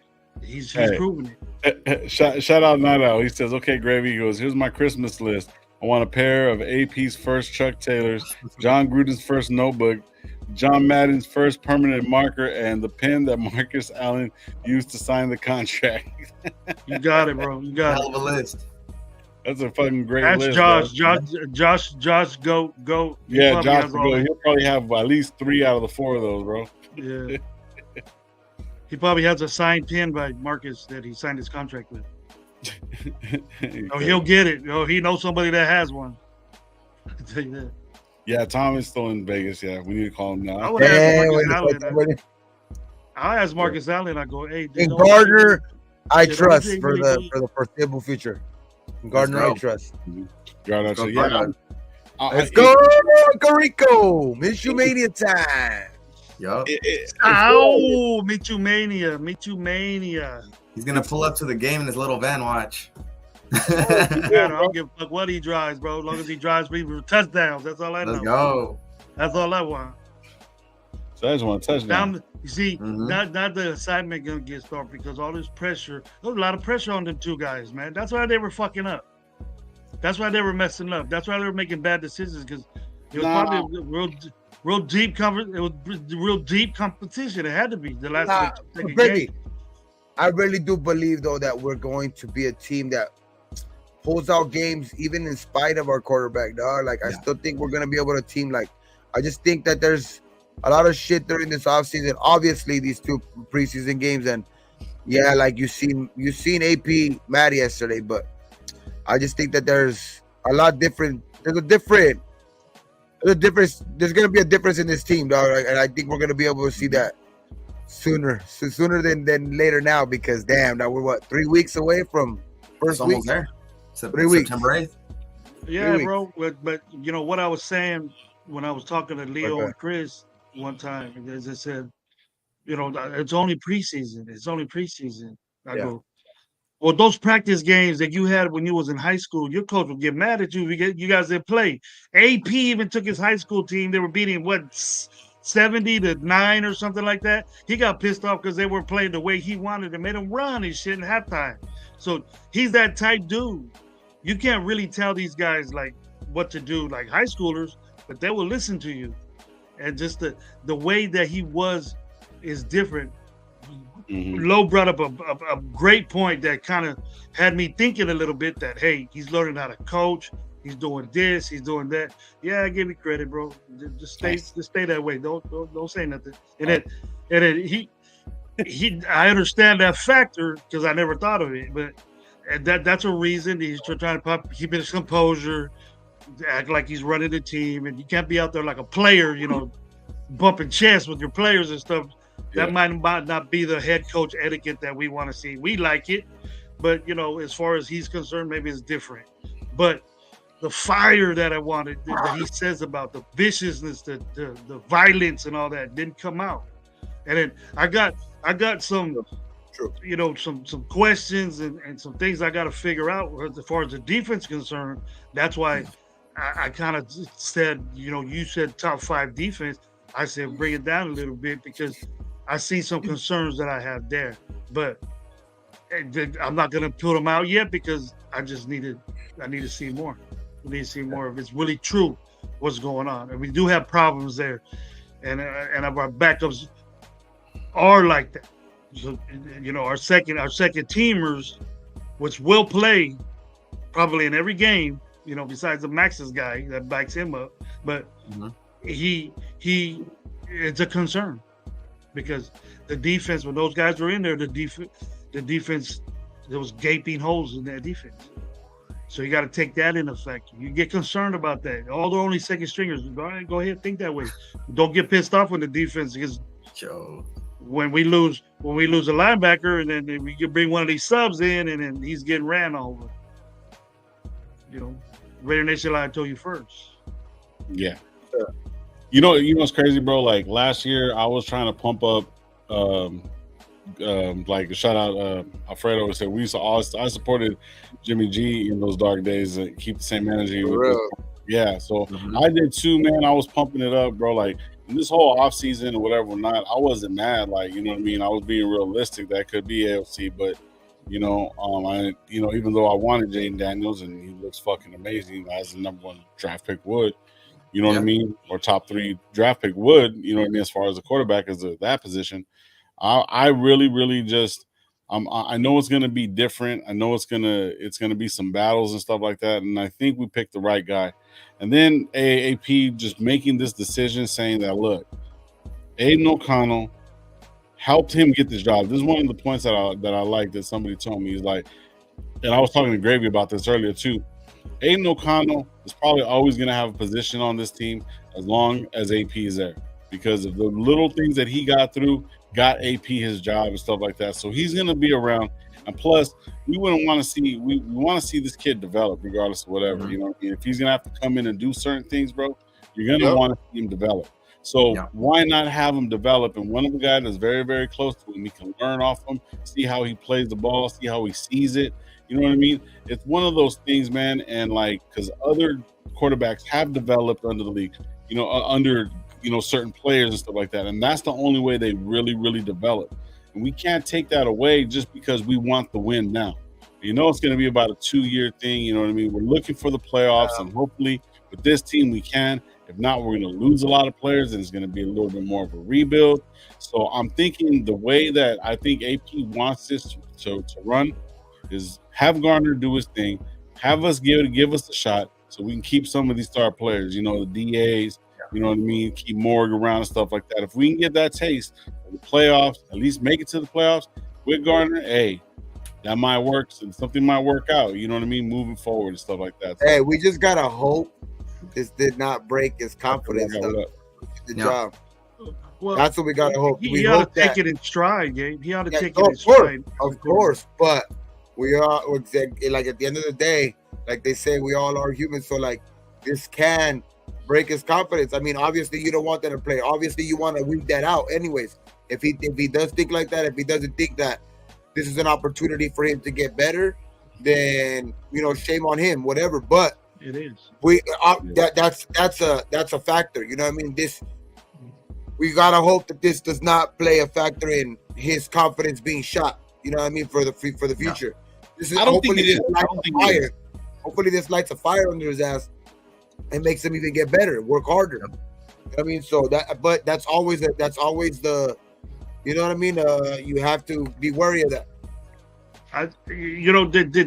he's proven it. Shout out Night Owl. He says, "Okay, Gravy." He goes, "Here's my Christmas list. I want a pair of AP's first Chuck Taylors, John Gruden's first notebook, John Madden's first permanent marker, and the pen that Marcus Allen used to sign the contract." You got it, bro. You got hell of a list. That's a fucking great That's list. Josh, go. Yeah, Josh, go. He'll probably have at least 3 out of the 4 of those, bro. Yeah. He probably has a signed pen by Marcus that he signed his contract with. Oh, he'll get it. Oh, he knows somebody that has one. I can tell you that. Yeah, Tom is still in Vegas. Yeah, we need to call him now. I would ask Marcus Allen. I go, hey, and Gardner, I trust for the foreseeable future. Gardner, I trust. Gardner, let's go, Carico. Miss You Mania time. Yup. Meet You Mania. He's gonna pull up to the game in his little van. Watch. I don't give a fuck what he drives, bro. As long as he drives people touchdowns, that's all I know. Let's go. That's all I want. So I just want a touchdown. You see, not the assignment gonna get started because all this pressure. There's a lot of pressure on them 2 guys, man. That's why they were fucking up. That's why they were messing up. That's why they were making bad decisions because it was probably real deep competition. It had to be the last game. I really do believe though that we're going to be a team that pulls out games even in spite of our quarterback, dog. Like I still think we're gonna be able to team. Like I just think that there's a lot of shit during this offseason. Obviously, these 2 preseason games, and like you seen AP Matt yesterday, but I just think that there's a lot different there's a difference. There's gonna be a difference in this team, dog, and I think we're gonna be able to see that sooner than later now. Because damn, now we're 3 weeks away from first week. There. 3 weeks. September 8th. Yeah, bro. But you know what I was saying when I was talking to Leo and Chris one time, as I said, you know, it's only preseason. I go, well, those practice games that you had when you was in high school, your coach would get mad at you. You guys didn't play. AP even took his high school team. They were beating 70-9 or something like that. He got pissed off because they weren't playing the way he wanted. They made him run and shit in halftime. So he's that type dude. You can't really tell these guys like what to do, like high schoolers, but they will listen to you. And just the way that he was is different. Lowe brought up a great point that kind of had me thinking a little bit that, hey, he's learning how to coach. He's doing this. He's doing that. Yeah, I give you credit, bro. Just stay that way. Don't say nothing. And then he I understand that factor because I never thought of it, but that's a reason he's trying to keep his composure, act like he's running the team, and you can't be out there like a player, you know, bumping chests with your players and stuff. That might not be the head coach etiquette that we want to see. We like it, but you know, as far as he's concerned, maybe it's different. But the fire that I wanted, that he says about the viciousness, the violence, and all that didn't come out. And then I got some, you know, some questions and some things I got to figure out as far as the defense is concerned. That's why I kind of said, you know, you said top 5 defense. I said bring it down a little bit because I see some concerns that I have there, but I'm not going to put them out yet because I need to see more. We need to see more if it's really true what's going on. And we do have problems there, and our backups are like that. So, you know, our second teamers, which will play probably in every game, you know, besides the Max's guy that backs him up, but he it's a concern because the defense, when those guys were in there, the defense, there was gaping holes in that defense. So you got to take that into effect. You get concerned about that. All the only second stringers, go ahead, think that way. Don't get pissed off when the defense, because when we lose a linebacker and then we can bring one of these subs in and then he's getting ran over. You know, RaiderNationLive told you first. Yeah. You know what's crazy, bro? Like last year, I was trying to pump up, like shout out Alfredo said I supported Jimmy G in those dark days and keep the same energy. Yeah, so I did too, man. I was pumping it up, bro. Like in this whole off season or whatever, I wasn't mad. Like, you know what I mean? I was being realistic. That could be AFC, but you know, even though I wanted Jaden Daniels and he looks fucking amazing as the number 1 draft pick would. You know what I mean? Or top 3 draft pick would, you know what I mean? As far as the quarterback is that position, I really, really just, I know it's going to be different. I know it's going to be some battles and stuff like that. And I think we picked the right guy. And then AAP just making this decision saying that, look, Aiden O'Connell helped him get this job. This is one of the points that I like that somebody told me. He's like, and I was talking to Gravy about this earlier too. Aiden O'Connell is probably always going to have a position on this team as long as AP is there because of the little things that he got through, got AP his job and stuff like that. So he's going to be around. And plus, we wouldn't want to see, we want to see this kid develop regardless of whatever. You know what I mean? If he's going to have to come in and do certain things, bro, you're going to want to see him develop. So why not have him develop? And one of the guys that's very, very close to him, he can learn off him, see how he plays the ball, see how he sees it. You know what I mean? It's one of those things, man. And like, because other quarterbacks have developed under the league, you know, under, you know, certain players and stuff like that. And that's the only way they really, really develop. And we can't take that away just because we want the win now. You know, it's going to be about a 2-year thing. You know what I mean? We're looking for the playoffs, and hopefully with this team we can. If not, we're going to lose a lot of players, and it's going to be a little bit more of a rebuild. So I'm thinking the way that I think AP wants this to run is have Gardner do his thing, have us give us a shot so we can keep some of these star players, you know, the DAs, you know what I mean, keep Morg around and stuff like that. If we can get that taste of the playoffs, at least make it to the playoffs with Gardner, hey, that might work. Something might work out, you know what I mean, moving forward and stuff like that. So, hey, we just got to hope this did not break his confidence. The job. Well, that's what we gotta hope. He ought to take it in stride, Gabe. He ought to take it in stride. Of course, but we are like at the end of the day, like they say, we all are humans. So like this can break his confidence. I mean, obviously you don't want that to play. Obviously you want to weed that out. Anyways, if he does think like that, if he doesn't think that this is an opportunity for him to get better, then shame on him, whatever. But it is. That's a factor. You know what I mean? We gotta hope that this does not play a factor in his confidence being shot. You know what I mean, for the future. This is, I don't think it is. Hopefully this lights a fire under his ass and makes him even get better, work harder. You know what I mean? So but that's always the, you know what I mean? You have to be wary of that.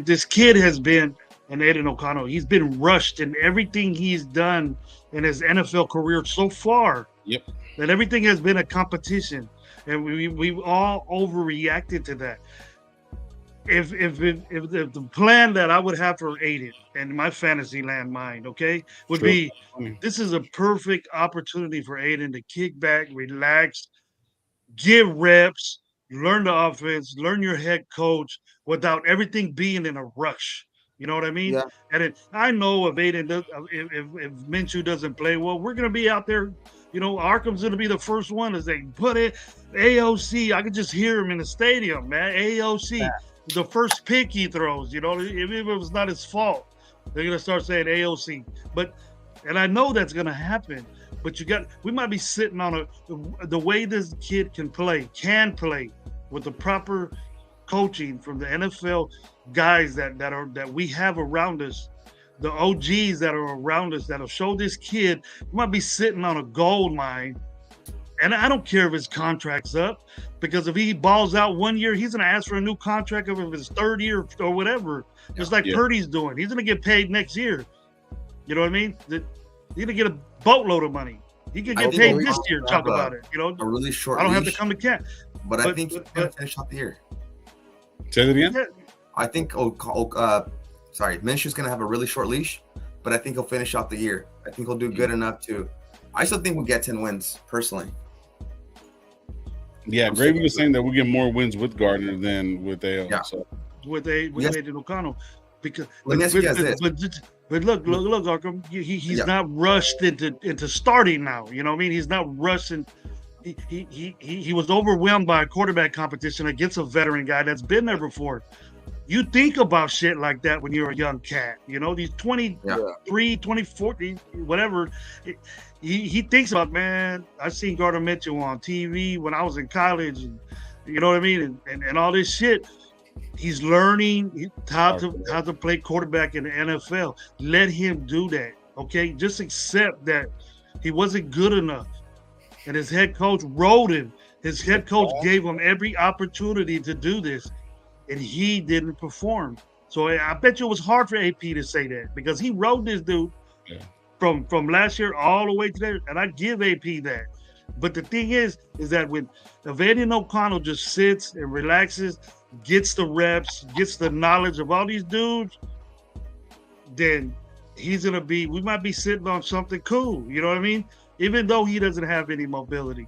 This kid has been, and Aidan O'Connell, he's been rushed in everything he's done in his NFL career so far. Yep. That everything has been a competition, and we've all overreacted to that. If the plan that I would have for Aidan and my fantasy land mind, okay, would be this is a perfect opportunity for Aidan to kick back, relax, give reps, learn the offense, learn your head coach without everything being in a rush. You know what I mean? Yeah. And I know if Aidan if Minshew doesn't play well, we're gonna be out there. Arkham's going to be the first one as they put it. AOC, I could just hear him in the stadium, man. AOC, the first pick he throws, if it was not his fault, they're going to start saying AOC. And I know that's going to happen, but we might be sitting on the way this kid can play with the proper coaching from the NFL guys that we have around us. The OGs that are around us that'll show this kid, we might be sitting on a gold mine. And I don't care if his contract's up, because if he balls out 1 year, he's going to ask for a new contract of his third year or whatever. Just like Purdy's doing. He's going to get paid next year. You know what I mean? He's going to get a boatload of money. He could get paid this year. Talk about it. A really short I don't have to come to camp. But I think he's going to finish out the year. Say that again? Yeah. I think Minshew's going to have a really short leash, but I think he'll finish out the year. I think he'll do good enough I still think we'll get 10 wins, personally. Yeah, Gravy was saying that we get more wins with Gardner than with AO. Yeah. So. With Aidan O'Connell. Because but look, Arkham, he's not rushed into starting now. You know what I mean? He's not rushing. He was overwhelmed by a quarterback competition against a veteran guy that's been there before. You think about shit like that when you're a young cat, these 23, 24, whatever. He thinks about, man, I seen Gardner Mitchell on TV when I was in college, and you know what I mean? And all this shit. He's learning how to play quarterback in the NFL. Let him do that, okay? Just accept that he wasn't good enough. And his head coach rode him. His head coach gave him every opportunity to do this. And he didn't perform. So I bet you it was hard for AP to say that, because he rode this dude from last year all the way to there. And I give AP that. But the thing is that if Aidan O'Connell just sits and relaxes, gets the reps, gets the knowledge of all these dudes, then we might be sitting on something cool. You know what I mean? Even though he doesn't have any mobility.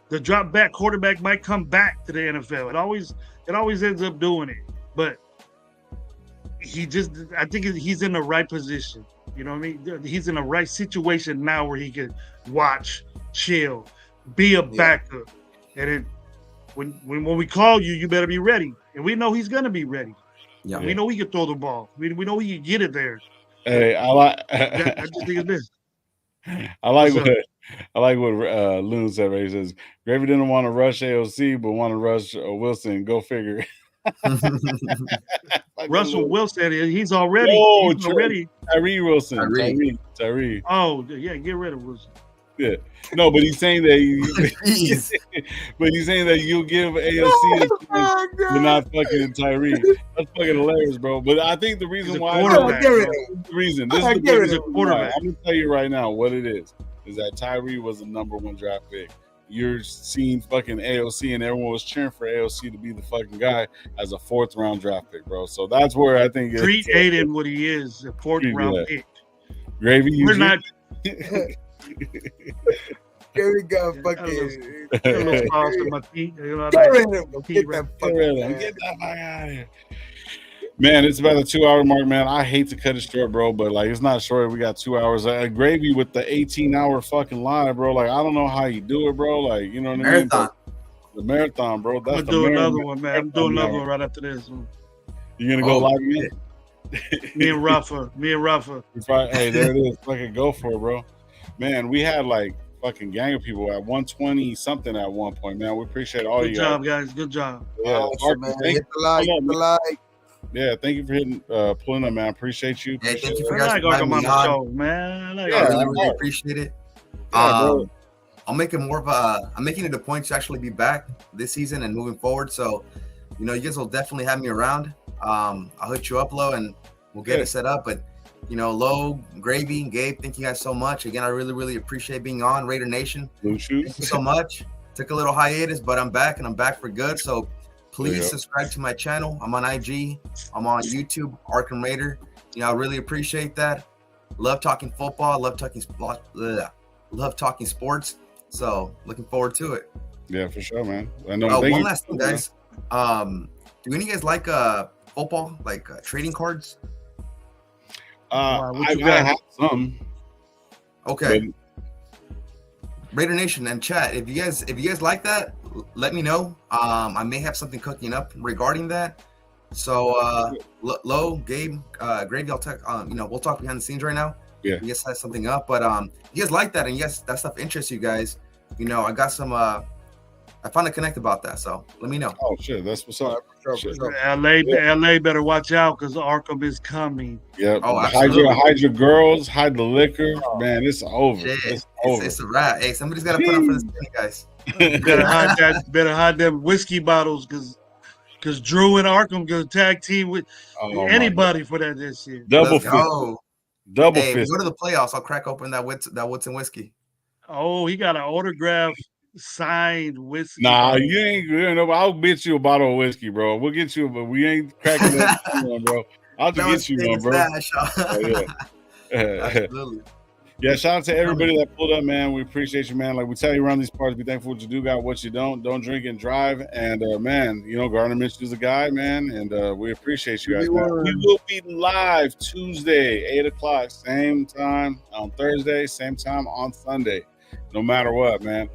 The drop back quarterback might come back to the NFL. It always ends up doing it, but I think he's in the right position. You know what I mean? He's in the right situation now where he can watch, chill, be a backup. And when we call you, you better be ready. And we know he's going to be ready. Yeah. We know he can throw the ball. We know he can get it there. Hey, I just think it's this. I like what Loon said. Right? He says Gravy didn't want to rush AOC, but want to rush Wilson. Go figure. Russell Wilson, he's already. Tyree Wilson. Tyree. Oh yeah, get rid of Wilson. Yeah, no, but he's saying that. He's saying that you'll give AOC you're not fucking Tyree. That's fucking hilarious, bro. But I think the reason why I'm gonna tell you right now what it is that Tyree was the number 1 draft pick. You're seeing fucking AOC, and everyone was cheering for AOC to be the fucking guy as a 4th round draft pick, bro. So that's where I think treat Aidan what he is, a 4th round pick. Gravy, we're not. Here we go, fucking. A little sauce in my teeth. You know, Get like, that fucking. Get that fuck out of here. Man, it's about the 2-hour mark, man. I hate to cut it short, bro, but like it's not short. We got 2 hours. Gravy with the 18-hour fucking live, bro. Like I don't know how you do it, bro. Like you know what I mean? Marathon. The marathon, bro. That's I'm doing another one, man. I'm doing another one right after this. You gonna go live again? Me and Rafa. Hey, there it is. Fucking go for it, bro. Man, we had like fucking gang of people at 120 something at one point, man. We appreciate all Good you job, guys. Good job. Yeah, awesome, man. Hit the like. Yeah, thank you for hitting pulling up, man. Appreciate you. Yeah, thank you for I guys like having on me the on. show, man. I really appreciate it. I'm making more of I'm making it a point to actually be back this season and moving forward. So, you guys will definitely have me around. I'll hit you up, Lo, and we'll get it set up. But, Lo, Gravy, and Gabe, thank you guys so much. Again, I really, really appreciate being on Raider Nation. Thank you so much. Took a little hiatus, but I'm back, and I'm back for good. So please subscribe to my channel. I'm on IG. I'm on YouTube, Arkham Raider. I really appreciate that. Love talking football. Love talking sports. So looking forward to it. Yeah, for sure, man. I know. One last thing, guys. Do any of you guys like football, like trading cards? I have some. Okay. Raider Nation and chat. If you guys like that, let me know. I may have something cooking up regarding that. So Lo, Gabe, Gravy, I'll talk. We'll talk behind the scenes right now. Yeah. You guys have something up, but you guys like that, and yes, that stuff interests you guys. I got some. I found a connect about that, so let me know. Oh shit, that's what's up. For sure. LA better watch out because Arkham is coming. Yep. Oh, hide your girls, hide the liquor. Man, it's over. Shit. It's a wrap. Hey, somebody's got to put up for this thing, guys. better hide them whiskey bottles because Drew and Arkham gonna tag team with anybody for that this year. Double fist. Double fist. Go to the playoffs. I'll crack open that Woodson whiskey. Oh, he got an autograph signed whiskey. Nah, you ain't know. I'll bet you a bottle of whiskey, bro. We'll get you, but we ain't cracking that one, bro. I'll just get you one, bro. Absolutely. Yeah, shout out to everybody that pulled up, man. We appreciate you, man. Like we tell you around these parts, be thankful what you do, got what you don't. Don't drink and drive. And man, Gardner Mitchell is a guy, man. And we appreciate you guys, man. We will be live Tuesday, 8:00, same time on Thursday, same time on Sunday. No matter what, man.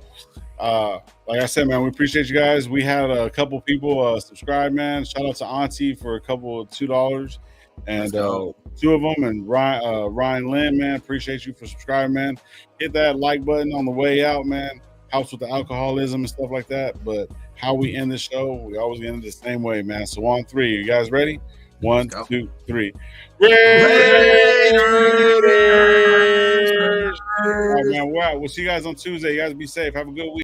Like I said, man, we appreciate you guys. We had a couple people subscribe, man. Shout out to Auntie for a couple of $2. And two of them, and Ryan Lynn, man, appreciate you for subscribing, man. Hit that like button on the way out, man. Helps with the alcoholism and stuff like that. But how we end the show, we always end it the same way, man. So on 3, you guys ready? 1, 2, 3. Raiders! All right, man, we'll see you guys on Tuesday. You guys be safe. Have a good week.